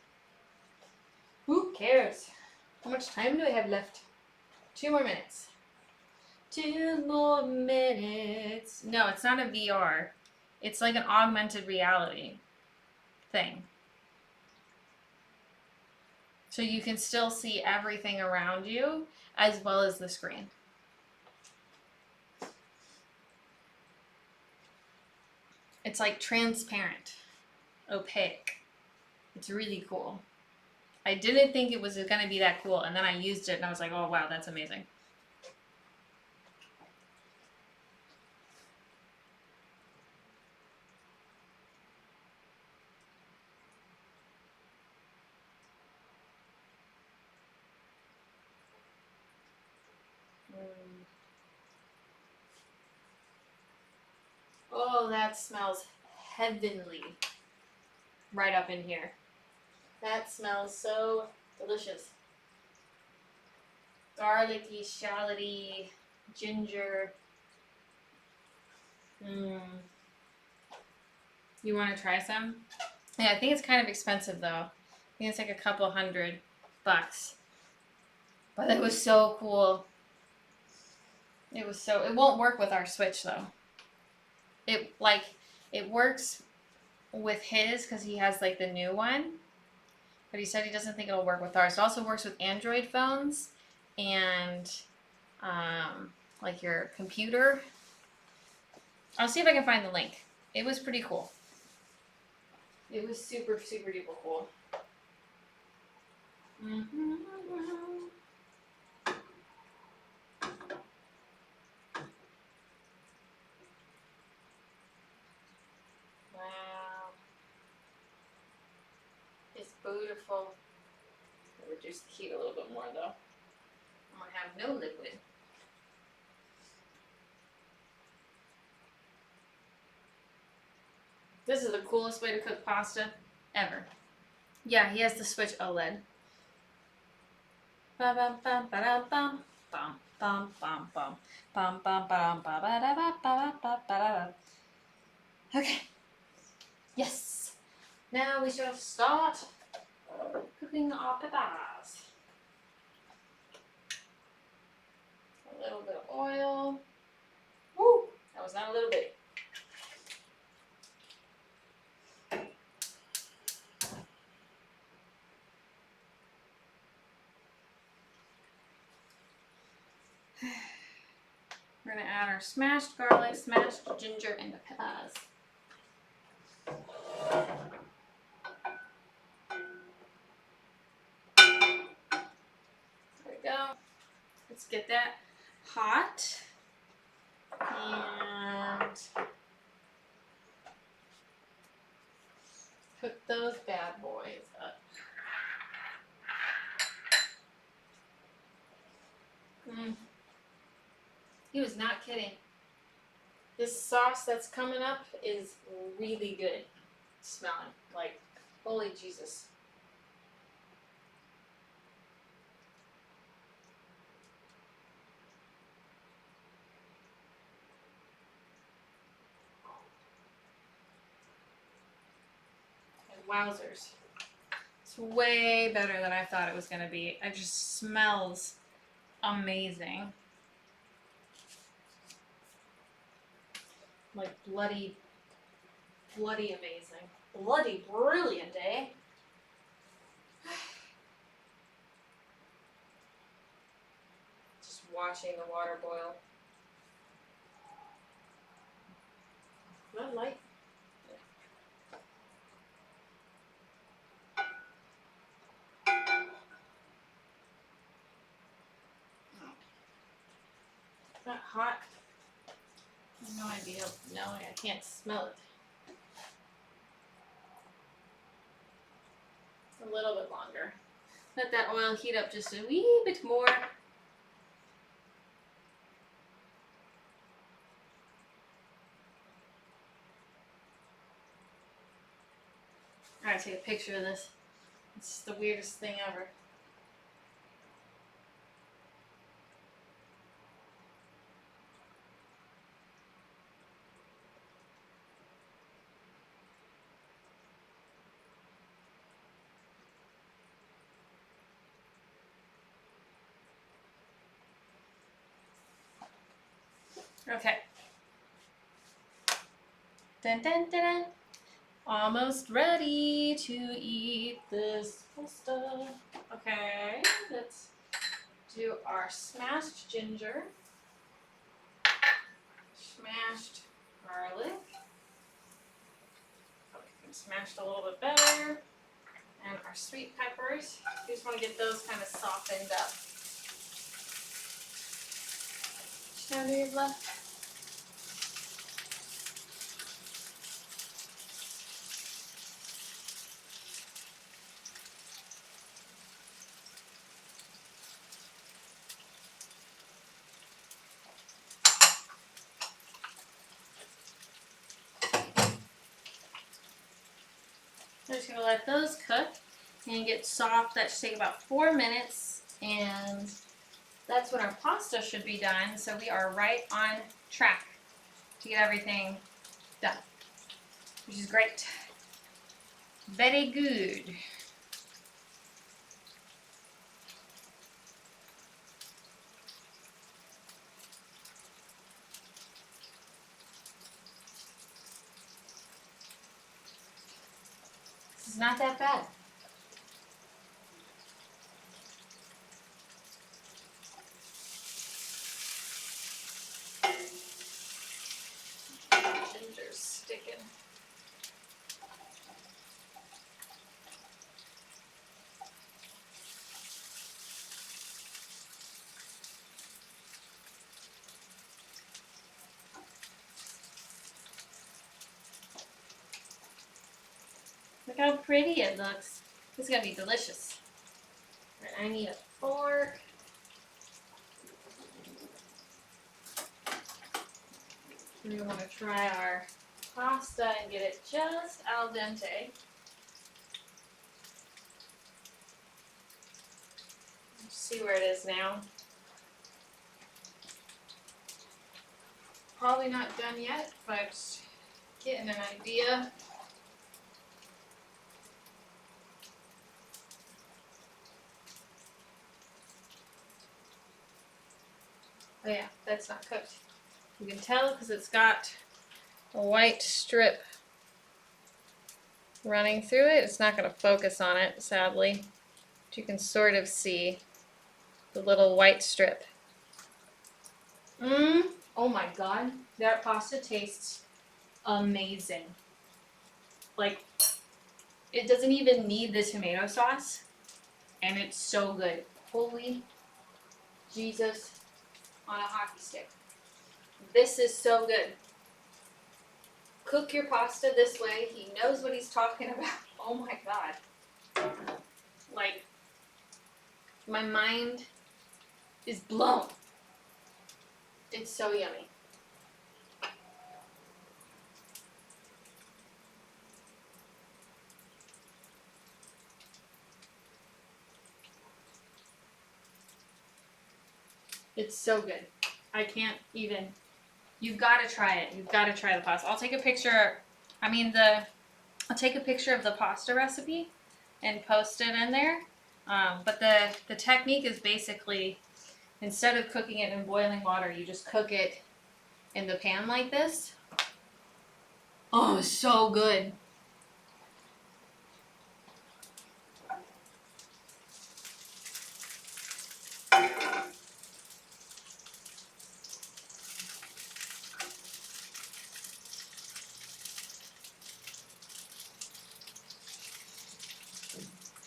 Who cares? How much time do I have left? 2 more minutes. 2 more minutes. No, it's not a VR. It's like an augmented reality thing. So you can still see everything around you as well as the screen. It's like transparent, opaque. It's really cool. I didn't think it was going to be that cool, and then I used it and I was like, oh wow, that's amazing. Oh, that smells heavenly right up in here. That smells so delicious. Garlicky, shalloty, ginger. You want to try some? Yeah, I think it's kind of expensive though. I think it's like a couple $100. But it was so cool. It won't work with our Switch though. It works with his because he has like the new one. But he said he doesn't think it'll work with ours. It also works with Android phones and like your computer. I'll see if I can find the link. It was pretty cool. It was super, super duper cool. Wow. It's beautiful. I'll reduce the heat a little bit more though. I'm going to have no liquid. This is the coolest way to cook pasta ever. Yeah, he has the Switch OLED. Okay. Yes. Now we shall start cooking our peppers. A little bit of oil. Woo! That was not a little bit. We're going to add our smashed garlic, smashed ginger, and the peppers. Let's get that hot. And cook those bad boys up. He was not kidding. This sauce that's coming up is really good smelling. Like, holy Jesus. And wowzers. It's way better than I thought it was going to be. It just smells amazing. Like bloody amazing. Bloody brilliant, eh? Just watching the water boil. Not light. Not hot. I have no idea. No, I can't smell it. A little bit longer. Let that oil heat up just a wee bit more. I gotta take a picture of this. It's the weirdest thing ever. Okay. Dun dun dun dun. Almost ready to eat this pasta. Okay, let's do our smashed ginger, smashed garlic. Smashed a little bit better. And our sweet peppers. You just want to get those kind of softened up. How many have left? I'm just going to let those cook and get soft. That should take about 4 minutes, and that's when our pasta should be done. So we are right on track to get everything done, which is great. Very good. This is not that bad. Ginger's sticking. Look how pretty it looks. This is going to be delicious. Right, I need a fork. We want to try our pasta and get it just al dente. Let's see where it is now. Probably not done yet, but getting an idea. Oh yeah, that's not cooked. You can tell because it's got a white strip running through it. It's not going to focus on it, sadly. But you can sort of see the little white strip. Oh my god, that pasta tastes amazing. Like, it doesn't even need the tomato sauce, and it's so good. Holy Jesus on a hockey stick. This is so good. Cook your pasta this way. He knows what he's talking about. Oh my god. Like, my mind is blown. It's so yummy. It's so good. I can't even. You've got to try it. You've got to try the pasta. I'll take a picture. I'll take a picture of the pasta recipe and post it in there. But the technique is basically, instead of cooking it in boiling water, you just cook it in the pan like this. Oh, so good.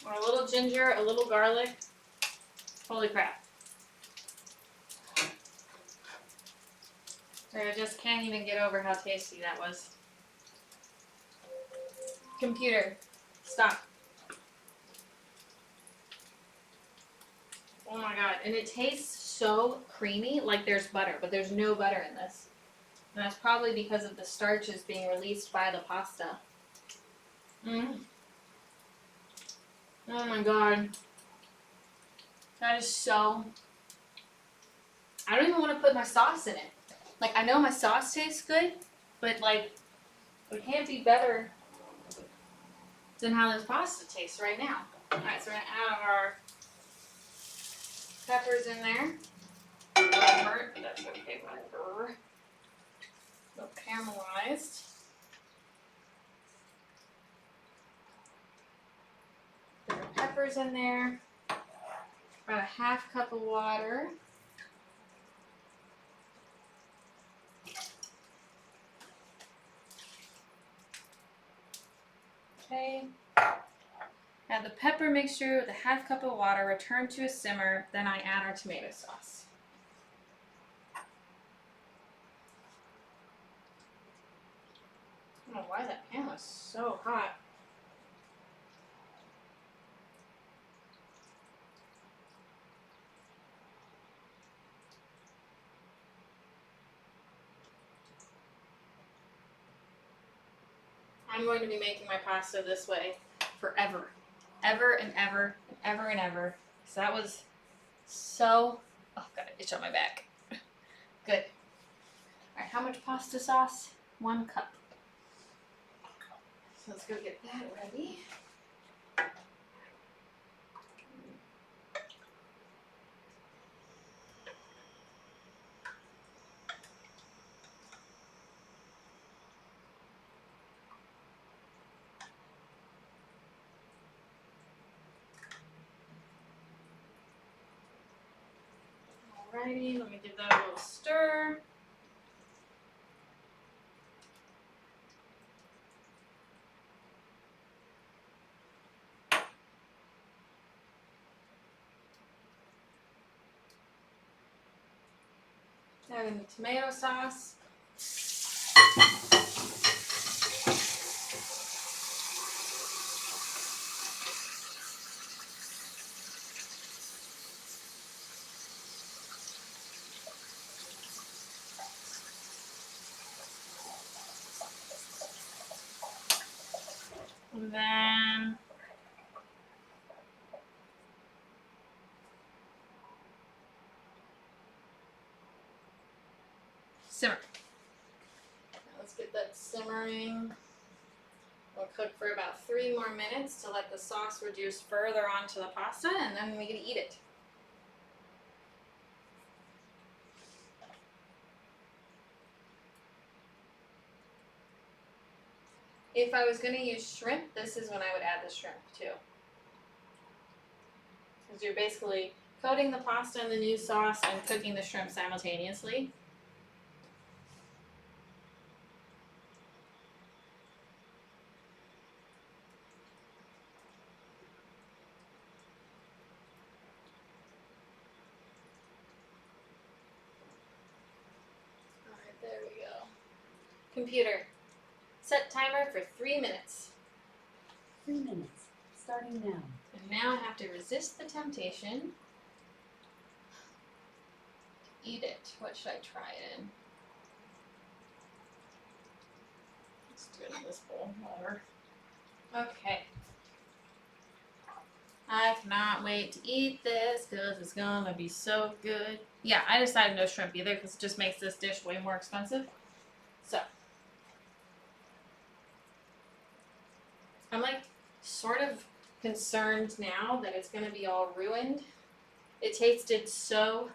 Or a little ginger, a little garlic. Holy crap. I just can't even get over how tasty that was. Computer, stop. Oh my god. And it tastes so creamy, like there's butter, but there's no butter in this. And that's probably because of the starches being released by the pasta. Oh my god. That is so... I don't even want to put my sauce in it. Like, I know my sauce tastes good, but like, it can't be better than how this pasta tastes right now. Alright, so we're going to add our peppers in there. A little burnt, but that's okay, whatever. A little caramelized. Put our peppers in there. About a half cup of water. Okay. Add the pepper mixture with a half cup of water, return to a simmer, then I add our tomato sauce. I don't know why that pan was so hot. I'm going to be making my pasta this way forever. Ever and ever and ever and ever. So that was so... Oh, got an itch on my back. Good. Alright, how much pasta sauce? 1 cup. So let's go get that ready. Alrighty, let me give that a little stir. Add in the tomato sauce. And then simmer. Now let's get that simmering. We'll cook for about 3 more minutes to let the sauce reduce further onto the pasta, and then we can eat it. If I was going to use shrimp, this is when I would add the shrimp too. Because you're basically coating the pasta in the new sauce and cooking the shrimp simultaneously. There we go. Computer, set timer for 3 minutes. 3 minutes, starting now. And now I have to resist the temptation to eat it. What should I try it in? Let's do it in this bowl, whatever. Okay. I cannot wait to eat this because it's gonna be so good. Yeah, I decided no shrimp either because it just makes this dish way more expensive. So, I'm like sort of concerned now that it's gonna be all ruined. It tasted so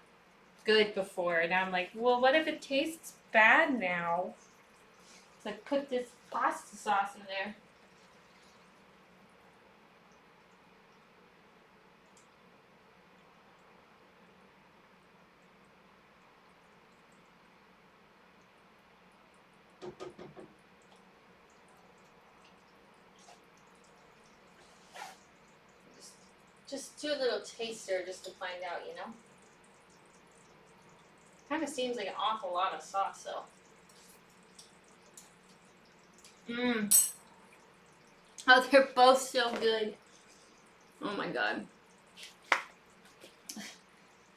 good before, and I'm like, well, what if it tastes bad now? So I put this pasta sauce in there. Just do a little taster just to find out, you know? Kind of seems like an awful lot of sauce, though. Mmm. Oh, they're both so good. Oh my god.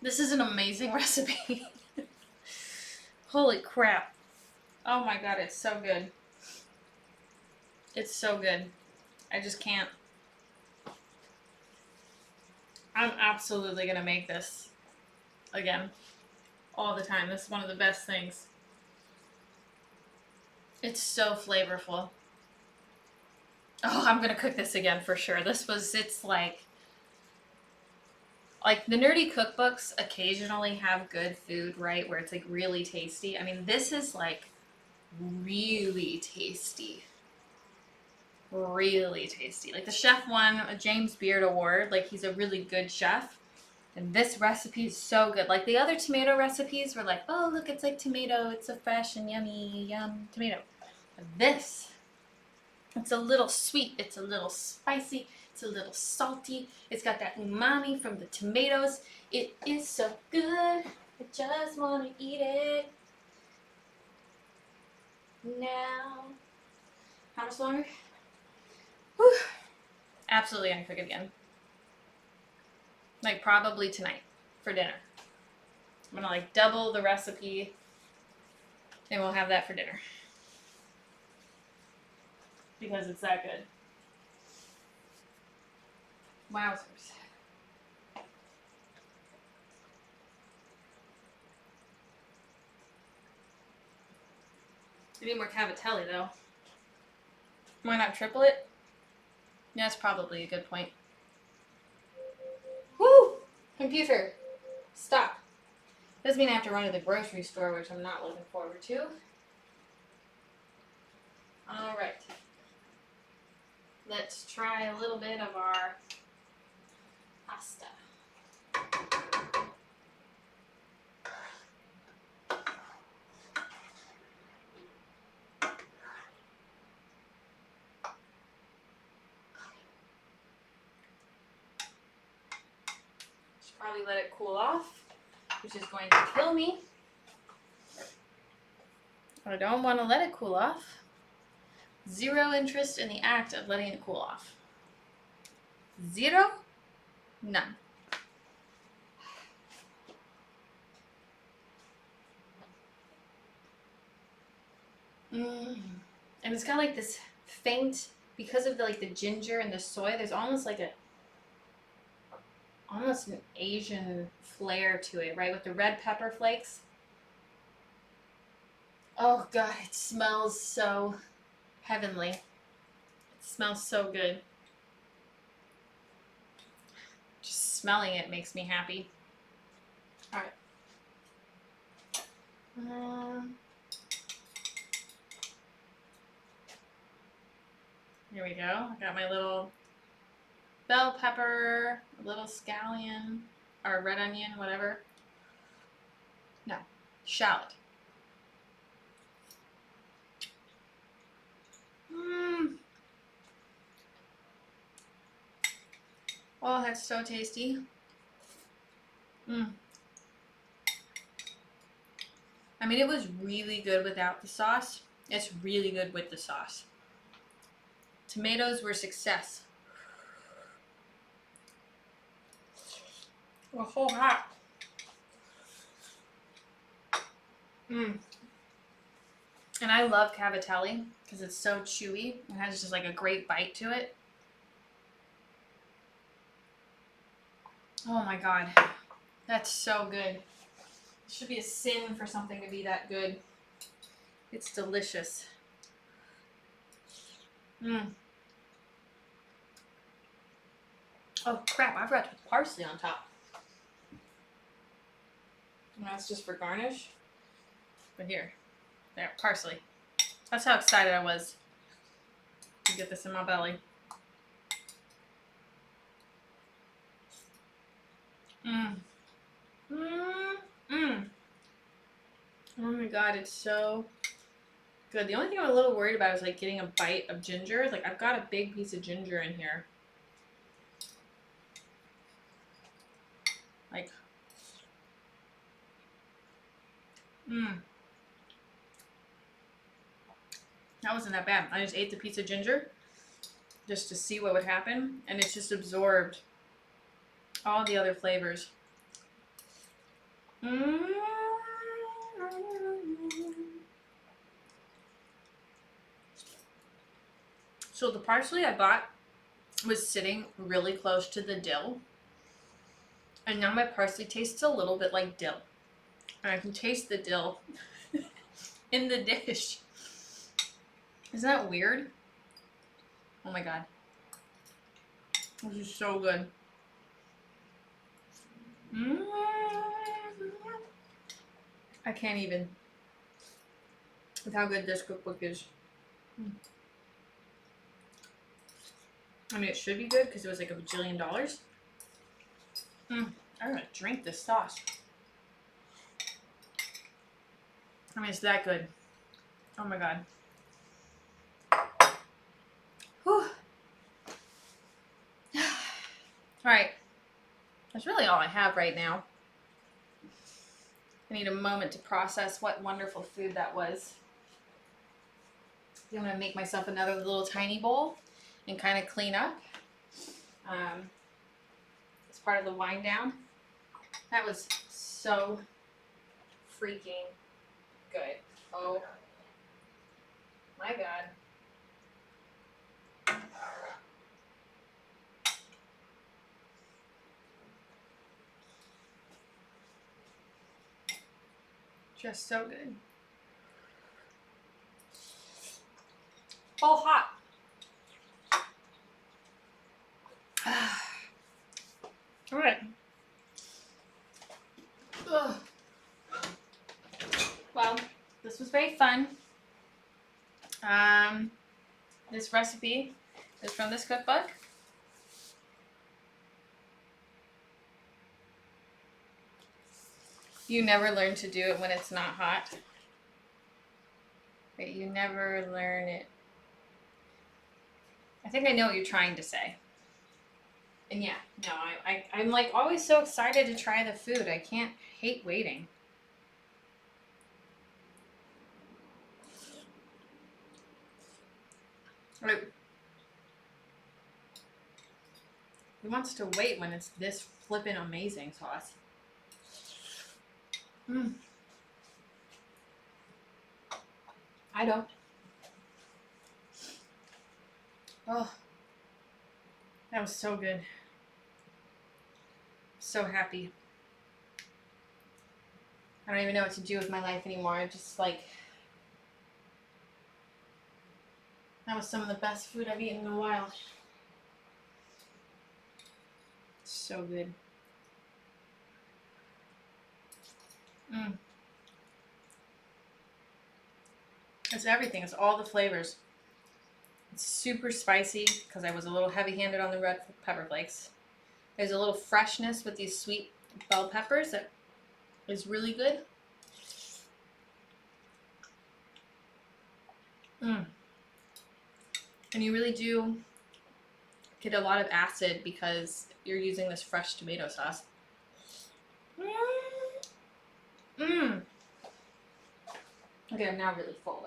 This is an amazing recipe. Holy crap. Oh my god, it's so good. It's so good. I just can't. I'm absolutely gonna make this again. All the time. This is one of the best things. It's so flavorful. Oh, I'm gonna cook this again for sure. It's like the nerdy cookbooks occasionally have good food, right? Where it's like really tasty. I mean, this is like really tasty. Really tasty. Like the chef won a James Beard Award. Like he's a really good chef. And this recipe is so good. Like the other tomato recipes were like, oh, look, it's like tomato. It's so fresh and yummy, yum, tomato. But this, it's a little sweet. It's a little spicy. It's a little salty. It's got that umami from the tomatoes. It is so good. I just want to eat it now. How much longer? Whew. Absolutely gonna cook it again. Like probably tonight for dinner. I'm gonna like double the recipe and we'll have that for dinner. Because it's that good. Wowzers. I need more cavatelli though. Why not triple it? Yeah, that's probably a good point. Woo! Computer, stop. Doesn't mean I have to run to the grocery store, which I'm not looking forward to. Alright. Let's try a little bit of our pasta. Should probably let it cool off, which is going to kill me. I don't want to let it cool off. Zero interest in the act of letting it cool off. Zero? None. And it's got like this faint, because of the ginger and the soy, there's almost like almost an Asian flair to it, right? With the red pepper flakes. Oh god, it smells so heavenly. It smells so good. Just smelling it makes me happy. Alright. Here we go. I got my little bell pepper, a little scallion, or red onion, whatever. No, shallot. Oh, that's so tasty. I mean, it was really good without the sauce. It's really good with the sauce. Tomatoes were success. A whole hot. And I love cavatelli because it's so chewy. It has just like a great bite to it. Oh my god. That's so good. It should be a sin for something to be that good. It's delicious. Oh crap, I forgot to put parsley on top. And that's just for garnish. But here, there, parsley. That's how excited I was to get this in my belly. Oh my god, it's so good. The only thing I'm a little worried about is like getting a bite of ginger. Like I've got a big piece of ginger in here. Like, that wasn't that bad. I just ate the piece of ginger just to see what would happen, and it's just absorbed all the other flavors. So the parsley I bought was sitting really close to the dill, and now my parsley tastes a little bit like dill, and I can taste the dill in the dish. Isn't that weird? Oh my god. This is so good. I can't even with how good this cookbook is. I mean, it should be good because it was like $1 bajillion. I'm gonna drink this sauce. I mean, it's that good. Oh my god. Whew. Alright. That's really all I have right now. I need a moment to process what wonderful food that was. I'm going to make myself another little tiny bowl and kind of clean up. As part of the wind down. That was so freaking good. Oh my god. Just so good. Oh, hot. All right. Ugh. Well, this was very fun. This recipe is from this cookbook. You never learn to do it when it's not hot. But you never learn it. I think I know what you're trying to say. And yeah, no, I'm like always so excited to try the food. I can't hate waiting. Right. Who wants to wait when it's this flippin' amazing sauce? I don't. Oh, that was so good. So happy. I don't even know what to do with my life anymore. I just like, that was some of the best food I've eaten in a while. So good. It's everything. It's all the flavors. It's super spicy because I was a little heavy-handed on the red pepper flakes. There's a little freshness with these sweet bell peppers that is really good. And you really do get a lot of acid because you're using this fresh tomato sauce. Okay, I'm now really full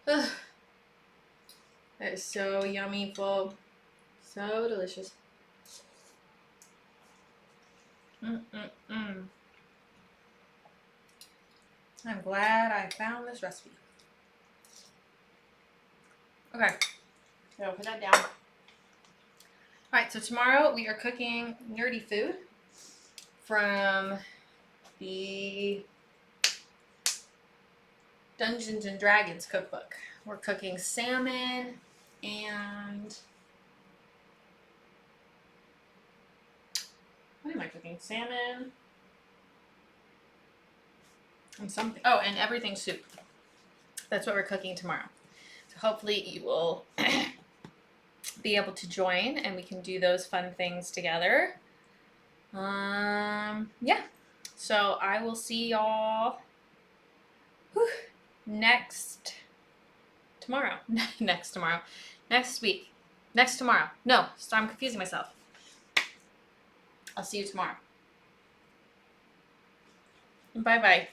though. Ugh. That is so yummy, full. So delicious. Mm-mm-mm. I'm glad I found this recipe. Okay, so put that down. All right, so tomorrow we are cooking nerdy food from the Dungeons and Dragons cookbook. We're cooking salmon and what am I cooking? Salmon and something. Oh, and everything soup. That's what we're cooking tomorrow. So hopefully you will be able to join and we can do those fun things together. Yeah. So I will see y'all next week. Next tomorrow. No, so I'm confusing myself. I'll see you tomorrow. Bye-bye.